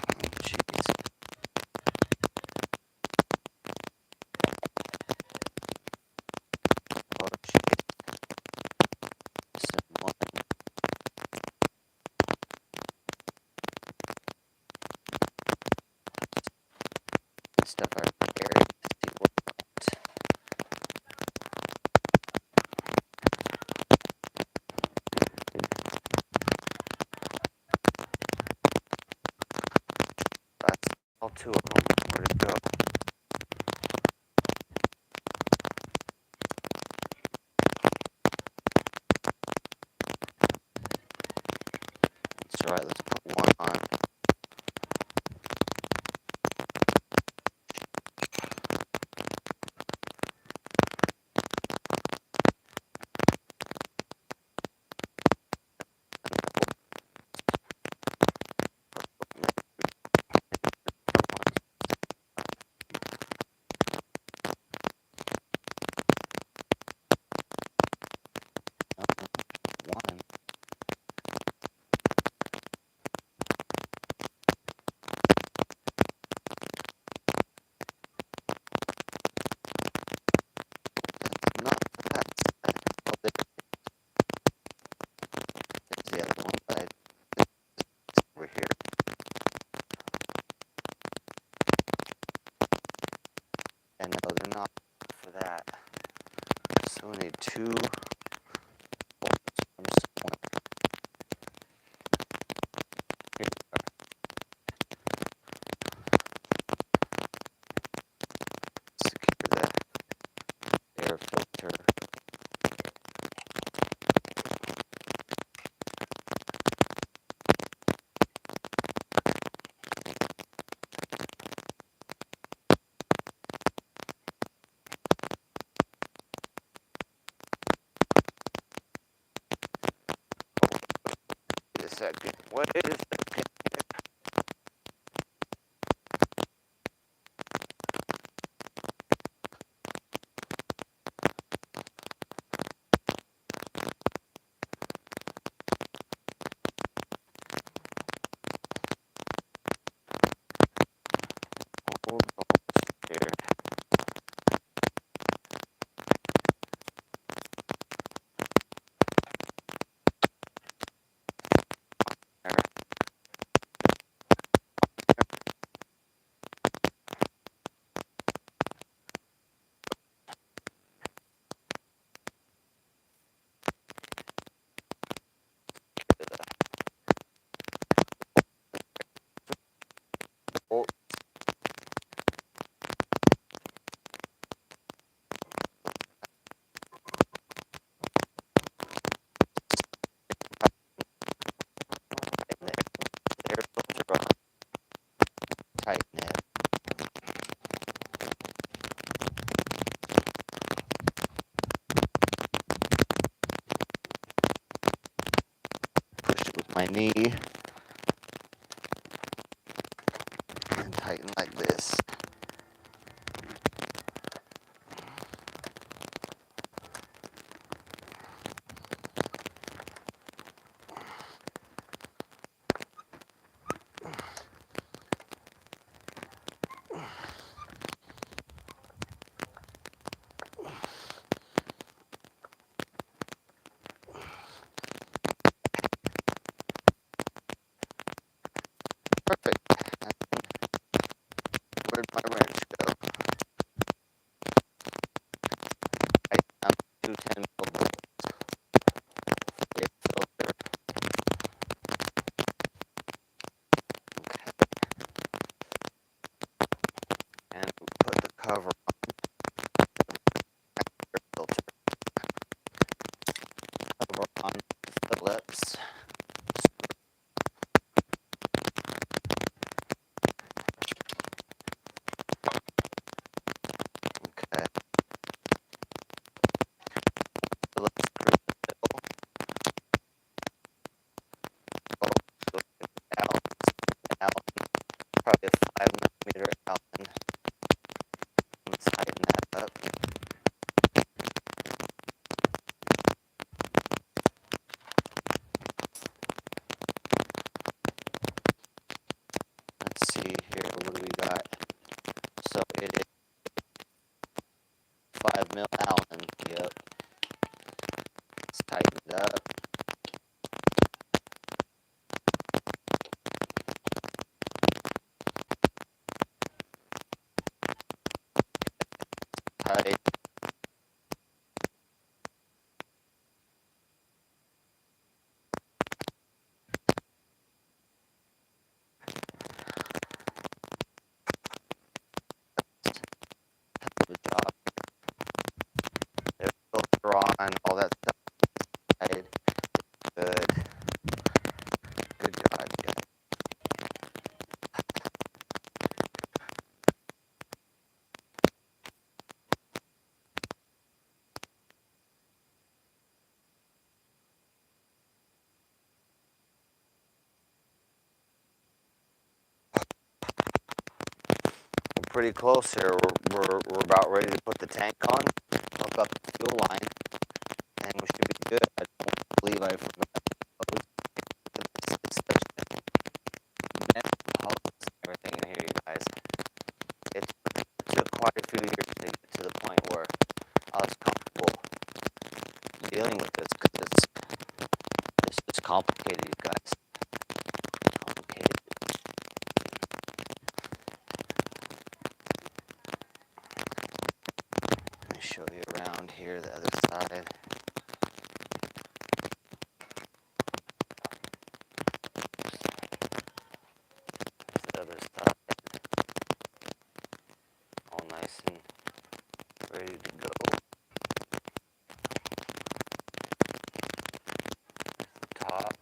Oh, jeez. Oh, jeez. Missing one. This stuff I carry to see what not. That's all two of them. Where'd it go? That's right. Let's put one on. One. Not that side. Oh, there's the other one, but it's over here. And no, they're not for that. So we need two bolts from somewhere. Here we are. Secure that air filter. Wait a second. Wait a second. Hold on here. There. knee and tighten like this. Perfect. Where'd my wrench go? Right down to 210 millivolts. Air filter. Okay. And put the cover on the air filter. Cover on Phillips. Okay. Phillips screw in the middle. Oh, so Allen, probably a 5mm Allen. Let's tighten that up. Let's see here, what do we got? So it is 5mm Allen. Yep. Let's tighten it up. Tight. Good job. There's filter on, all that stuff. Tight. Good. Good job, guys. We're pretty close here. We're about ready to put the tank on, hook up the fuel line, and we should be good. I don't believe I forgot to close this section. Everything in here, you guys. It took quite a few years to get to the point where I was comfortable dealing with this because it's just complicated, you guys. Complicated. Let me show you around here, the other side. The other side. All nice and ready to go. Top.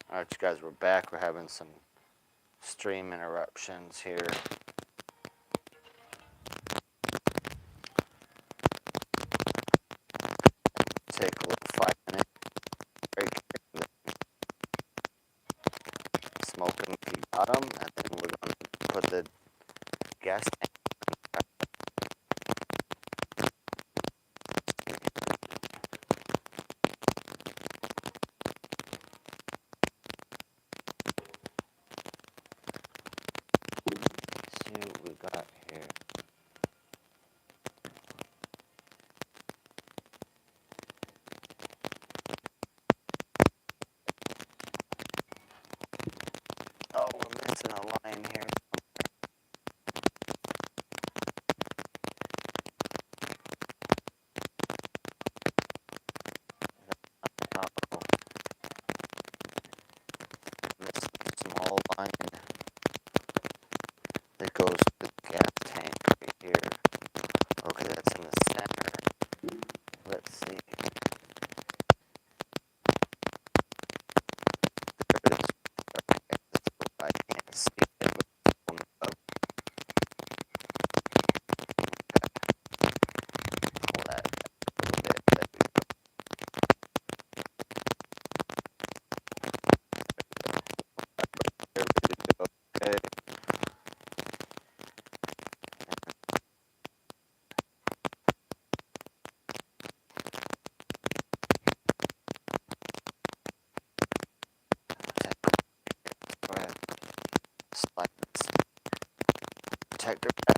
Alright, you guys, we're back. We're having some stream interruptions here. Take a little 5-minute break. Smoke them if you got them, and then we're going to put the gas tank. See what we got here. Oh, we're missing a line here. Oh, missing a small line that goes to the gas tank right here. Okay, that's in the center. Let's see. There it is. Okay, I can't see it. Slide this protector back.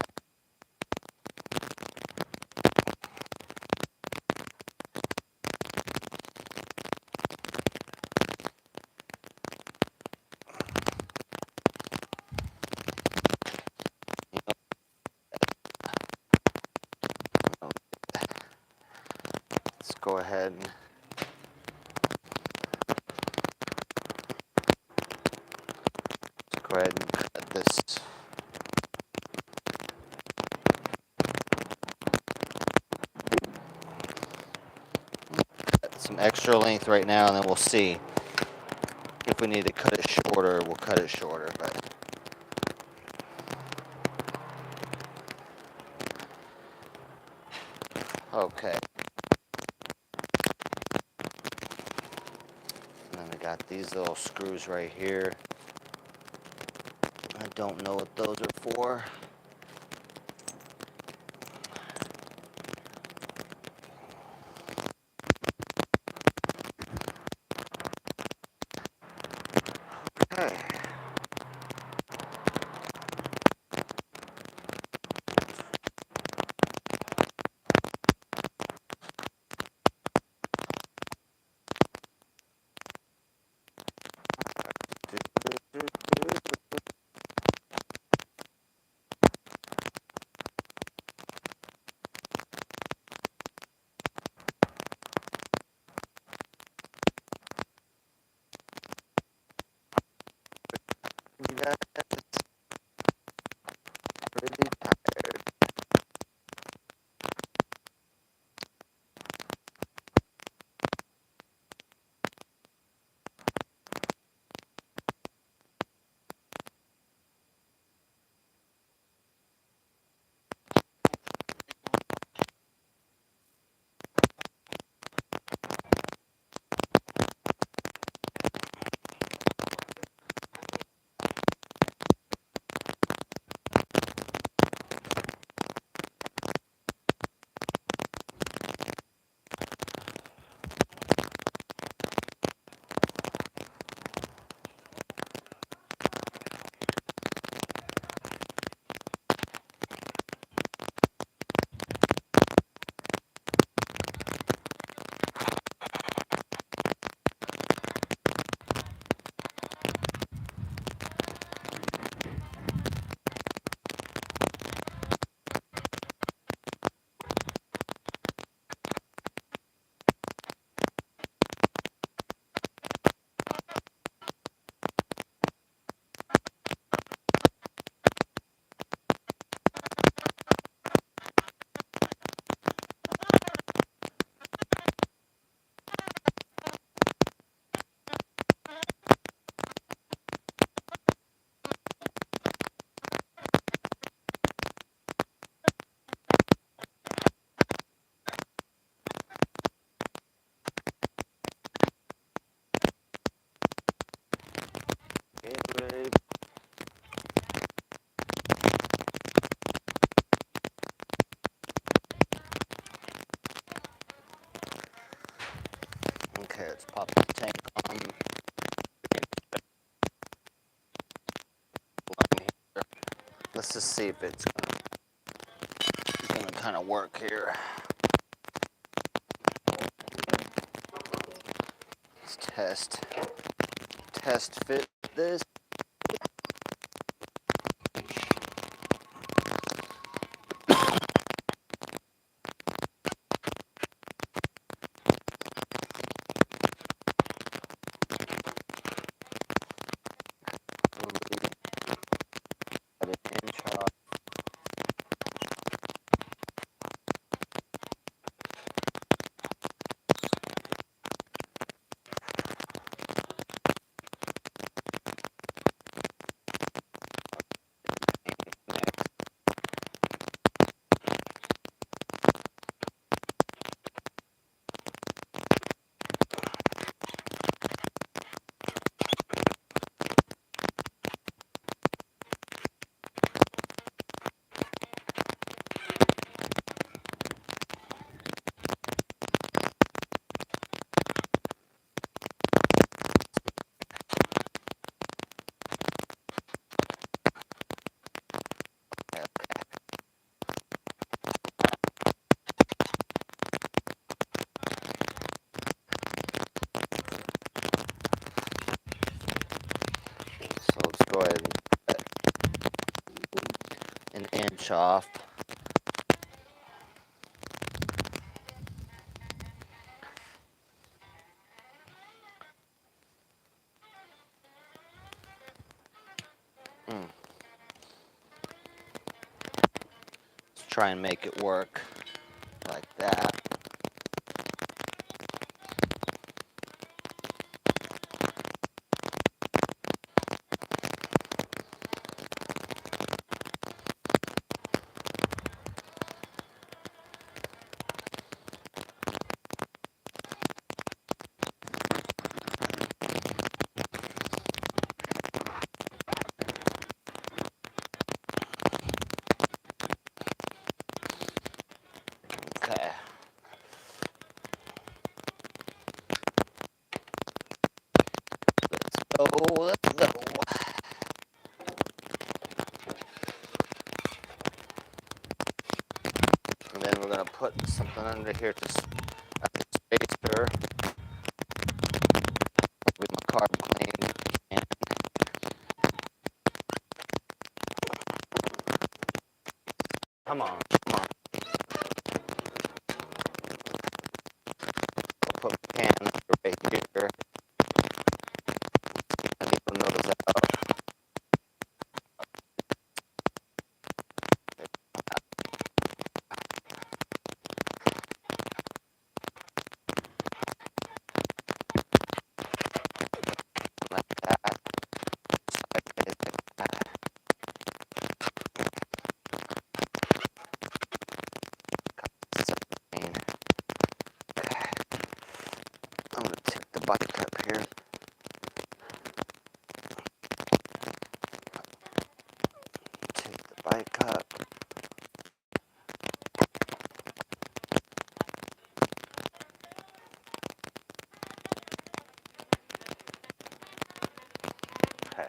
Let's go ahead and cut this. Cut some extra length right now, and then we'll see if we need to cut it shorter. We'll cut it shorter, but. Okay. And then we got these little screws right here. I don't know what those are for. Okay. You guys pretty tired. Get ready. Okay, let's pop the tank on. Let's just see if it's gonna kind of work here. Let's test fit this. go ahead and cut an inch off. Let's try and make it work like that. Okay. Let's go. And then we're gonna put something under here to spacer with my carb clean. And come on. I'll put my can right here. I need to notice that. Like that. I'm gonna take the bike up here. Take the bike up. Okay.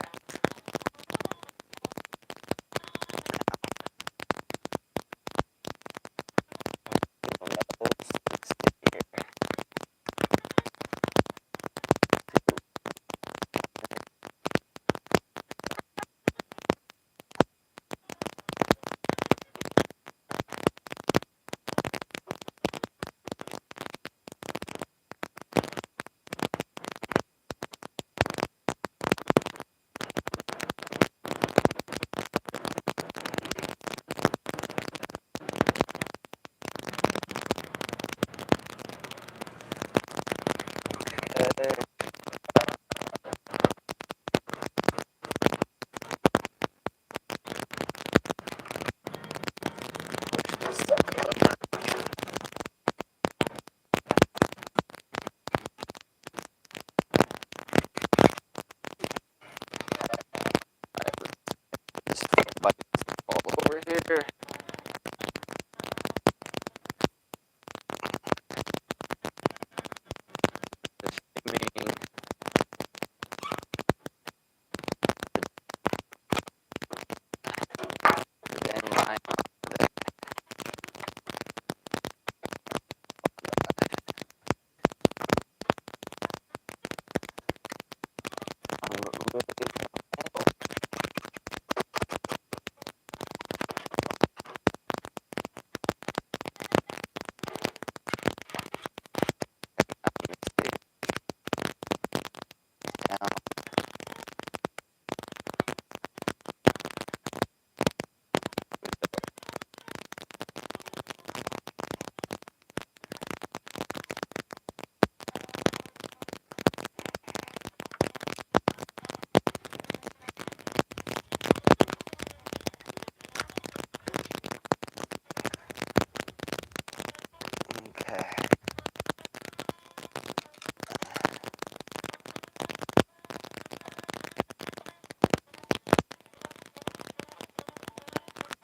This bike is all over here.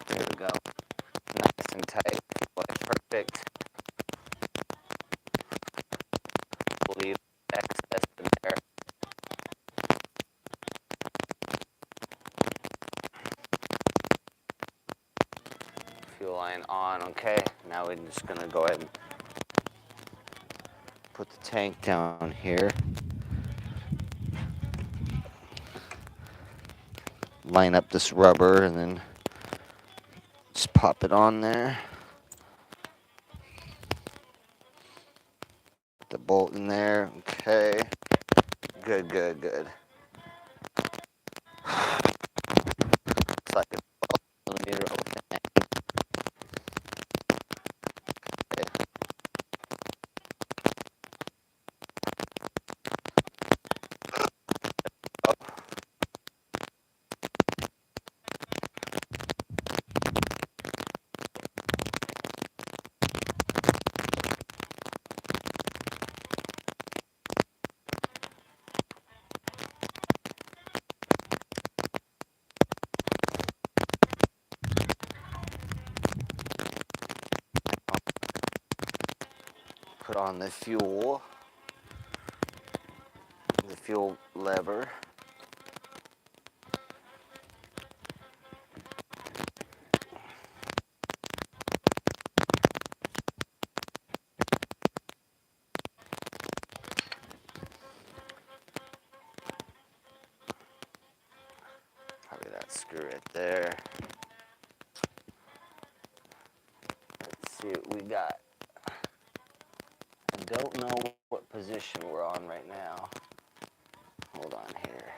There we go. Nice and tight. Like perfect. Leave excess in there. Fuel line on. Okay. Now we're just gonna go ahead and put the tank down here. line up this rubber and then just pop it on there. Put the bolt in there. Okay. Good, good, good. It's like a 12mm open. Put on the fuel lever. Probably that screw right there. Let's see what we got. I don't know what position we're on right now. Hold on here.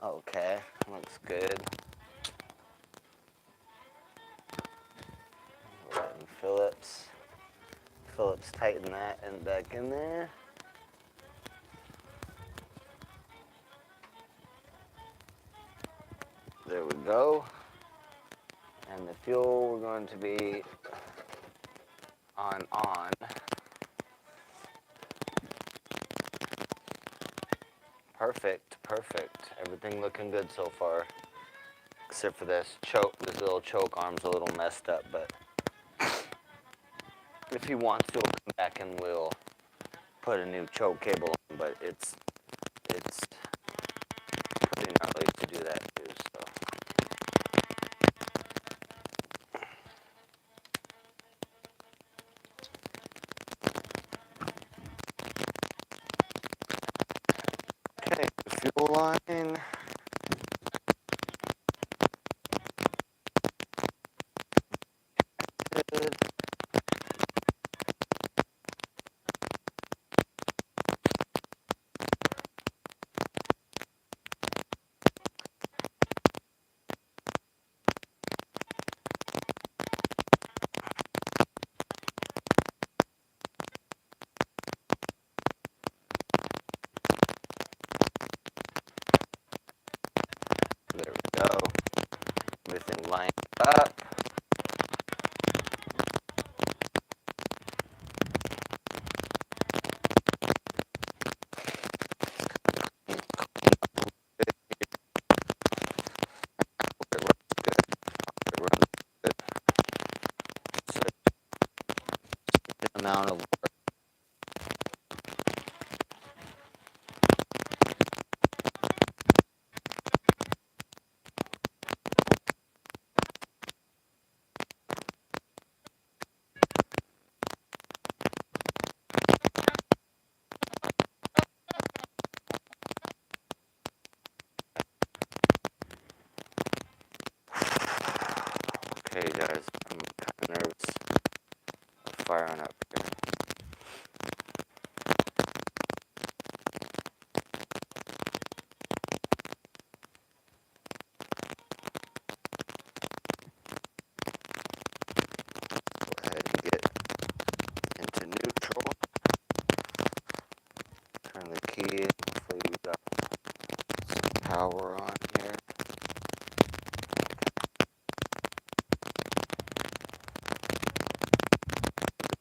Okay, looks good. Phillips. Phillips, tighten that and back in there. There we go. And the fuel we're going to be on. Perfect, perfect. Everything looking good so far. Except for this choke, this little choke arm's a little messed up, but if he wants to, we'll come back and we'll put a new choke cable on, but it's pretty gnarly to do that too, so. Okay, the fuel line. Good. There we go. Everything lined up. Amount of work. Okay, guys, I'm kind of nervous of firing up here. Go ahead and get into neutral. Turn the key in. Hopefully we got some power on here.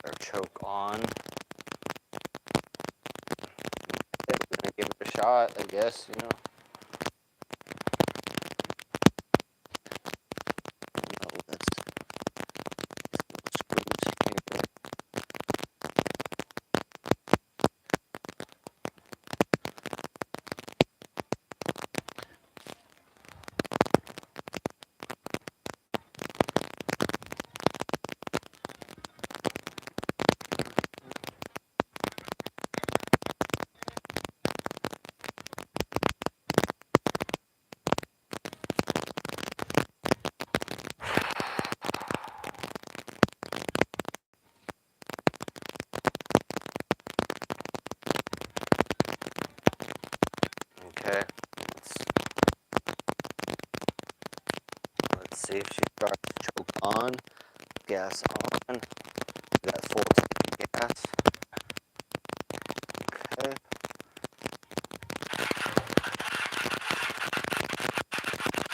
Our choke on. Yeah, we're gonna give it a shot, I guess, you know. Let's screws here. see if she starts. Choke on, gas on. We got full tank of gas. Okay.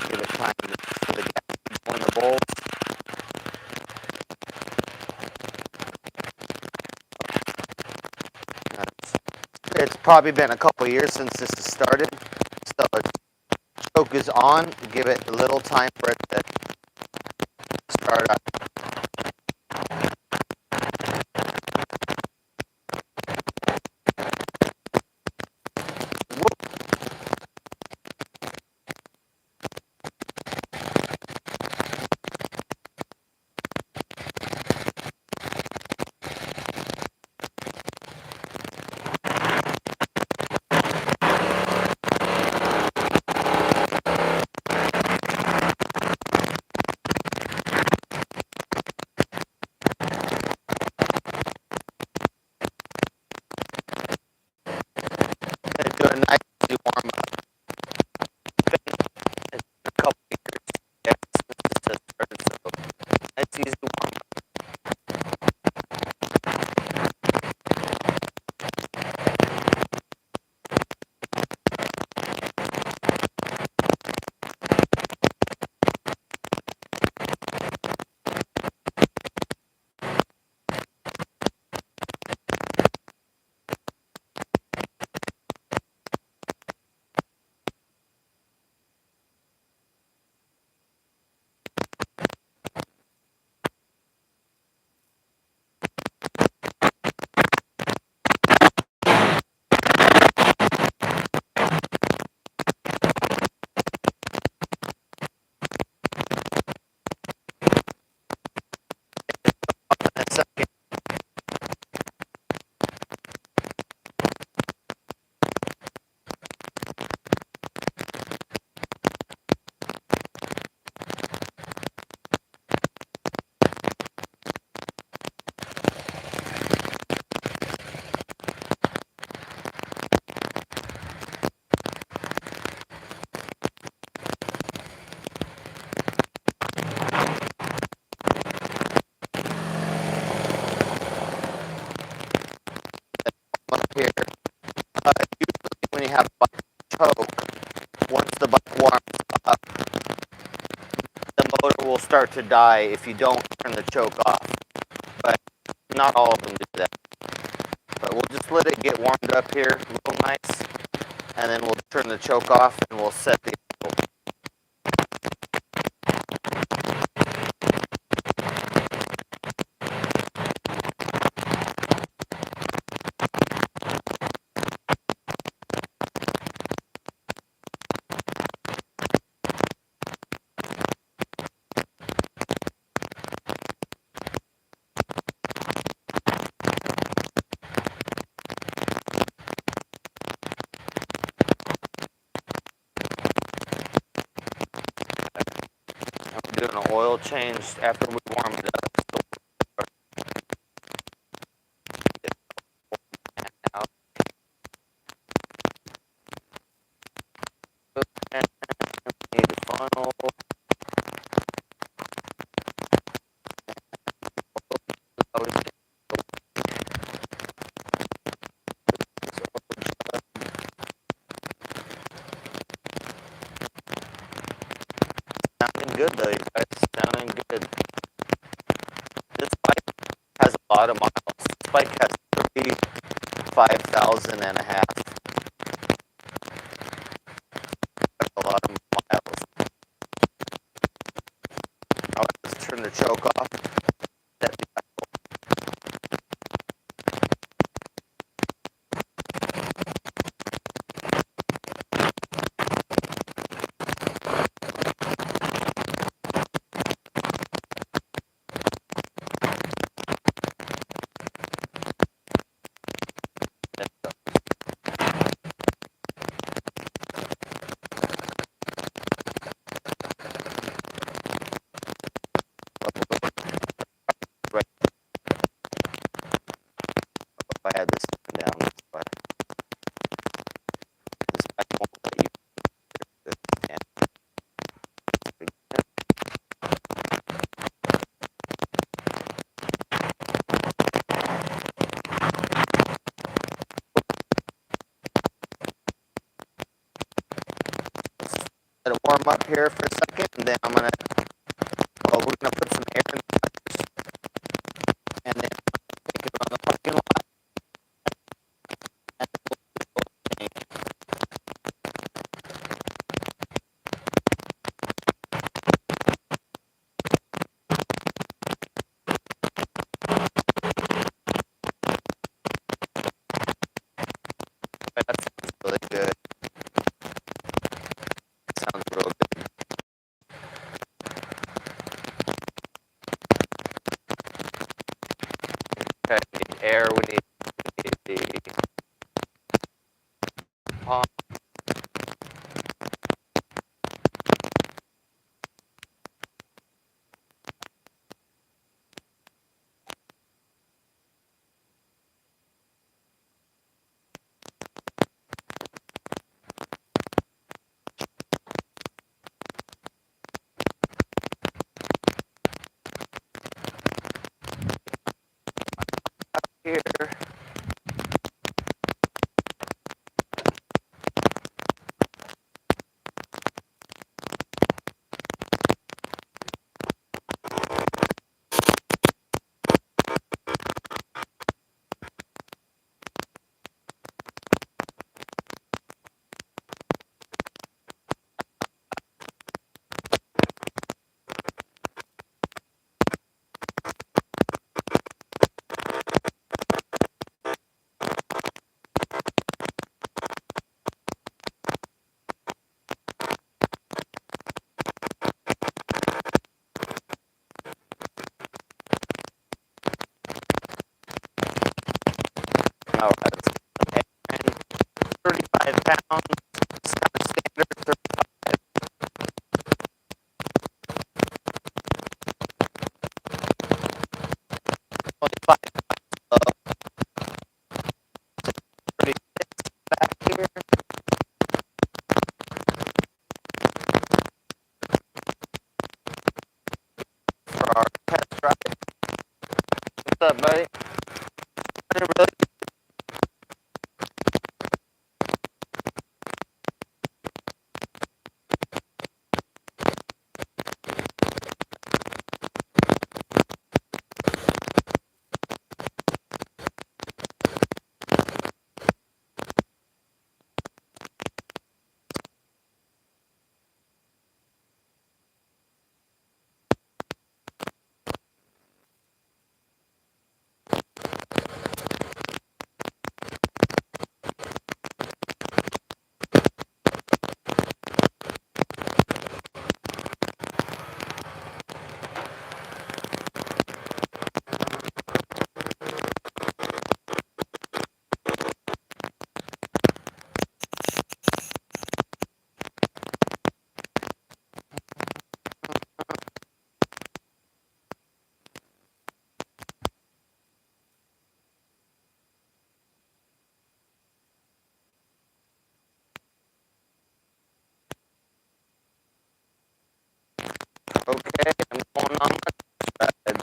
Give it time for the gas to join the bowl. It's probably been a couple years since this has started, so choke is on. Give it a little time for it to start up. Do a nice easy warm up. It's been a couple years. Yeah, since this has started, so nice easy warm up. In a second. Up here. Usually when you have a bike choke, once the bike warms up, the motor will start to die if you don't turn the choke off. But not all of them do that. But we'll just let it get warmed up here real nice, and then we'll turn the choke off and we'll set the doing an oil change after we warm it up. And need the funnel. Sounding good though, you guys. Sounding good. This bike has a lot of miles. This bike has 35,000 and a half. That's a lot of miles. Now let's turn the choke off. them up here for a second, and then we're gonna put some air in the tires, and then take it on the parking lot. And then that sounds really good. Sounds real good. Okay, we need air. We need the pump. Here. All right, let's get some air in. 35 pounds. It's kind of standard. 35. 25 low. 36 back here. For our test ride. What's up, buddy? Really? Okay, I'm going on my test ride.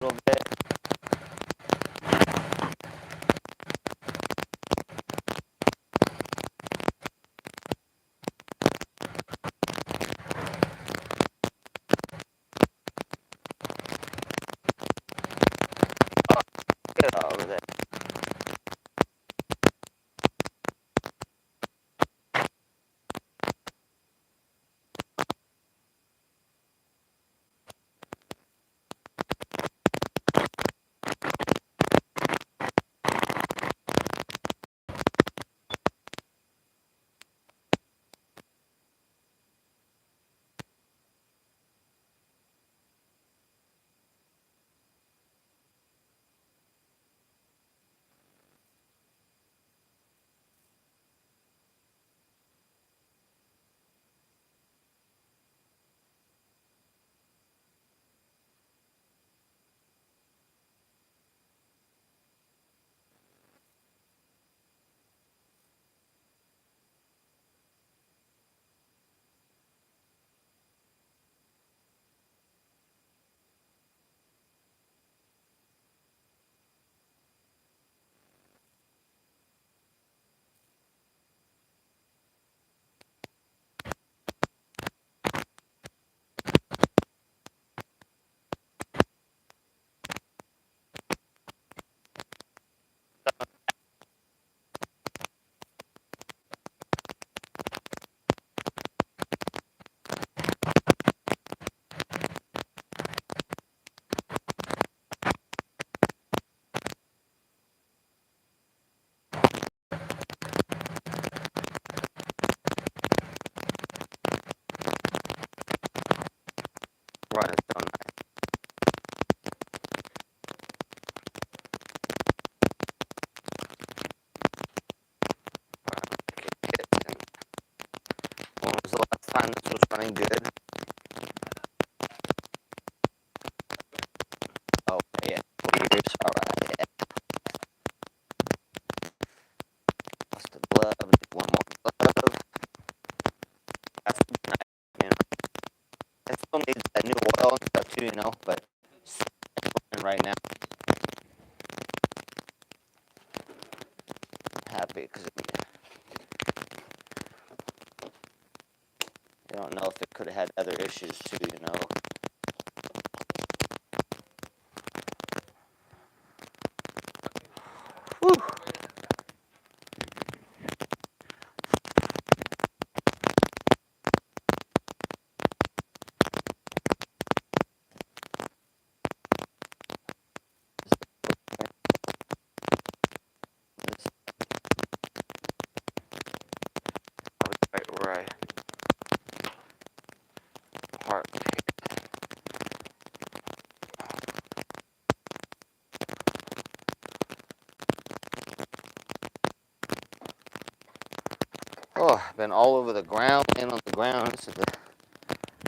A little bit. still needs that new oil and stuff too, but right now, happy because you don't know if it could have had other issues too. Whew. Right where I park. Oh, I've been all over the ground, and on the ground.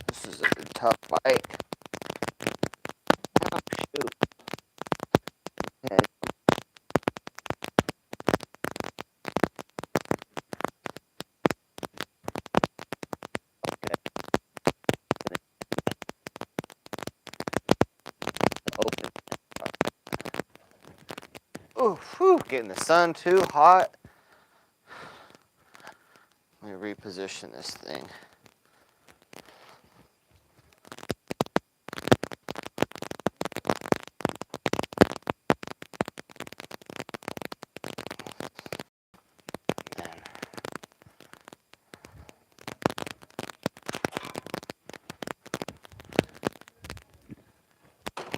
This is a tough bike. Oh, shoot. Okay. Open. Oh, whew, getting the sun too hot. Let me reposition this thing.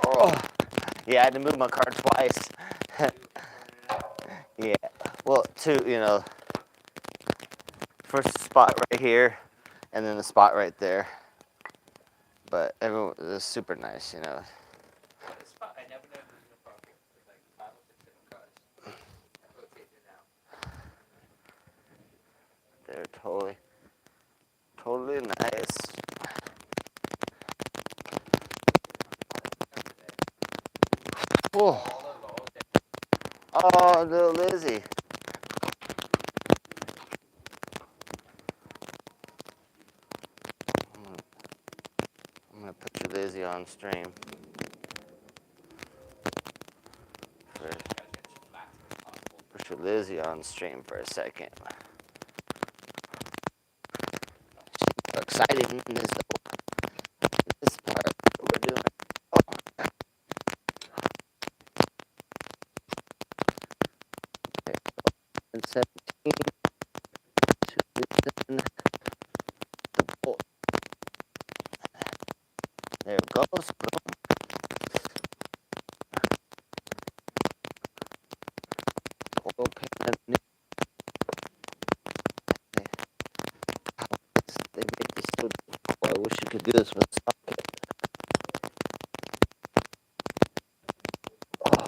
Oh, yeah, I had to move my car twice. Yeah, well, first spot right here, and then the spot right there. But everyone is super nice. I never know who's in the pocket. Like 5 or 6 different cars. I rotate it out. They're totally nice. Oh, oh, little Lizzie. I'm gonna put your Lizzie on stream. Put your Lizzie on stream for a second. She's excited in this part we're doing. Oh. Okay. And 17 to loosen the bolt. There it goes. Boom. Oil pan. They make this so difficult. I wish you could do this with socket. Oh.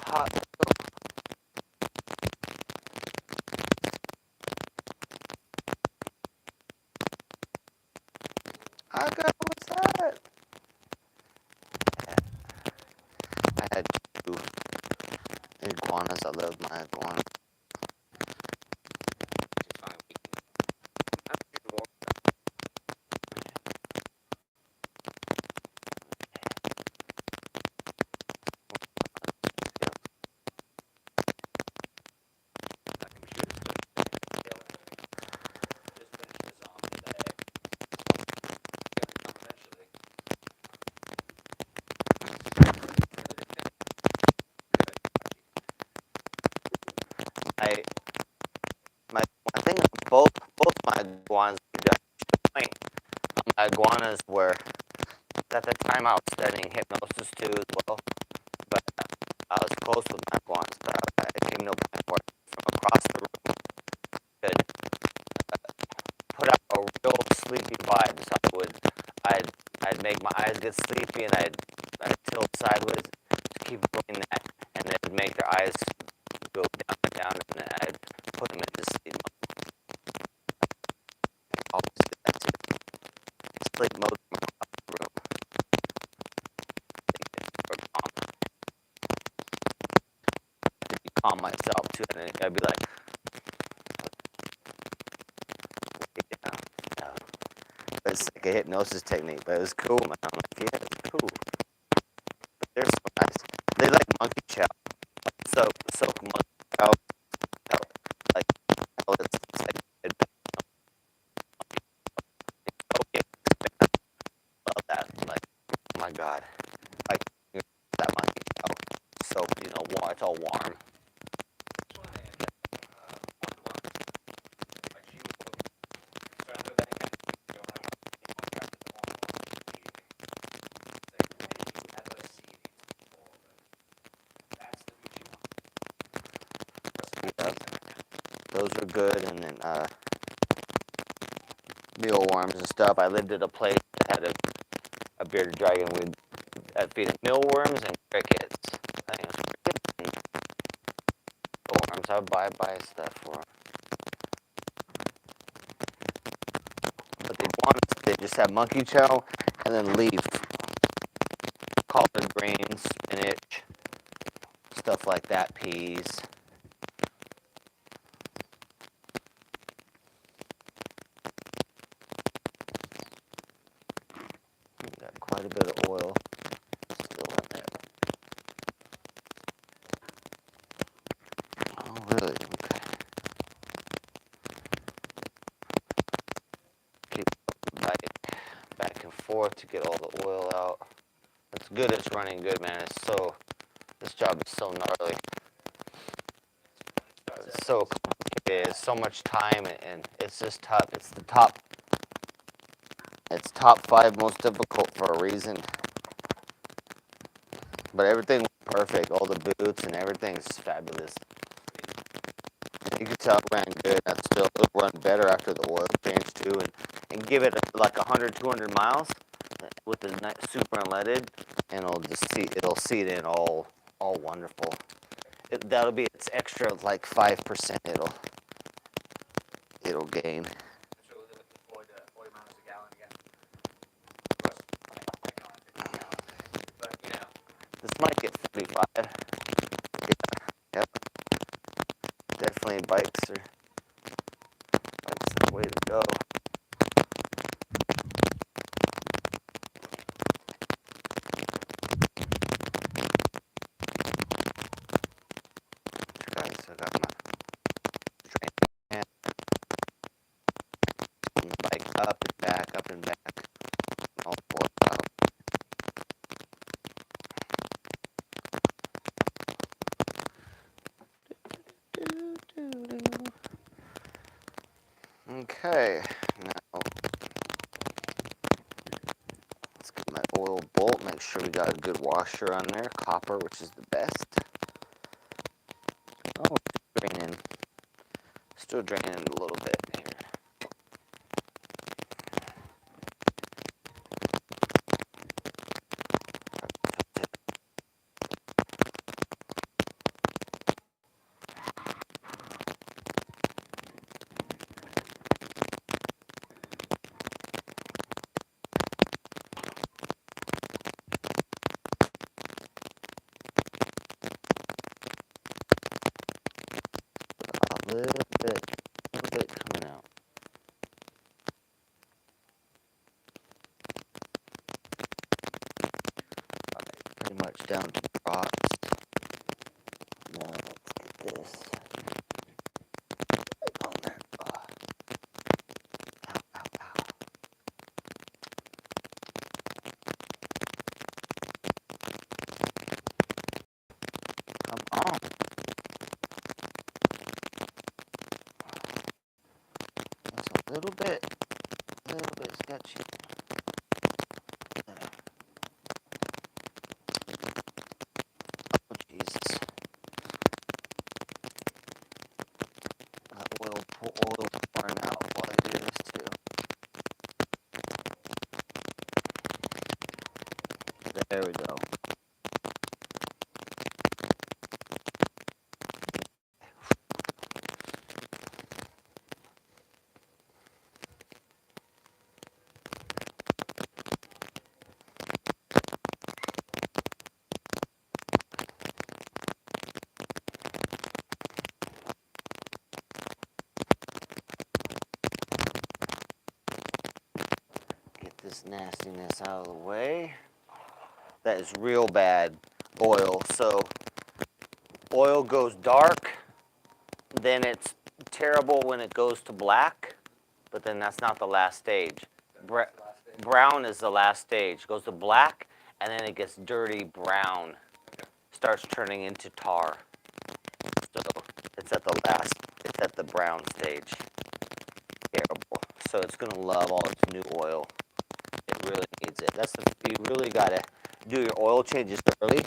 Hot. I got what's that? I had 2 iguanas. I love my iguana. my iguanas my iguanas were, at the time I was studying hypnosis too as well, but I was close with my iguanas, but I came to a point where from across the room could put out a real sleepy vibe. So I'd make my eyes get sleepy and I'd tilt sideways to keep doing that, and then it'd make their eyes go down and down, and then I'd put them into sleep mode. Always do that too. Sleep mode from across the room. To calm myself too, and I'd be like, yeah, yeah. It's like a hypnosis technique, but it was cool, man. I'm like, yeah, it's cool. But they're so nice. They like monkey chow. Soak monkey chow. Like, it's like, okay, love that. Like, oh my god. Like, that monkey chow. So, it's all warm. Yeah, those are good, and then mealworms and stuff. I lived at a place that had a bearded dragon. I'd feed it mealworms and crickets. Crickets and mealworms. I would buy stuff for them. But the iguanas, they just have monkey chow and then leaf, collard greens, spinach, stuff like that, peas. Got quite a bit of oil still in there. Oh, really? Okay. Keep back and forth to get all the oil out. It's good. It's running good, man. This job is so gnarly. It's so complicated. It's so much time, and it's just tough. It's top 5 most difficult for a reason. But everything was perfect. All the boots and everything is fabulous. You can tell it ran good. It'll run better after the oil change too, and give it like 100, 200 miles with the super unleaded, and it'll seed in all wonderful. That'll be its extra like 5%. It'll gain. So we're looking forward to 40 miles a gallon again. But this might get 45. Yeah, yep. Definitely bikes are the way to go. Guys, I got my train and bike up and back, all 4 out. Okay, now let's get my oil bolt, make sure we got a good washer on there, copper, which is the best. Oh, still draining a little bit here. A little bit coming out. Alright, pretty much down to frost. Now let's get this. On there. Ow, ow, ow. Come on. That's A little bit sketchy. Oh, Jesus. That oil pouring out while I do this too. There we go. Get this nastiness out of the way. That is real bad oil. So oil goes dark, then it's terrible when it goes to black, but then that's not the last stage. Brown is the last stage. It goes to black, and then it gets dirty brown. Starts turning into tar. So it's at the brown stage. Terrible. So it's gonna love all its new oil. It really needs it. You really gotta do your oil changes early.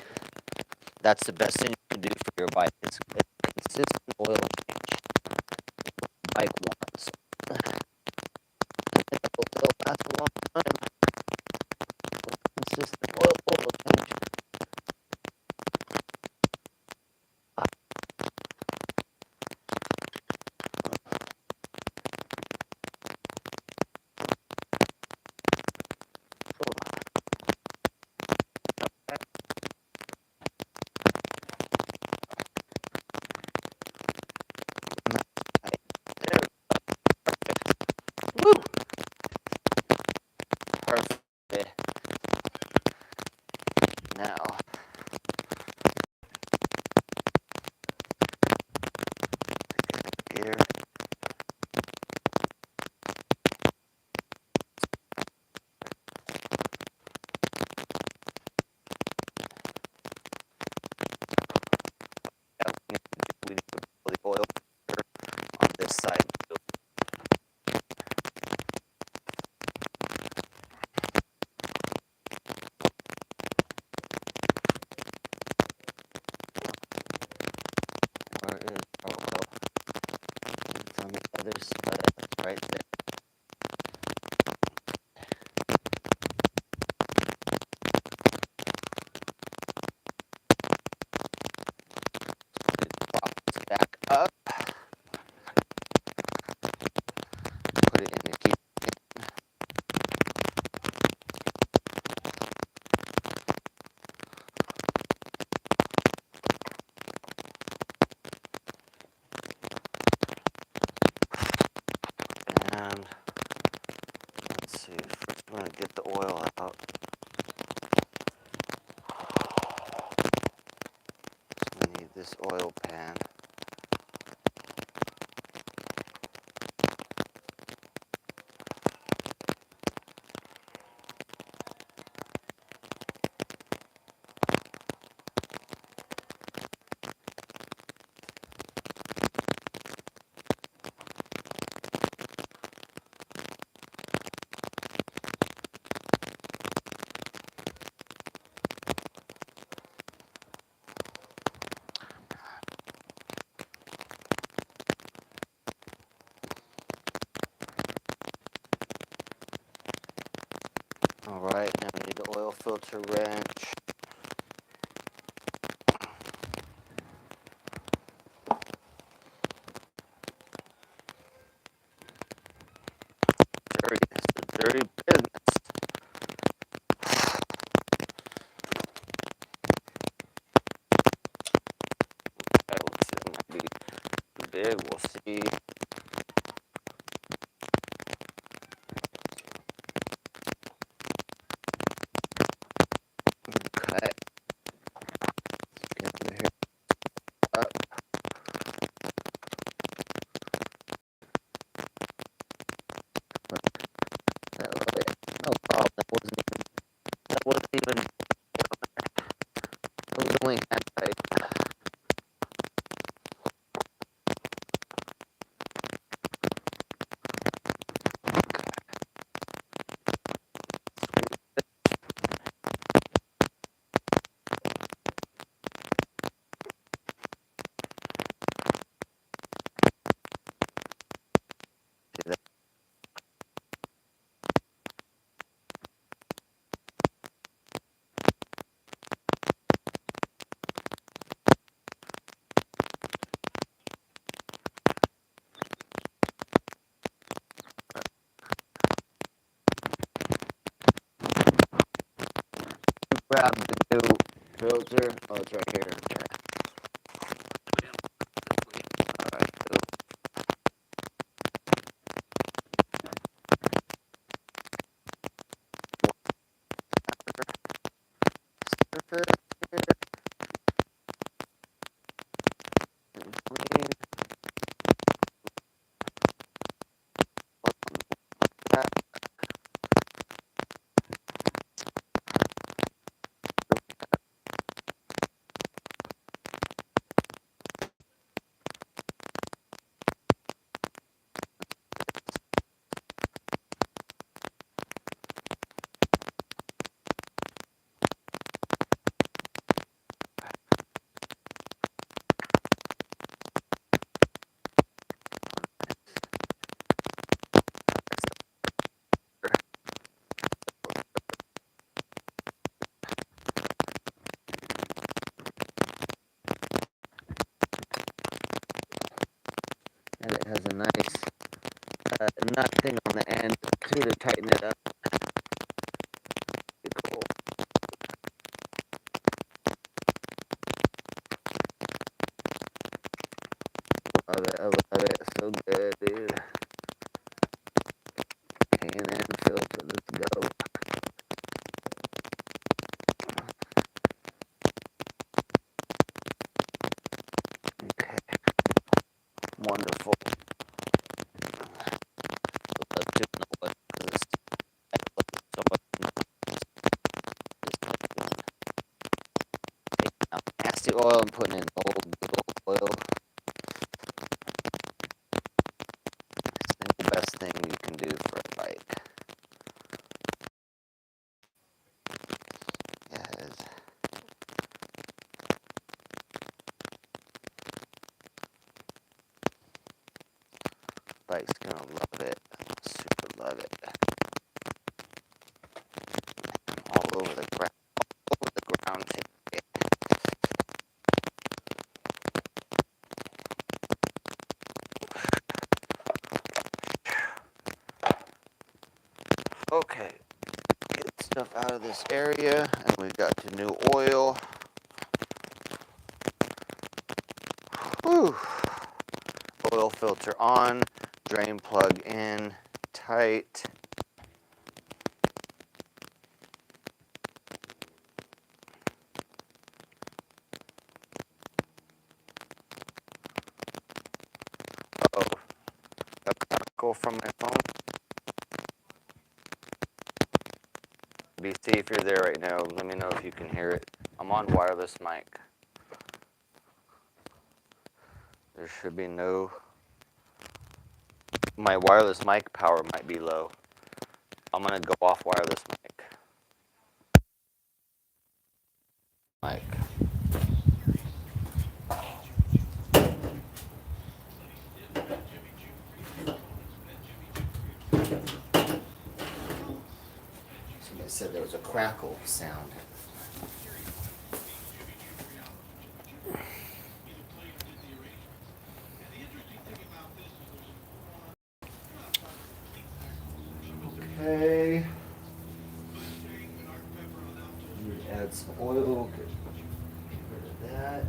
That's the best thing you can do for your bike. It's a consistent oil change. Bike wants. It'll last a long time. Consistent oil change. Woo! Perfect. Now, here. We need to put the oil on this side too. Where is our oil? It's on the other side, right there. Prop this back up. Put it in the key. And let's see, first I'm going to get the oil out. We need this oil pan. Alright, now we need the oil filter wrench. Dirty, it's a dirty business. Okay, let's see, it might be too big, we'll see. Okay. Get over here. Up. No problem. That wasn't even a little link that right. grab the new filter. Oh, it's right here. Okay. Alright, cool. And it has a nice nut thing on the end too to tighten it up. Pretty cool. Love it, I love it. So good, dude. K&N filter, let's go. Okay, wonderful. I'd love to know what this. I love it so much. Taking out nasty oil and putting in old, good old oil. It's the best thing you can do for a bike. Yeah, it is. Bike's gonna love it. Super love it. All over the ground. All over the ground today. Okay. Get stuff out of this area, and we got the new oil. Whew. Oil filter on, drain plug in, tight. Uh-oh, a crackle from my phone. BC, if you're there right now, let me know if you can hear it. I'm on wireless mic. There should be no... My wireless mic power might be low. I'm gonna go off wireless mic. Mic. Somebody said there was a crackle sound. Okay. Add some oil. Get rid of that.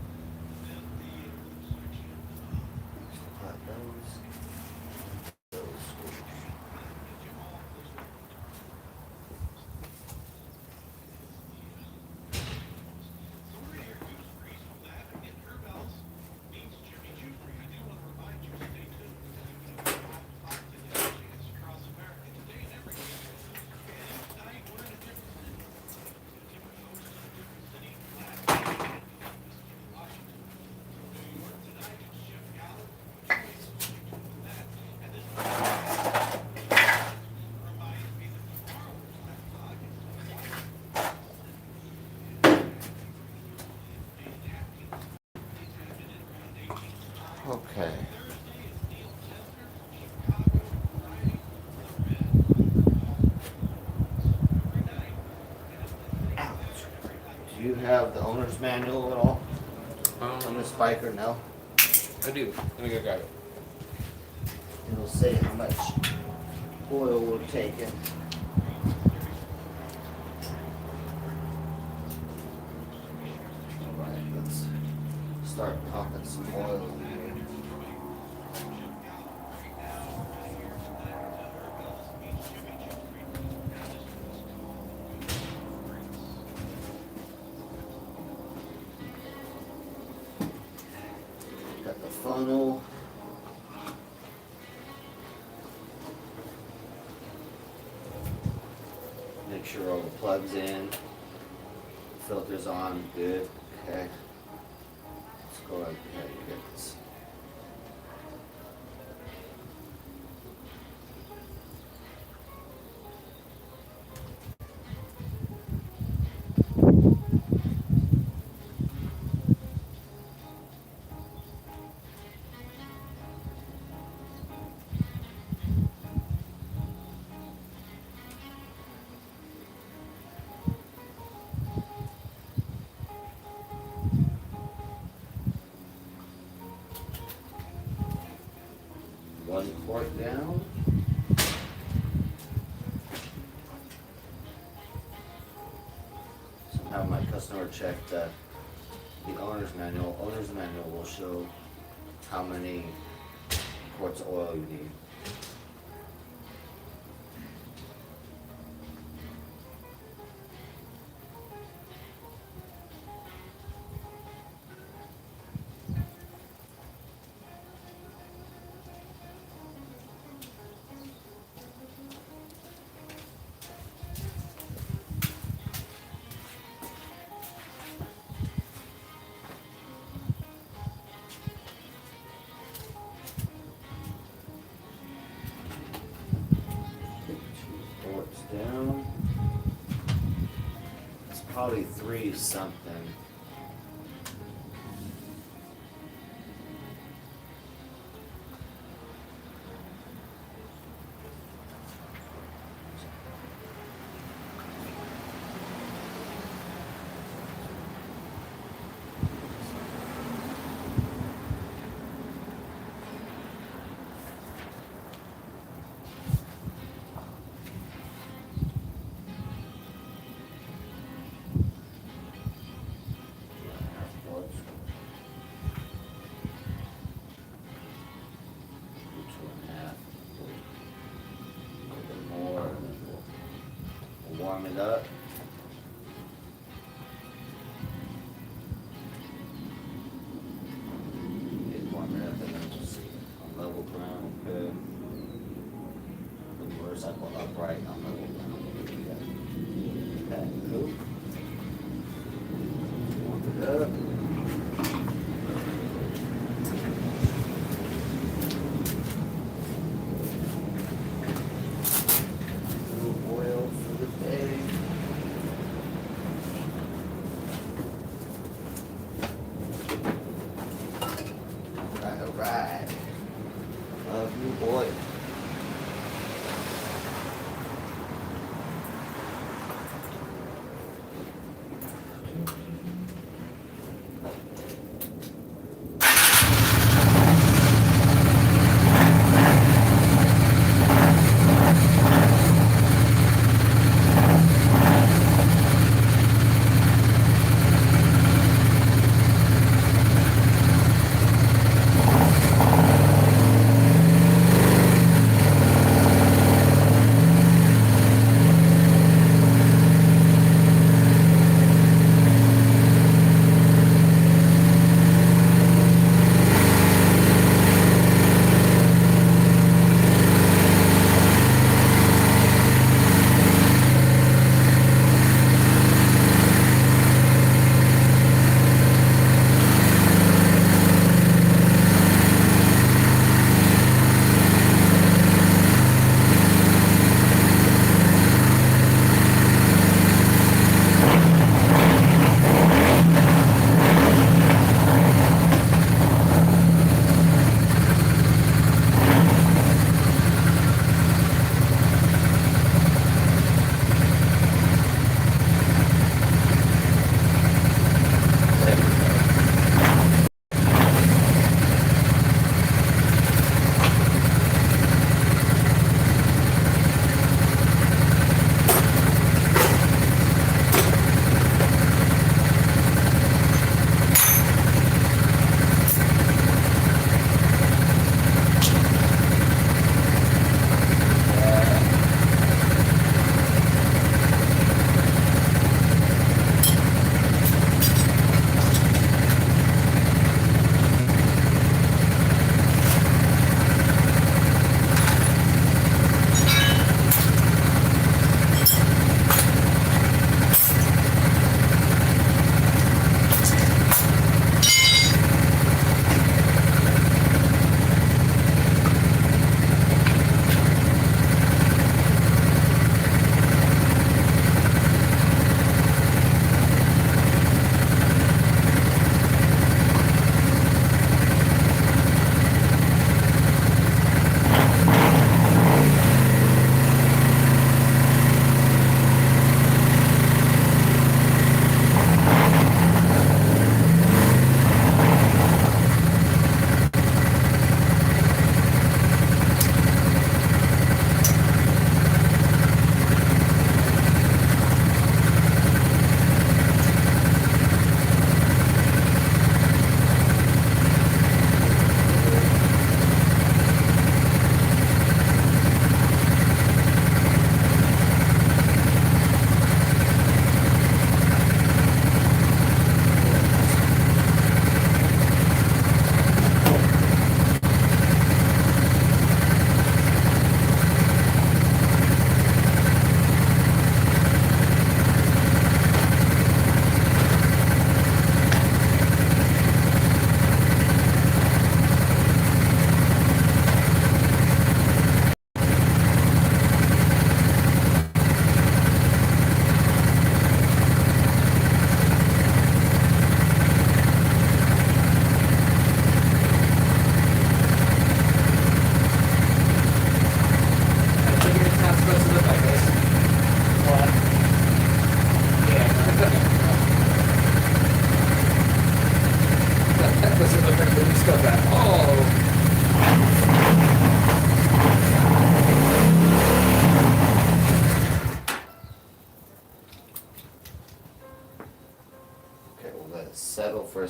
Put those. Okay. Ouch. Do you have the owner's manual at all on this bike or no? I do. Let me go grab it. It'll say how much oil we're taking. start pumping some oil in here. Got the funnel. Make sure all the plugs in, filters on, good. Okay. Let's go ahead and get this. One quart down. So have my customer check the owner's manual. Owner's manual will show how many quarts of oil you need. Down. It's probably 3 something. Warm it up. Warm it up and then we'll see on level ground. Good. The motorcycle upright on level ground. Okay, cool. Warm it up. Right. Love you, boy.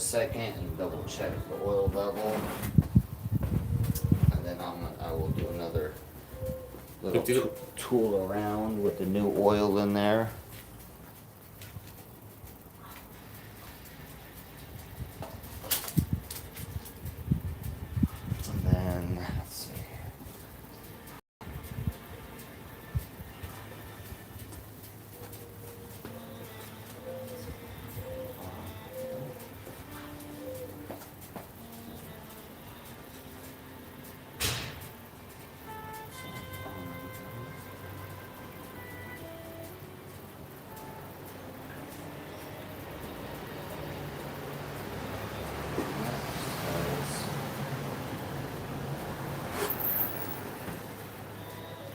second and double check the oil level. And then I will do another little tool around with the new oil in there. And then, let's see.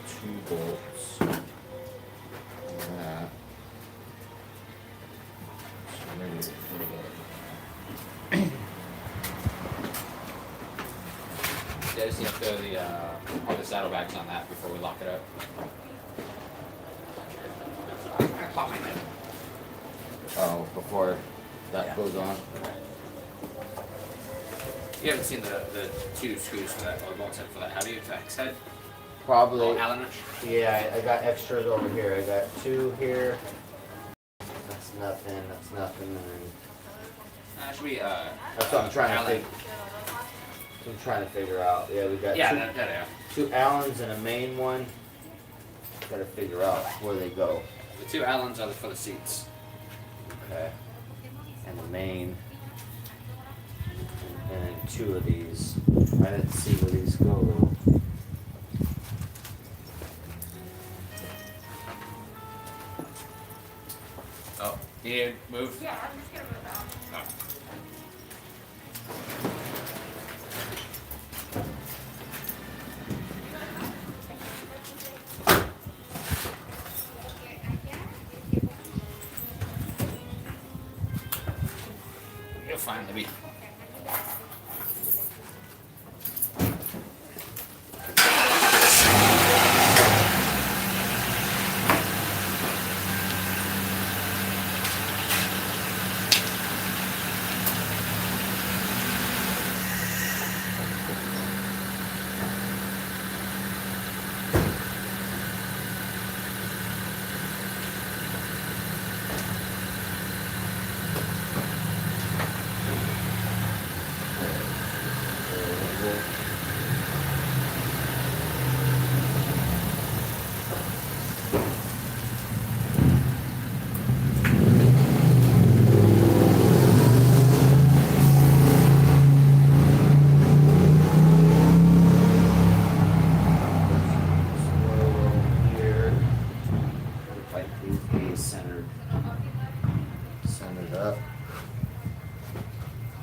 Two bolts. And that. So maybe for Yeah, just need to throw all the saddlebags on that before we lock it up. I'm gonna pop my head. oh, before that Yeah. goes on. You haven't seen the two screws for that, or bolts for that, have you? For that head? Probably. Oh, Allen. Yeah, I got extras over here. I got two here. That's nothing. That's nothing. And then Should we, that's what I'm trying to Allen. think. I'm trying to figure out. Yeah, we got Yeah, two, yeah. two Allens and a main one. Got to figure out where they go. The two Allens are for the seats. Okay. And the main. And then two of these. I didn't see where these go though. Oh, you need to move? Yeah, I'm just gonna move out. Oh. You'll find Libby.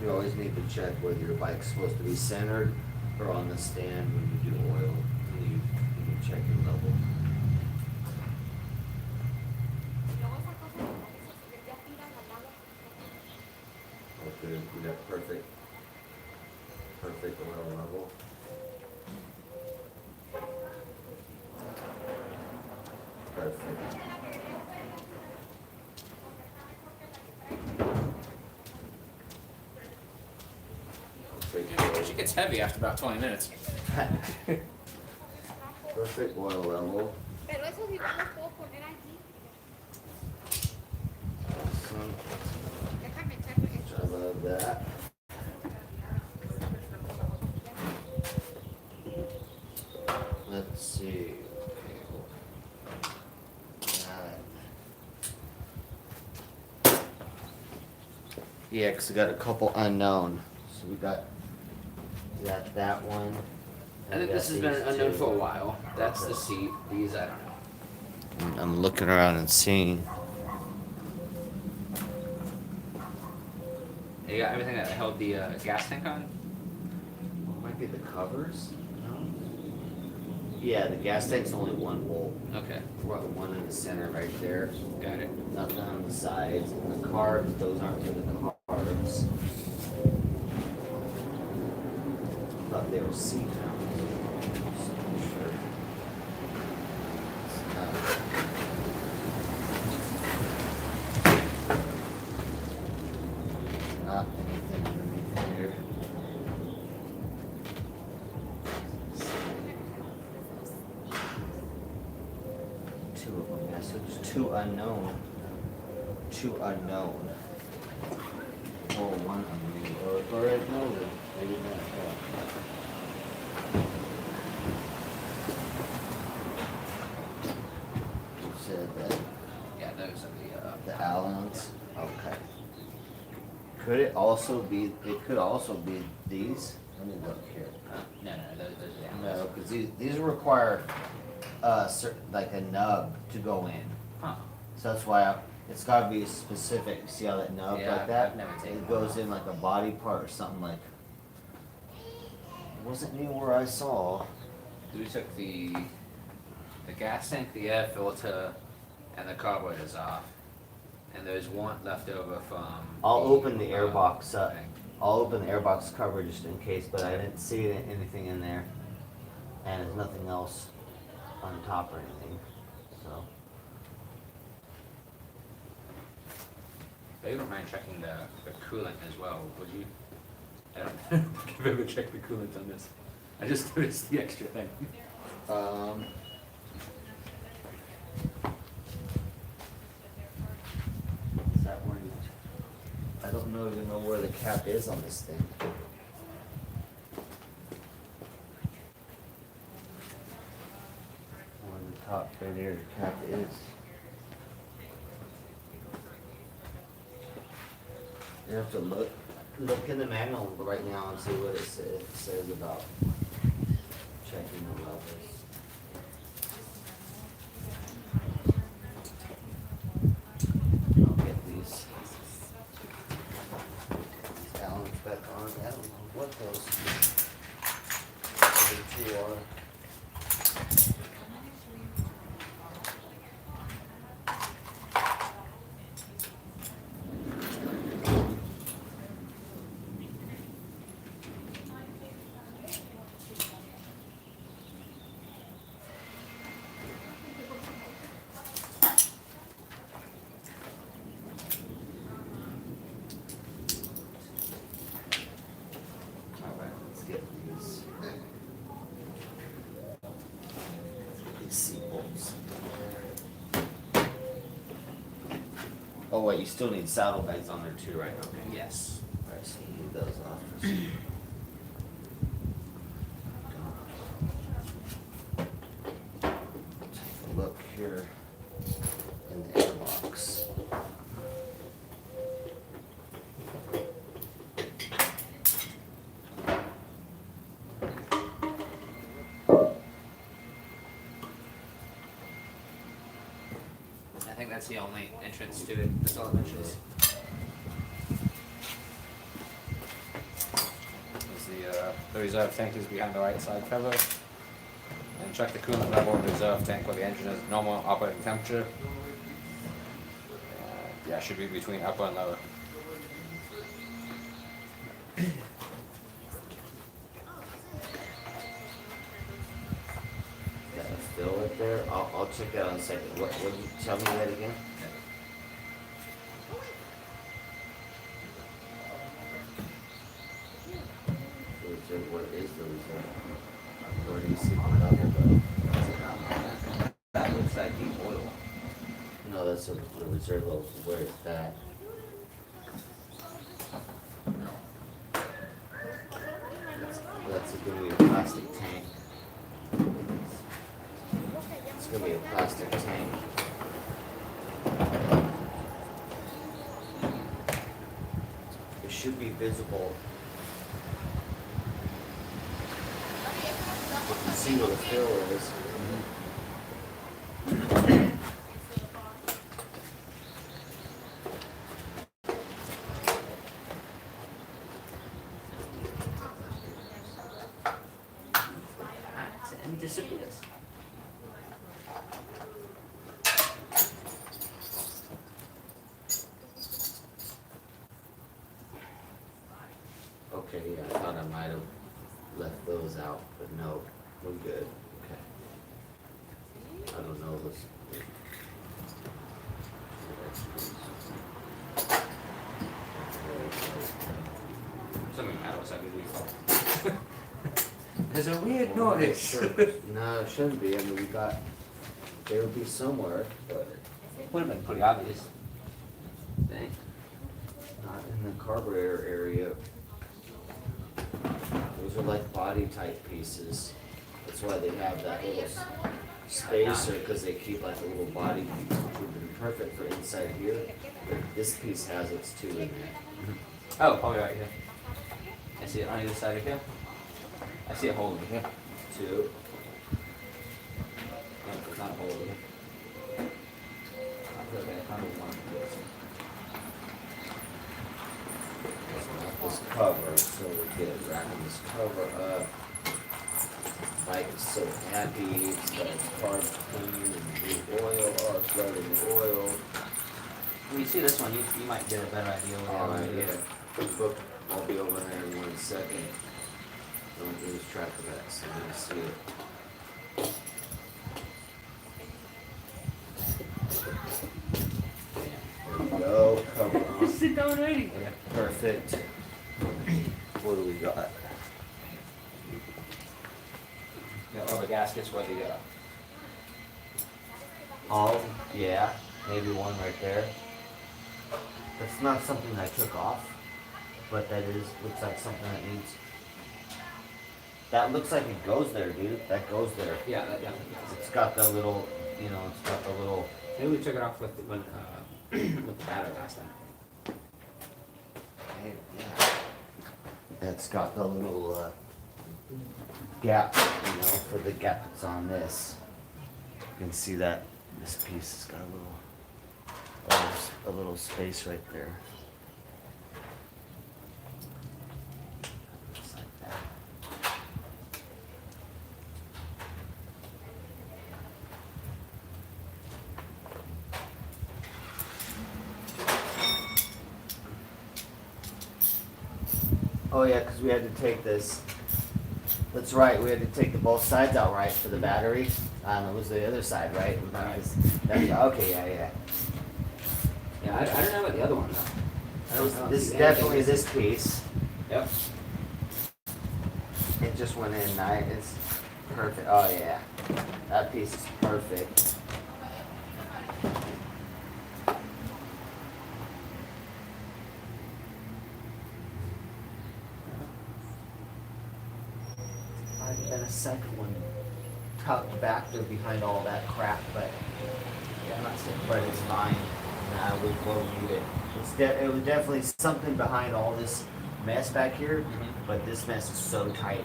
You always need to check whether your bike's supposed to be centered or on the stand when you do oil. You can check your level. Okay, we got perfect oil level. Perfect. She gets heavy after about 20 minutes. Perfect oil level. Pero eso sí no lo puedo poner aquí. Awesome. Déjame echarle esto. I love that. Let's see. Yeah, because we got a couple unknown. So we got that one. I think this has been unknown for a while. That's the seat. These, I don't know. I'm looking around and seeing. You got everything that held the gas tank on? Might be the covers? No? Yeah, the gas tank's only one bolt. Okay, One in the center right there. got it. Nothing on the sides. And the carbs, those aren't for the carbs. Thought they were seat mounted. Sure. Not anything so just two unknown. Two unknown. Or one unknown. Or no, maybe not. You said that Yeah, those are the Allens. Okay. Could it also be? It could also be these. Let me look here. no, those are the No, Allens. because these require like a nub to go in. Huh. So that's why it's got to be specific. See how that nub Yeah, like that? I've never taken It one goes off. in like a body part or something like. It wasn't anywhere I saw. We took the gas tank, the air filter, and the carburetors off, and there's one left over from. I'll open the air box up. thing. I'll open the airbox cover just in case, but I didn't see anything in there, and there's nothing else on top or anything. So But you don't mind checking the coolant as well, would you? I don't know if I've ever checked the coolant on this. I just noticed the extra thing. is that where you? I don't even know where the cap is on this thing. Where the top radiator cap is. You have to look in the manual right now and see what it says about checking the levels. I'll get these Allens back on. I don't know what those other two are. Let's get these seat bolts. Oh wait, you still need saddlebags on there too, right? Okay. Yes. Alright, so you need those off for some. Take a look here in the airbox. I think that's the only entrance to it. That's all it mentions. The reserve tank is behind the right side cover. And check the coolant level of the reserve tank where the engine is normal operating temperature. Yeah, should be between upper and lower. Got a fill right there. I'll check that out in a second. What did you tell me that again? The reserve, what is the reserve? Where do you see the level though? That looks like the oil. No, that's the reserve level. Where is that? That's gonna be a plastic tank. It's gonna be a plastic tank. It should be visible. You can see where the fill is. And disappears. Okay, yeah, I thought I might have left those out, but no, we're good. Okay. I don't know this. Something matters, I believe. There's a weird noise. No, it shouldn't be. I mean, we got They would be somewhere, but Would have been pretty obvious. Dang. not in the carburetor area. Those are like body type pieces. That's why they have that little spacer, because they keep like a little body piece, which would be perfect for inside here. But this piece has its two in there. Oh, probably right here. I see it on either side of here. I see a hole over here. Two. No, there's not a hole over here. Okay, I found one. This cover, so we get wrapping this cover up. Mike is so happy. It's got its carb clean and new oil. Oh, it's running the oil. When you see this one, you might get a better idea what Oh, it is. yeah. Quick book. I'll be over there in 1 second. Don't lose track of that, so I'm gonna see it. There we go. Cover on. Sit down already. Yeah, perfect. What do we got? Yeah, all the gaskets where the Oh, yeah, maybe one right there. That's not something I took off, but that looks like something that needs. That looks like it goes there, dude. That goes there. yeah. It's got the little, it's got the little. Maybe we took it off with when with the battery last time. Yeah. It's got the little gap, for the gap that's on this. You can see that this piece has got a little space right there. Just like that. Oh yeah, because we had to take this. That's right, we had to take the both sides out, right, for the battery. It was the other side, right? Right. Okay, yeah. Yeah, I don't know about the other one though. I don't This is see definitely anything. this piece. Yep. It just went in nice. It's perfect. Oh yeah, that piece is perfect. And a second one tucked back there behind all that crap, but Yeah, I'm not seeing. but it's fine. Nah, we will need it. It was definitely something behind all this mess back here, Mhm. but this mess is so tight.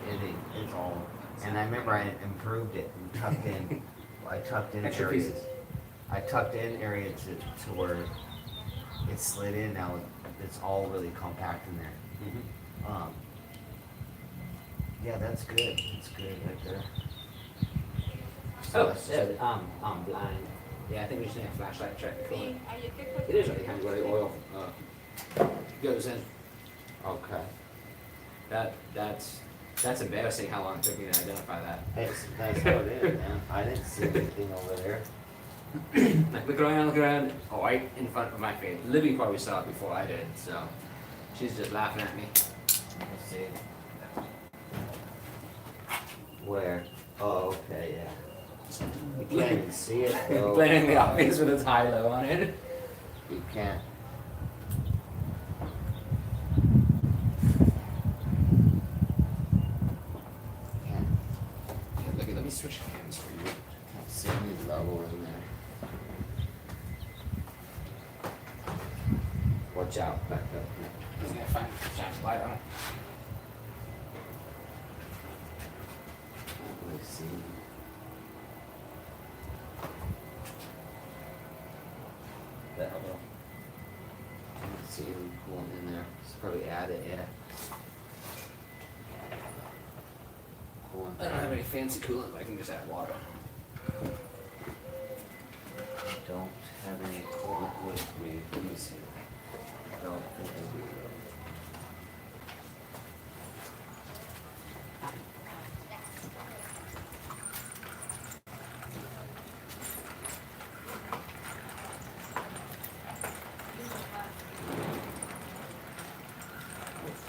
It's all. And I remember I improved it and tucked in. I tucked in Extra areas. pieces. I tucked in area to where it slid in. Now it's all really compact in there. Mm-hmm. Yeah, that's good. That's good right there. Oh, that's yeah, just- I'm blind. Yeah, I think we just need a flashlight to check the coolant. Are you good with It is right behind where the oil goes in. Okay. That's embarrassing how long it took me to identify that. That's how it is, man. I didn't see anything over there. Like, look around, right in front of my face. Libby probably saw it before I did, so she's just laughing at me. Let's see. Where? Oh, okay, yeah. You can't even see it though. Blatantly obvious with its high-low on it. You can't. Can't, Here, let me switch hands for you. can't see any level in there. Watch out, back up. He's gonna find the giant light on it. Can't really see. That helpful. Can't see him pulling in there. It's probably added, yeah. Pulling. I don't have any fancy coolant, but I can just add water. Don't have any coolant with me. Let me see. Don't think I do.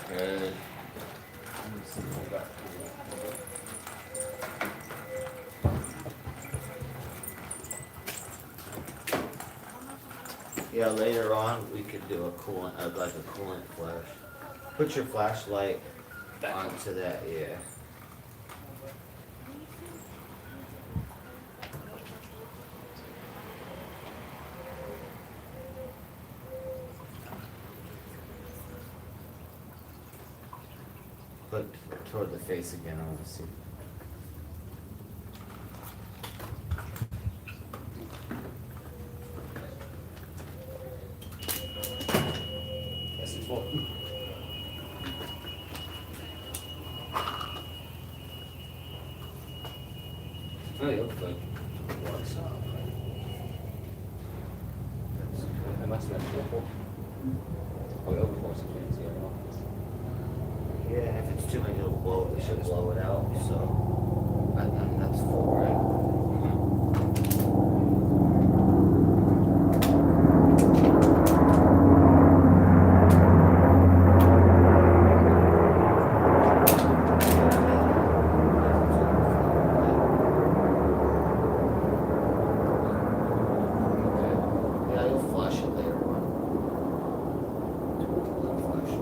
Good. Let me see what I got. Yeah, later on we could do a coolant, like a coolant flash. Put your flashlight onto that, yeah. Look toward the face again, I want to see. Yes, it's full. Oh, it looks like what's up? I must have been full. Oh, it overforce, you can't see it all. Yeah, if it's too big, it'll blow. It should blow it out. So, and that's full, right? Yeah, you'll flush it later on. Flush.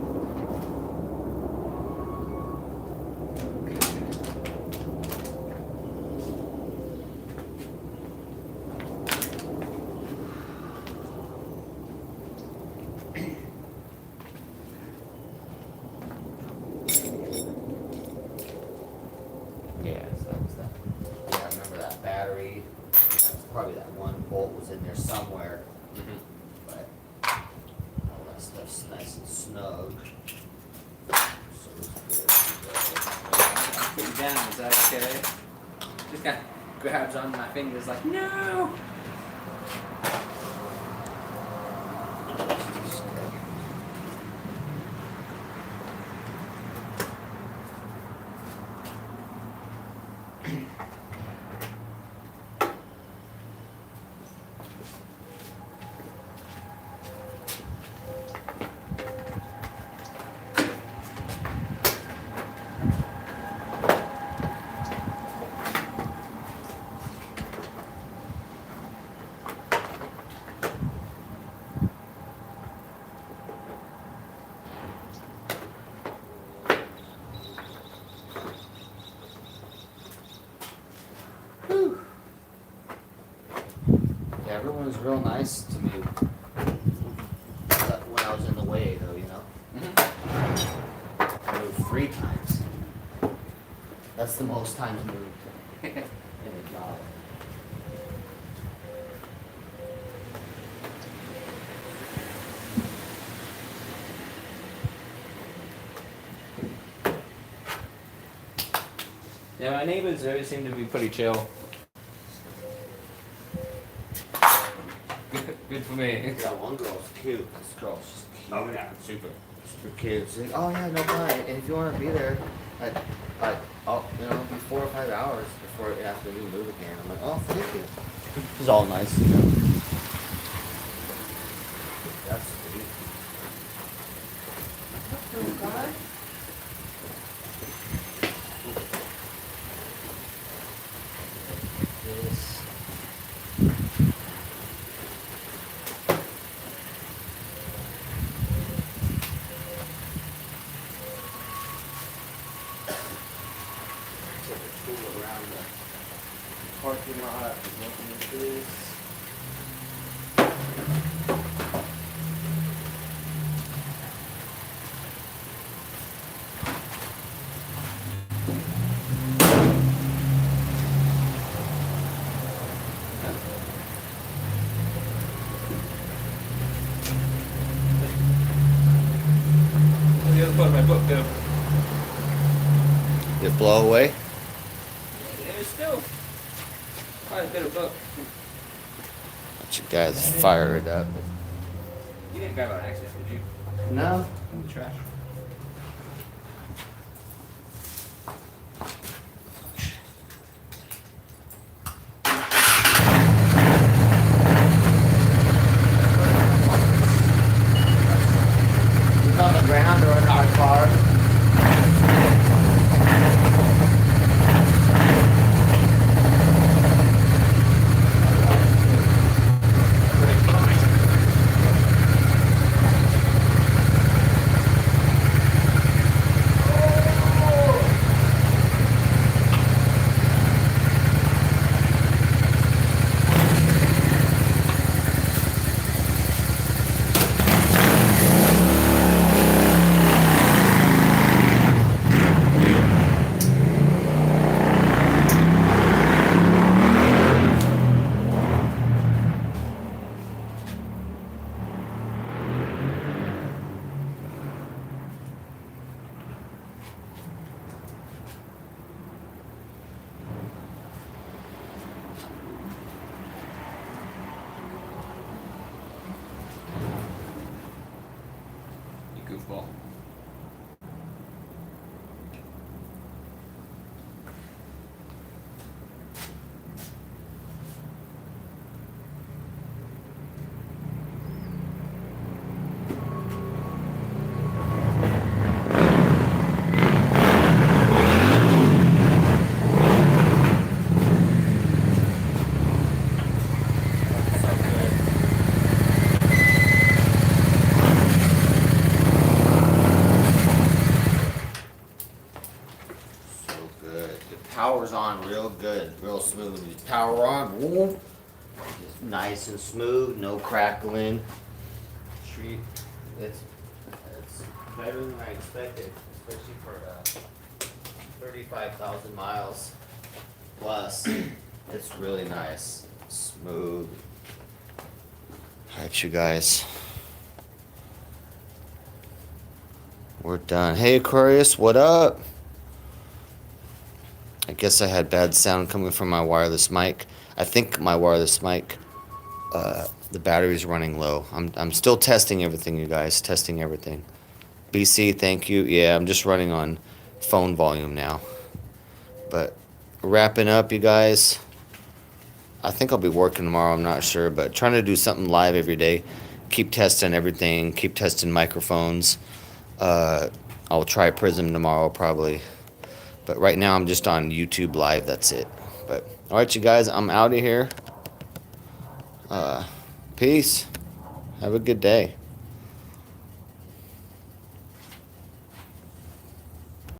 Yeah, so that was that. Yeah, I remember that battery. That's probably that one bolt was in there somewhere. But all that stuff's nice and snug. So it's good to I'll put you down, is that okay? Just kind of grabs on my fingers like, no! Whew. Yeah, everyone was real nice to me when I was in the way, though, you know? I moved 3 times. That's the most times moved in a job. Yeah, my neighbors always seem to be pretty chill. Good for me. Yeah, one girl's cute. This girl's just cute. Oh yeah, super. Super cute. She's like, oh yeah, no problem. And if you want to be there at you know, be 4 or 5 hours before after we move again. I'm like, oh, thank you. It's all nice, you know. That's sweet. This. Take a tour around the parking lot and looking at this. What's the other part of my book do? Did it blow away? There's still quite a bit of book. Let you guys fire it up. You didn't grab out access, did you? No. In the trash. It's on the ground or in our car. good. The power's on real good, real smooth. You power on, whoop. Just nice and smooth, no crackling. Treat. It's better than I expected, especially for 35,000 miles plus. It's really nice, smooth. Alright, you guys. We're done. Hey Aquarius, what up? I guess I had bad sound coming from my wireless mic. I think my wireless mic, the battery's running low. I'm still testing everything, you guys. Testing everything. BC, thank you. Yeah, I'm just running on phone volume now. But wrapping up, you guys. I think I'll be working tomorrow. I'm not sure, but trying to do something live every day. Keep testing everything. Keep testing microphones. I'll try Prism tomorrow probably. But right now I'm just on YouTube Live. That's it. But all right, you guys, I'm out of here. Peace. Have a good day.